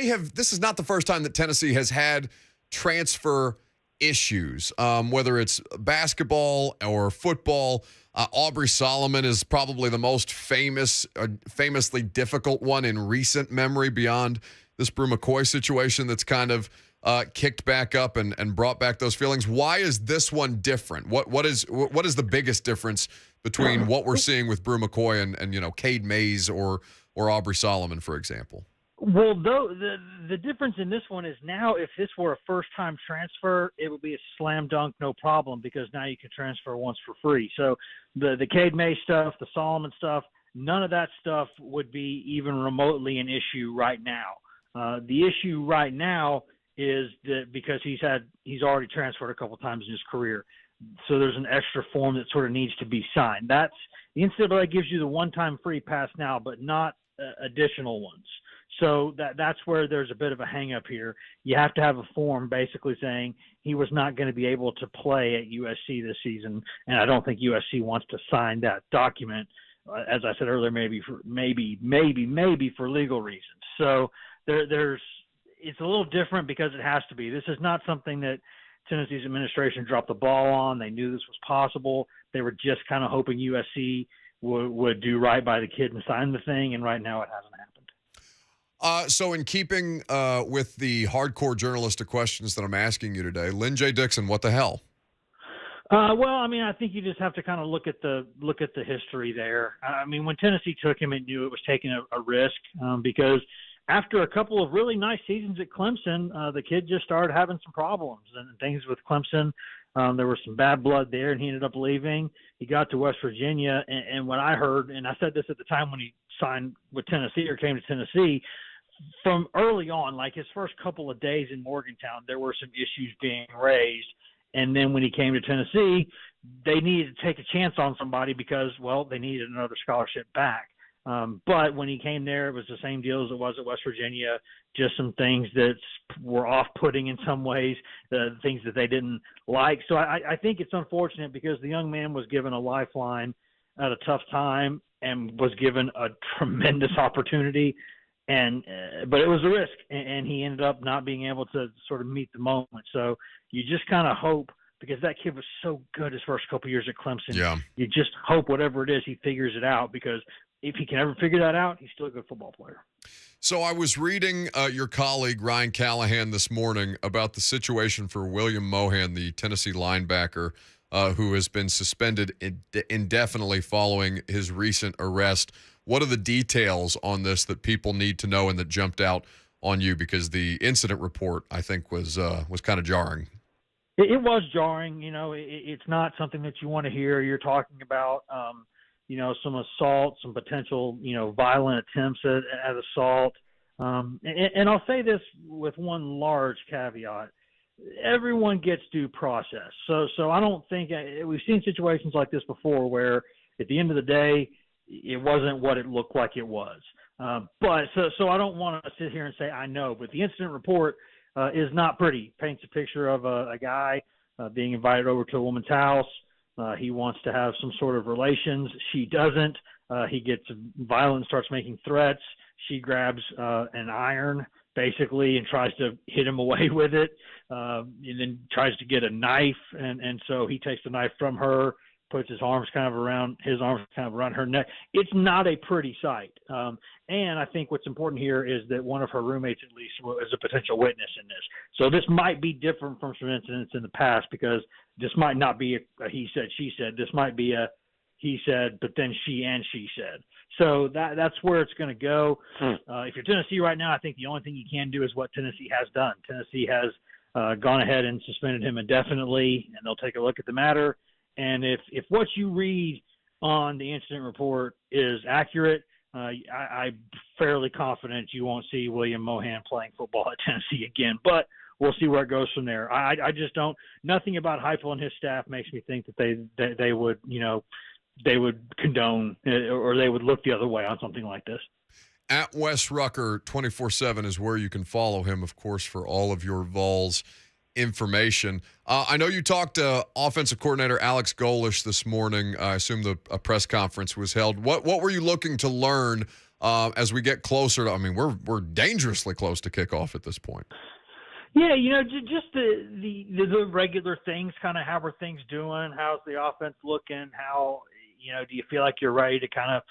have. This is not the first time that Tennessee has had transfer issues, whether it's basketball or football. Aubrey Solomon is probably the most famously difficult one in recent memory beyond this Brew McCoy situation that's kind of kicked back up and brought back those feelings. Why is this one different? What is the biggest difference between what we're seeing with Brew McCoy and Cade Mays or Aubrey Solomon, for example? Well, the difference in this one is now if this were a first-time transfer, it would be a slam dunk, no problem, because now you can transfer once for free. So the Cade May stuff, the Solomon stuff, none of that stuff would be even remotely an issue right now. The issue right now is that because he's already transferred a couple times in his career, so there's an extra form that sort of needs to be signed. The NCAA gives you the one-time free pass now, but not additional ones. So that's where there's a bit of a hang-up here. You have to have a form basically saying he was not going to be able to play at USC this season, and I don't think USC wants to sign that document, as I said earlier, maybe for legal reasons. So it's a little different because it has to be. This is not something that Tennessee's administration dropped the ball on. They knew this was possible. They were just kind of hoping USC would do right by the kid and sign the thing, and right now it hasn't happened. So in keeping with the hardcore journalistic questions that I'm asking you today, Lynn J. Dixon, what the hell? Well, I mean, I think you just have to kind of look at the history there. I mean, when Tennessee took him, it knew it was taking a risk because after a couple of really nice seasons at Clemson, the kid just started having some problems and things with Clemson. There was some bad blood there, and he ended up leaving. He got to West Virginia, and what I heard, and I said this at the time when he signed with Tennessee or came to Tennessee, from early on, like his first couple of days in Morgantown, there were some issues being raised. And then when he came to Tennessee, they needed to take a chance on somebody because, well, they needed another scholarship back. But when he came there, it was the same deal as it was at West Virginia, just some things that were off-putting in some ways, things that they didn't like. So I think it's unfortunate because the young man was given a lifeline at a tough time and was given a tremendous opportunity. But it was a risk, and he ended up not being able to sort of meet the moment. So you just kind of hope, because that kid was so good his first couple of years at Clemson. Yeah. You just hope whatever it is, he figures it out, because if he can ever figure that out, he's still a good football player. So I was reading your colleague Ryan Callahan this morning about the situation for William Mohan, the Tennessee linebacker, who has been suspended indefinitely following his recent arrest. What are the details on this that people need to know and that jumped out on you? Because the incident report, I think, was kind of jarring. It was jarring. You know, it's not something that you want to hear. You're talking about, some assault, some potential, violent attempts at assault. And I'll say this with one large caveat. Everyone gets due process. So I don't think we've seen situations like this before where at the end of the day, it wasn't what it looked like it was. But I don't want to sit here and say I know, but the incident report is not pretty. Paints a picture of a guy being invited over to a woman's house. He wants to have some sort of relations. She doesn't. He gets violent, starts making threats. She grabs an iron, basically, and tries to hit him away with it, and then tries to get a knife. And so he takes the knife from her, puts his arms kind of around her neck. It's not a pretty sight. And I think what's important here is that one of her roommates, at least, is a potential witness in this. So this might be different from some incidents in the past, because this might not be a he said, she said. This might be a he said, but then she said. So that's where it's going to go. If you're Tennessee right now, I think the only thing you can do is what Tennessee has done. Tennessee has gone ahead and suspended him indefinitely, and they'll take a look at the matter. And if what you read on the incident report is accurate, I'm fairly confident you won't see William Mohan playing football at Tennessee again. But we'll see where it goes from there. I just don't. Nothing about Heupel and his staff makes me think that they would condone or they would look the other way on something like this. At Wes Rucker 24/7 is where you can follow him, of course, for all of your Vols information. I know you talked to offensive coordinator Alex Golish this morning. I assume a press conference was held. What were you looking to learn as we get closer to? I mean, we're dangerously close to kickoff at this point. Yeah, just the regular things. Kind of how are things doing? How's the offense looking? How do you feel like you're ready to kind of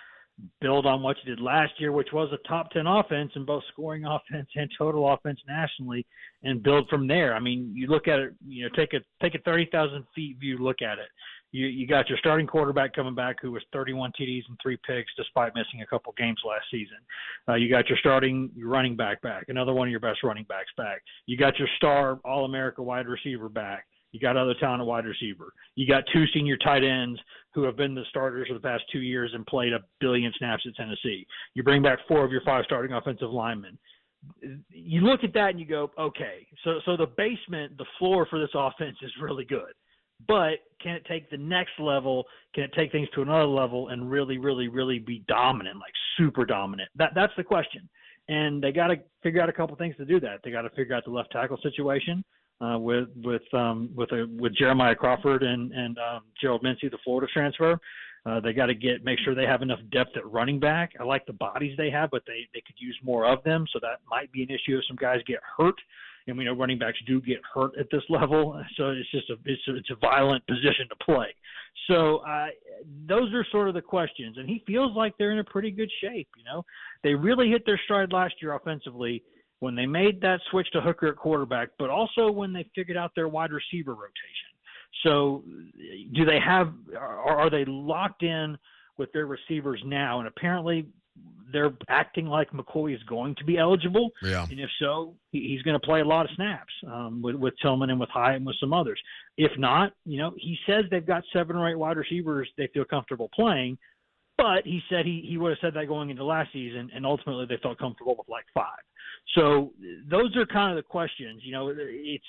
build on what you did last year, which was a top 10 offense in both scoring offense and total offense nationally, and build from there? I mean, you look at it, take a 30,000 feet view look at it. You got your starting quarterback coming back who was 31 TDs and 3 picks despite missing a couple games last season. You got your running back, another one of your best running backs back. You got your star All-America wide receiver back. You got other talent at wide receiver. You got 2 senior tight ends who have been the starters for the past 2 years and played a billion snaps at Tennessee. You bring back 4 of your 5 starting offensive linemen. You look at that and you go, okay, so the basement, the floor for this offense is really good. But can it take the next level? Can it take things to another level and really, really, really be dominant, like super dominant? That's the question. And they got to figure out a couple things to do that. They got to figure out the left tackle situation with Jeremiah Crawford and Gerald Mincey, the Florida transfer. They got to make sure they have enough depth at running back. I like the bodies they have, but they could use more of them. So that might be an issue if some guys get hurt. And we know running backs do get hurt at this level, so it's a violent position to play. So those are sort of the questions, and he feels like they're in a pretty good shape. They really hit their stride last year offensively when they made that switch to Hooker at quarterback, but also when they figured out their wide receiver rotation. So are they locked in with their receivers now? And apparently they're acting like McCoy is going to be eligible. Yeah. And if so, he's going to play a lot of snaps with Tillman and with Hyatt and with some others. If not, he says they've got 7 or 8 wide receivers they feel comfortable playing. But he said he would have said that going into last season, and ultimately they felt comfortable with like 5. So those are kind of the questions. It's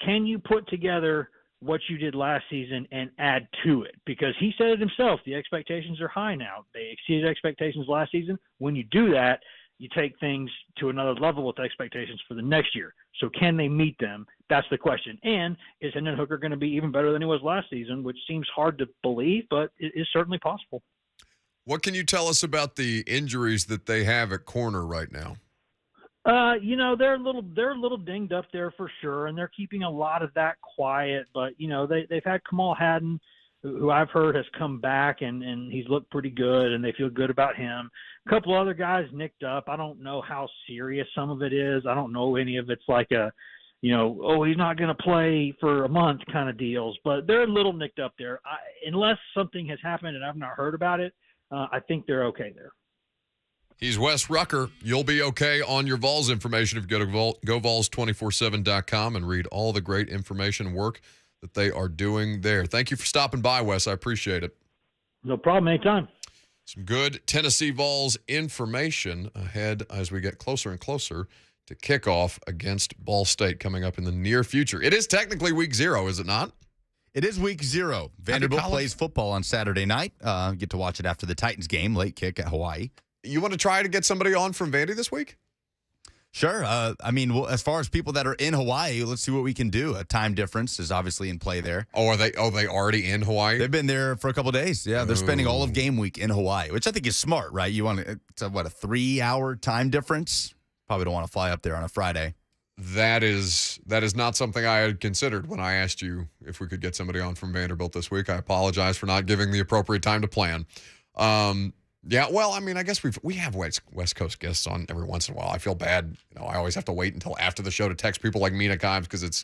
can you put together what you did last season and add to it? Because he said it himself, the expectations are high now. They exceeded expectations last season. When you do that, you take things to another level with expectations for the next year. So can they meet them? That's the question. And is Hendon Hooker going to be even better than he was last season, which seems hard to believe, but it is certainly possible. What can you tell us about the injuries that they have at corner right now? They're a little dinged up there for sure, and they're keeping a lot of that quiet. But they've had Kamal Haddon, who I've heard has come back, and he's looked pretty good, and they feel good about him. A couple other guys nicked up. I don't know how serious some of it is. I don't know any of it's like a, he's not going to play for a month kind of deals. But they're a little nicked up there. Unless something has happened and I've not heard about it, I think they're okay there. He's Wes Rucker. You'll be okay on your Vols information if you go to GoVols247.com and read all the great information and work that they are doing there. Thank you for stopping by, Wes. I appreciate it. No problem. Anytime. Some good Tennessee Vols information ahead as we get closer and closer to kickoff against Ball State coming up in the near future. It is technically week 0, is it not? It is week 0. Vanderbilt plays football on Saturday night. Get to watch it after the Titans game, late kick at Hawaii. You want to try to get somebody on from Vandy this week? Sure. As far as people that are in Hawaii, let's see what we can do. A time difference is obviously in play there. Oh, are they already in Hawaii? They've been there for a couple of days. Yeah, they're spending all of game week in Hawaii, which I think is smart, right? You want it's a 3-hour time difference? Probably don't want to fly up there on a Friday. That is not something I had considered when I asked you if we could get somebody on from Vanderbilt this week. I apologize for not giving the appropriate time to plan. Yeah, well, I guess we have West Coast guests on every once in a while. I feel bad. I always have to wait until after the show to text people like Mina Kimes because it's,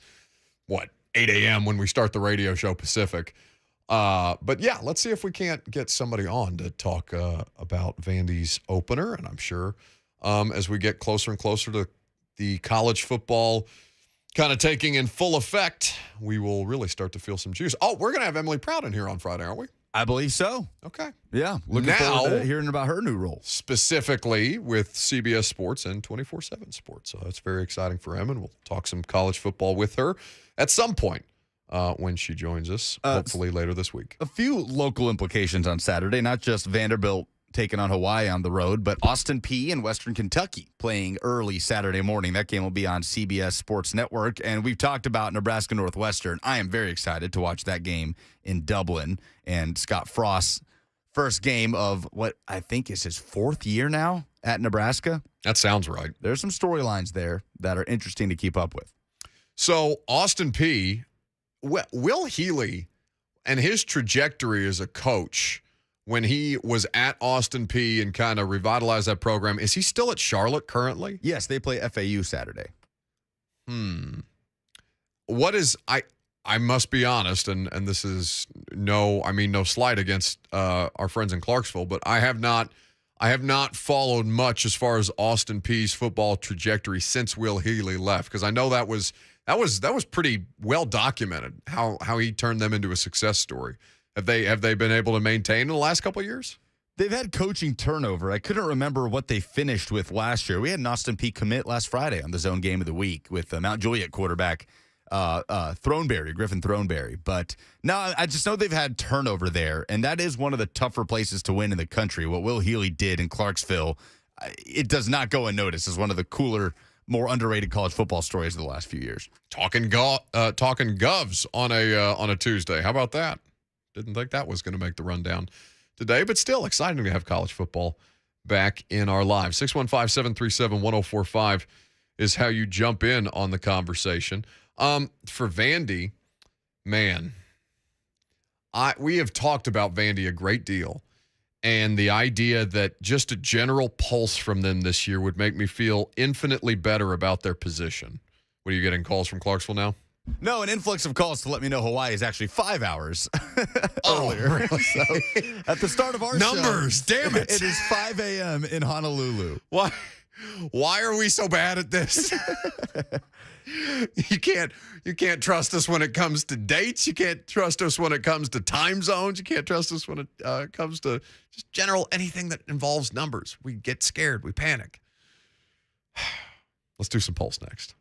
8 a.m. when we start the radio show Pacific. But, yeah, let's see if we can't get somebody on to talk about Vandy's opener. And I'm sure as we get closer and closer to the college football kind of taking in full effect, we will really start to feel some juice. Oh, we're going to have Emily Proud in here on Friday, aren't we? I believe so. Okay. Yeah. Looking forward to hearing about her new role. Specifically with CBS Sports and 24/7 Sports. So that's very exciting for Em, and we'll talk some college football with her at some point when she joins us, hopefully later this week. A few local implications on Saturday, not just Vanderbilt taking on Hawaii on the road, but Austin Peay and Western Kentucky playing early Saturday morning. That game will be on CBS Sports Network, and we've talked about Nebraska Northwestern. I am very excited to watch that game in Dublin, and Scott Frost's first game of what I think is his 4th year now at Nebraska. That sounds right. There's some storylines there that are interesting to keep up with. So Austin Peay, Will Healy and his trajectory as a coach when he was at Austin Peay and kind of revitalized that program, is he still at Charlotte currently? Yes, they play FAU Saturday. What is I must be honest, and this is no slight against our friends in Clarksville, but I have not followed much as far as Austin Peay's football trajectory since Will Healy left, because I know that was pretty well documented how he turned them into a success story. Have they been able to maintain in the last couple of years? They've had coaching turnover. I couldn't remember what they finished with last year. We had an Austin Peay commit last Friday on the Zone Game of the Week with Mount Juliet quarterback Griffin Throneberry. But no, I just know they've had turnover there, and that is one of the tougher places to win in the country. What Will Healy did in Clarksville, it does not go unnoticed as one of the cooler, more underrated college football stories of the last few years. Talking Govs on a Tuesday. How about that? Didn't think that was going to make the rundown today, but still exciting to have college football back in our lives. 615-737-1045 is how you jump in on the conversation. For Vandy, man, we have talked about Vandy a great deal, and the idea that just a general pulse from them this year would make me feel infinitely better about their position. What are you getting calls from Clarksville now? No, an influx of calls to let me know Hawaii is actually 5 hours earlier. Really? So at the start of our numbers, show, damn it. It is 5 a.m. in Honolulu. Why? Why are we so bad at this? You can't trust us when it comes to dates. You can't trust us when it comes to time zones. You can't trust us when it comes to just general anything that involves numbers. We get scared. We panic. Let's do some polls next.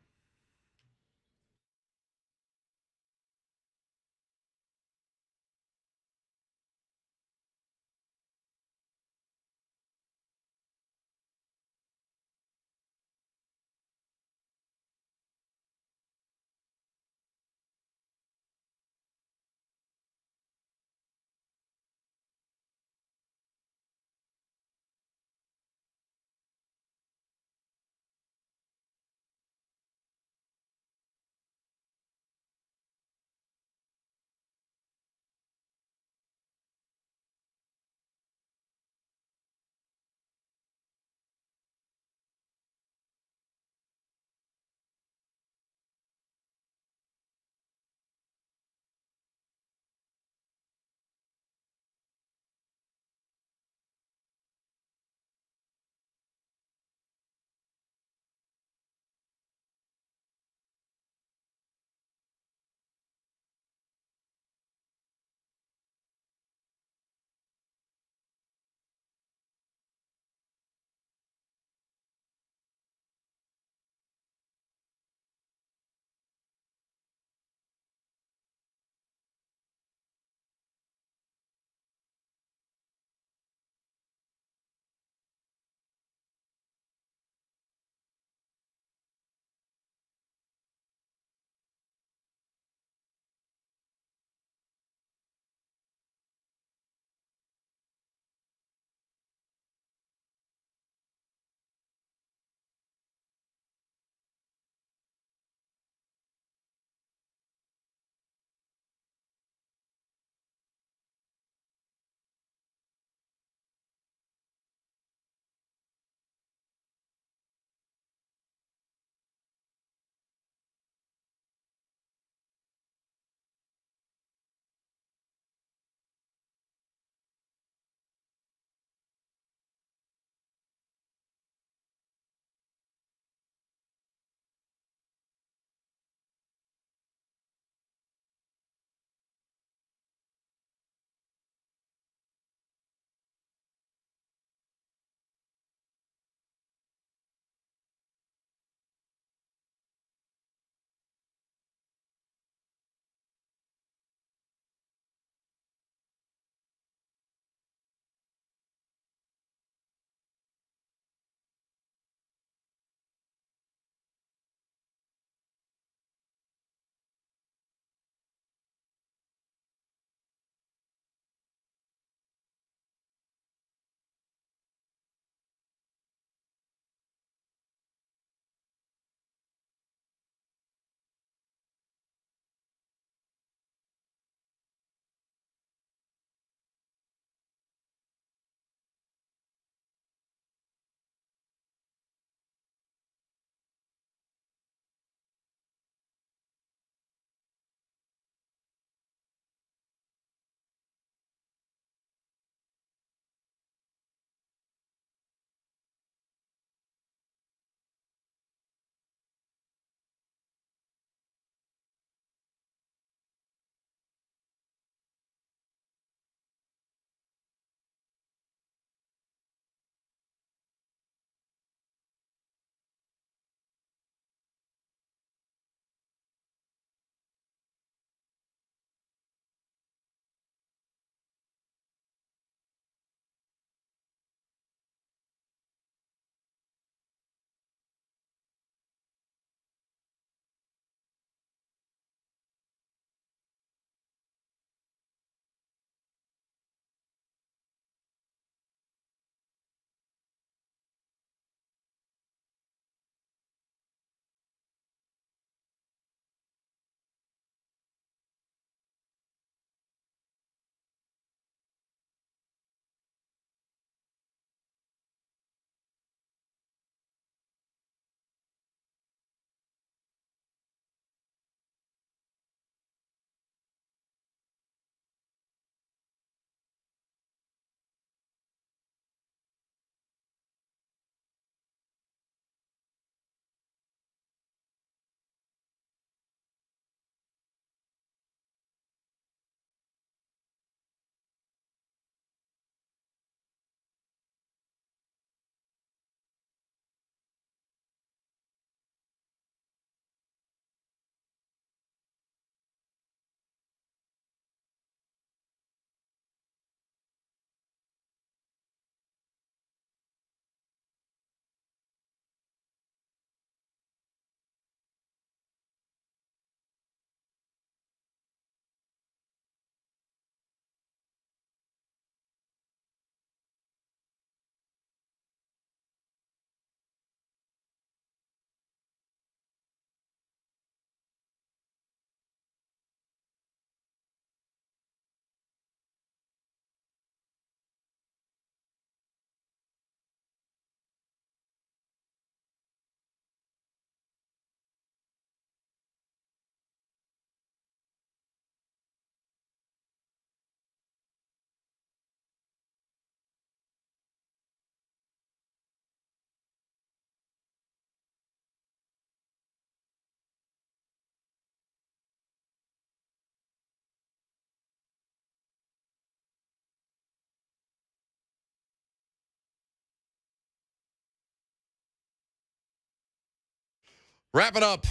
Wrap it up.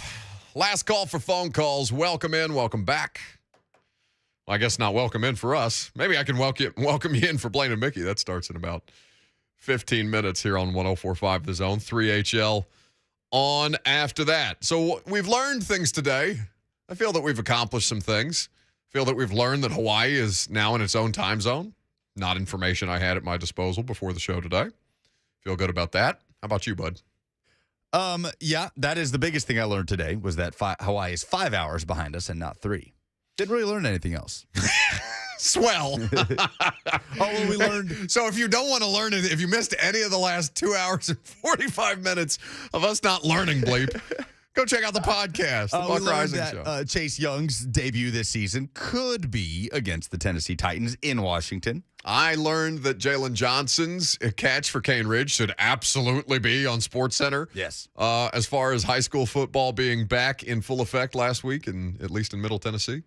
Last call for phone calls. Welcome in, welcome back. Well, I guess not welcome in for us. Maybe I can welcome you in for Blaine and Mickey. That starts in about 15 minutes here on 104.5 The Zone. 3HL on after that. So we've learned things today. I feel that we've accomplished some things. I feel that we've learned that Hawaii is now in its own time zone. Not information I had at my disposal before the show today. Feel good about that. How about you, bud? Yeah, that is the biggest thing I learned today was that Hawaii is 5 hours behind us and not 3. Didn't really learn anything else. Swell. We learned. So if you don't want to learn it, if you missed any of the last 2 hours and 45 minutes of us not learning, bleep, go check out the podcast, the Buck Rising Show. Chase Young's debut this season could be against the Tennessee Titans in Washington. I learned that Jalen Johnson's catch for Cane Ridge should absolutely be on SportsCenter. Yes. As far as high school football being back in full effect last week, at least in Middle Tennessee.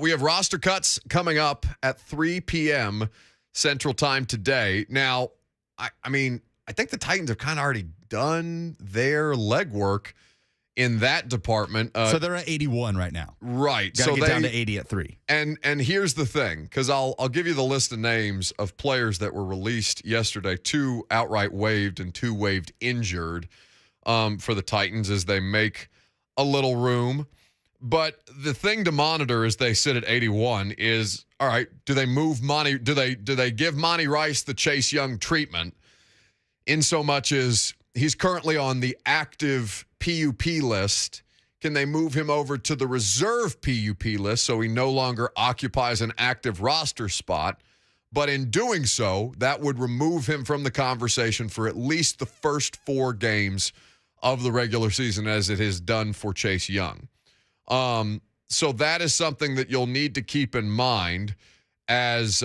We have roster cuts coming up at 3 p.m. Central Time today. Now, I think the Titans have kind of already done their legwork in that department. So they're at 81 right now. Right. Got to get down to 80 at 3. And here's the thing, because I'll give you the list of names of players that were released yesterday. 2 outright waived and 2 waived injured for the Titans as they make a little room. But the thing to monitor as they sit at 81 is, all right, do they move Monty? Do they give Monty Rice the Chase Young treatment in so much as he's currently on the active PUP list? Can they move him over to the reserve PUP list so he no longer occupies an active roster spot? But in doing so, that would remove him from the conversation for at least the first 4 games of the regular season, as it has done for Chase Young. So that is something that you'll need to keep in mind as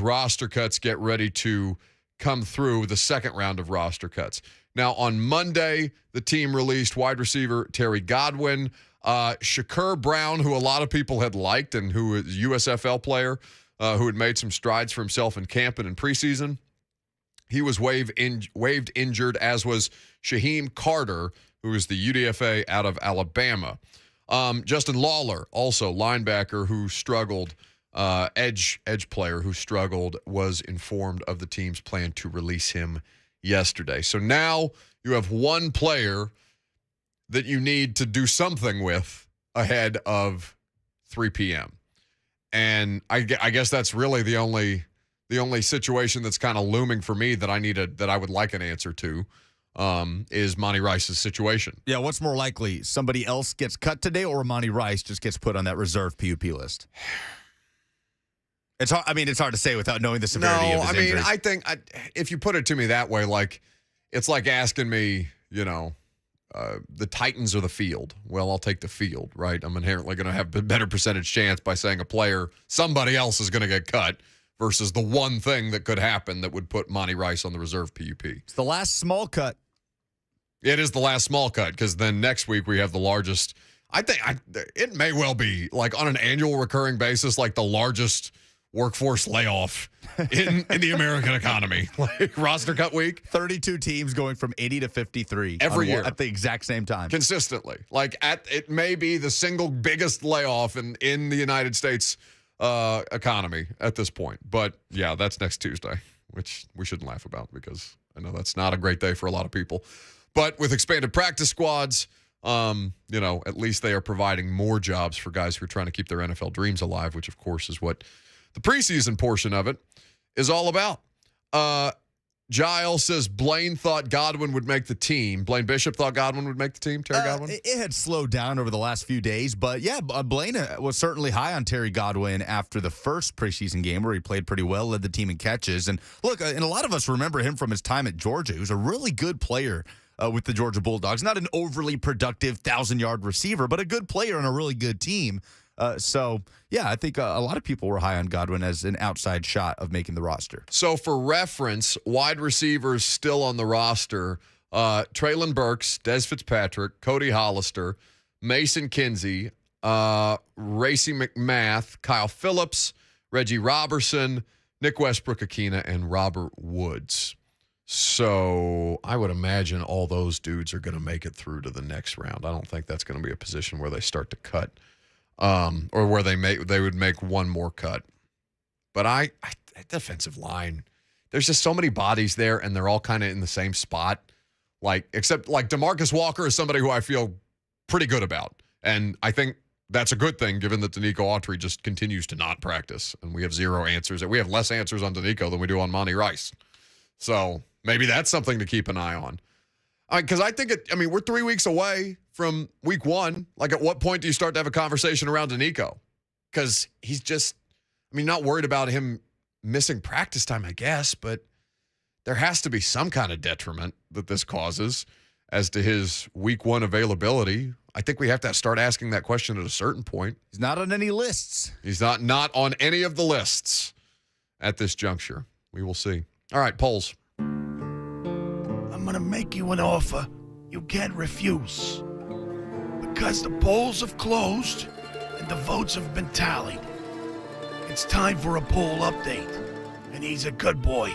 roster cuts get ready to come through the second round of roster cuts. Now, on Monday, the team released wide receiver Terry Godwin, Shakur Brown, who a lot of people had liked and who is a USFL player who had made some strides for himself in camp and in preseason. He was waived injured, as was Shaheem Carter, who is the UDFA out of Alabama. Justin Lawler, also linebacker who struggled, edge player who struggled, was informed of the team's plan to release him yesterday. So now you have one player that you need to do something with ahead of 3 p.m. And I guess that's really the only situation that's kind of looming for me that I would like an answer to. Is Monty Rice's situation. Yeah, what's more likely? Somebody else gets cut today or Monty Rice just gets put on that reserve PUP list? It's hard, it's hard to say without knowing the severity of his injuries. I think if you put it to me that way, like it's like asking me, the Titans or the field. Well, I'll take the field, right? I'm inherently going to have a better percentage chance by saying somebody else is going to get cut versus the one thing that could happen that would put Monty Rice on the reserve PUP. It's the last small cut. It is the last small cut because then next week we have the largest. I think it may well be like on an annual recurring basis, like the largest workforce layoff in the American economy. Like roster cut week. 32 teams going from 80 to 53 every year at the exact same time. Consistently. Like it may be the single biggest layoff in the United States economy at this point. But yeah, that's next Tuesday, which we shouldn't laugh about because I know that's not a great day for a lot of people. But with expanded practice squads, at least they are providing more jobs for guys who are trying to keep their NFL dreams alive, which of course is what the preseason portion of it is all about. Giles says Blaine thought Godwin would make the team. Blaine Bishop thought Godwin would make the team. Terry Godwin? It had slowed down over the last few days, but yeah, Blaine was certainly high on Terry Godwin after the first preseason game where he played pretty well, led the team in catches. And look, and a lot of us remember him from his time at Georgia. He was a really good player with the Georgia Bulldogs. Not an overly productive 1,000-yard receiver, but a good player on a really good team. So, yeah, I think a lot of people were high on Godwin as an outside shot of making the roster. So, for reference, wide receivers still on the roster, Traylon Burks, Des Fitzpatrick, Cody Hollister, Mason Kinsey, Racey McMath, Kyle Phillips, Reggie Robertson, Nick Westbrook-Akina, and Robert Woods. So I would imagine all those dudes are going to make it through to the next round. I don't think that's going to be a position where they start to cut, or where they would make one more cut. But defensive line, there's just so many bodies there, and they're all kind of in the same spot. Except DeMarcus Walker is somebody who I feel pretty good about, and I think that's a good thing, given that Danico Autry just continues to not practice, and we have zero answers. We have less answers on Danico than we do on Monty Rice. So maybe that's something to keep an eye on. Because I think we're 3 weeks away from week 1. At what point do you start to have a conversation around Danico? Because he's just, not worried about him missing practice time, I guess, but there has to be some kind of detriment that this causes as to his week 1 availability. I think we have to start asking that question at a certain point. He's not on any lists. He's not on any of the lists at this juncture. We will see. All right, polls. I'm going to make you an offer you can't refuse. Because the polls have closed and the votes have been tallied. It's time for a poll update. And he's a good boy.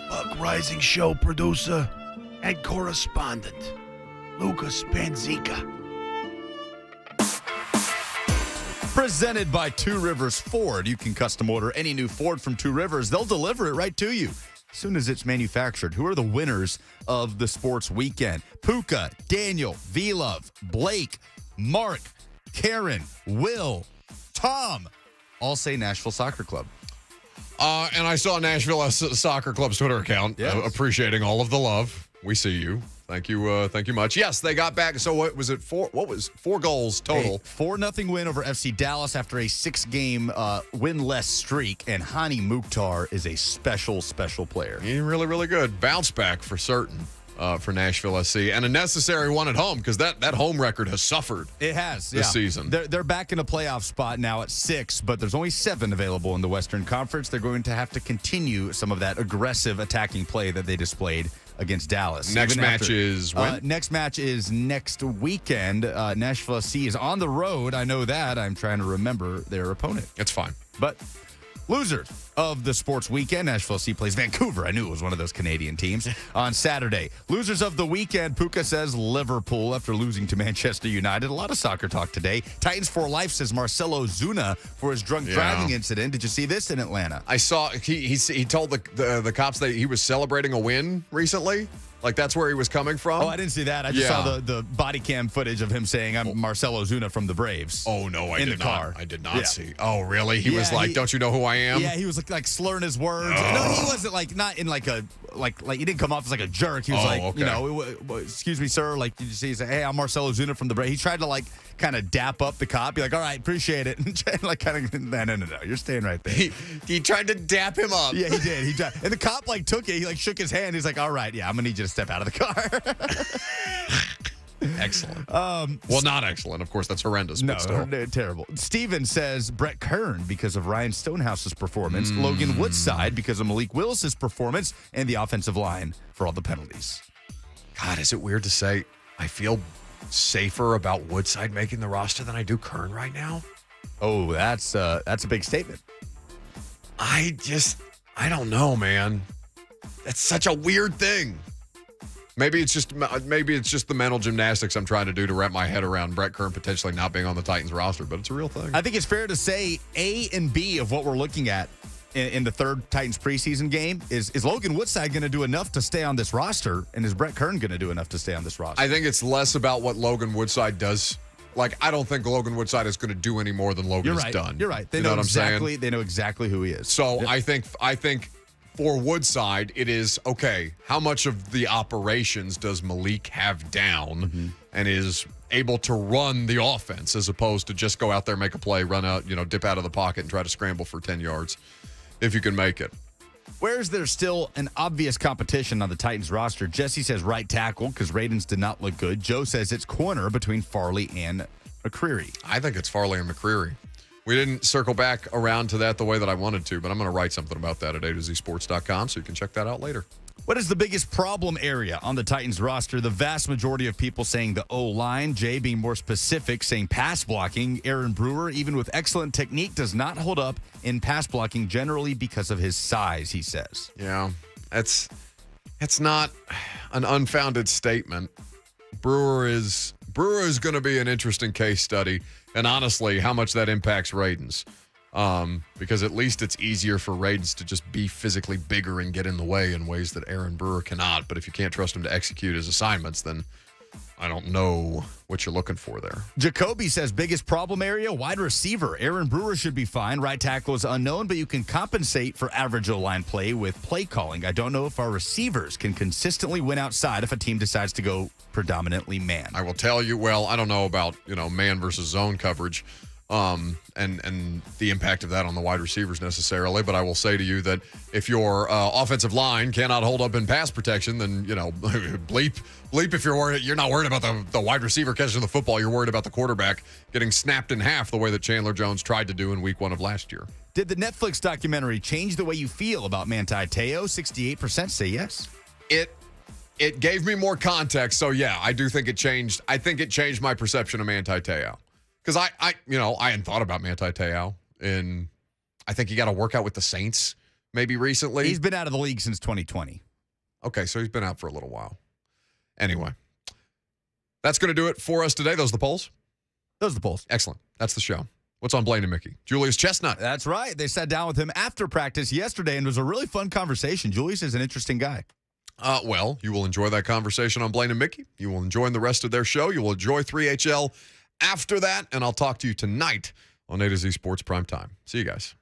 Buck Rising show producer and correspondent, Lucas Panzica. Presented by Two Rivers Ford. You can custom order any new Ford from Two Rivers. They'll deliver it right to you as soon as it's manufactured. Who are the winners of the sports weekend? Puka, Daniel, V-Love, Blake, Mark, Karen, Will, Tom, all say Nashville Soccer Club. And I saw Nashville Soccer Club's Twitter account appreciating all of the love. We see you. Thank you much. Yes, they got back. So what was it? 4 goals total? 4-0 win over FC Dallas after a 6-game win-less streak. And Hani Mukhtar is a special, special player. He's really, really good. Bounce back for certain for Nashville SC, and a necessary one at home because that home record has suffered. It has this season. They're back in a playoff spot now at 6, but there's only 7 available in the Western Conference. They're going to have to continue some of that aggressive attacking play that they displayed against Dallas. Next match is when? Next match is next weekend. Nashville SC is on the road. I know that. I'm trying to remember their opponent. It's fine. But losers of the sports weekend, Nashville SC plays Vancouver. I knew it was one of those Canadian teams on Saturday. Losers of the weekend, Puka says Liverpool after losing to Manchester United. A lot of soccer talk today. Titans for Life says Marcelo Zuna for his drunk driving incident. Did you see this in Atlanta? I saw he told the cops that he was celebrating a win recently. Like that's where he was coming from. Oh, I didn't see that. I just saw the body cam footage of him saying, "I'm Marcelo Zuna from the Braves." Oh no, I did not. I did not see. Oh really? He was like, "Don't you know who I am?" Yeah, he was like slurring his words. Oh. No, he wasn't not in like he didn't come off as like a jerk. He was excuse me, sir. Like you see, he said, "Hey, I'm Marcelo Zuna from the Braves." He tried to kind of dap up the cop, be like, "All right, appreciate it," and no, you're staying right there. He tried to dap him up. Yeah, he did. He tried, and the cop took it. He shook his hand. He's like, "All right, yeah, I'm gonna need you to step out of the car." Excellent. Well, not excellent. Of course, that's horrendous. No, but still. Terrible. Steven says Brett Kern because of Ryan Stonehouse's performance, Logan Woodside because of Malik Willis's performance, and the offensive line for all the penalties. God, is it weird to say I feel safer about Woodside making the roster than I do Kern right now? Oh, that's a big statement. I don't know, man. That's such a weird thing. Maybe it's just the mental gymnastics I'm trying to do to wrap my head around Brett Kern potentially not being on the Titans roster, but it's a real thing. I think it's fair to say A and B of what we're looking at in the third Titans preseason game is Logan Woodside going to do enough to stay on this roster, and is Brett Kern going to do enough to stay on this roster? I think it's less about what Logan Woodside does. I don't think Logan Woodside is going to do any more than Logan has done. You're right. They know what I'm saying? They know exactly who he is. So yep. I think for Woodside, it is, okay, how much of the operations does Malik have down and is able to run the offense as opposed to just go out there, make a play, run out, dip out of the pocket and try to scramble for 10 yards if you can make it. Where is there still an obvious competition on the Titans roster? Jesse says right tackle because Radens did not look good. Joe says it's corner between Farley and McCreary. I think it's Farley and McCreary. We didn't circle back around to that the way that I wanted to, but I'm going to write something about that at A2Zsports.com so you can check that out later. What is the biggest problem area on the Titans roster? The vast majority of people saying the O-line. Jay being more specific, saying pass blocking. Aaron Brewer, even with excellent technique, does not hold up in pass blocking generally because of his size, he says. Yeah, It's not an unfounded statement. Brewer is going to be an interesting case study, and honestly, how much that impacts Radens. Because at least it's easier for Radens to just be physically bigger and get in the way in ways that Aaron Brewer cannot. But if you can't trust him to execute his assignments, then I don't know what you're looking for there. Jacoby says biggest problem area, wide receiver. Aaron Brewer should be fine. Right tackle is unknown, but you can compensate for average O-line play with play calling. I don't know if our receivers can consistently win outside if a team decides to go predominantly man. I will tell you, well, I don't know about, man versus zone coverage. And the impact of that on the wide receivers necessarily. But I will say to you that if your offensive line cannot hold up in pass protection, then, bleep if you're not worried about the wide receiver catching the football. You're worried about the quarterback getting snapped in half the way that Chandler Jones tried to do in week 1 of last year. Did the Netflix documentary change the way you feel about Manti Te'o? 68% say yes. It gave me more context. So, yeah, I do think it changed. I think it changed my perception of Manti Te'o. Because I hadn't thought about Manti Te'o, and I think he got a workout with the Saints maybe recently. He's been out of the league since 2020. Okay, so he's been out for a little while. Anyway, that's going to do it for us today. Those are the polls? Those are the polls. Excellent. That's the show. What's on Blaine and Mickey? Julius Chestnut. That's right. They sat down with him after practice yesterday, and it was a really fun conversation. Julius is an interesting guy. Well, you will enjoy that conversation on Blaine and Mickey. You will enjoy the rest of their show. You will enjoy 3HL after that, and I'll talk to you tonight on A to Z Sports Prime Time. See you guys.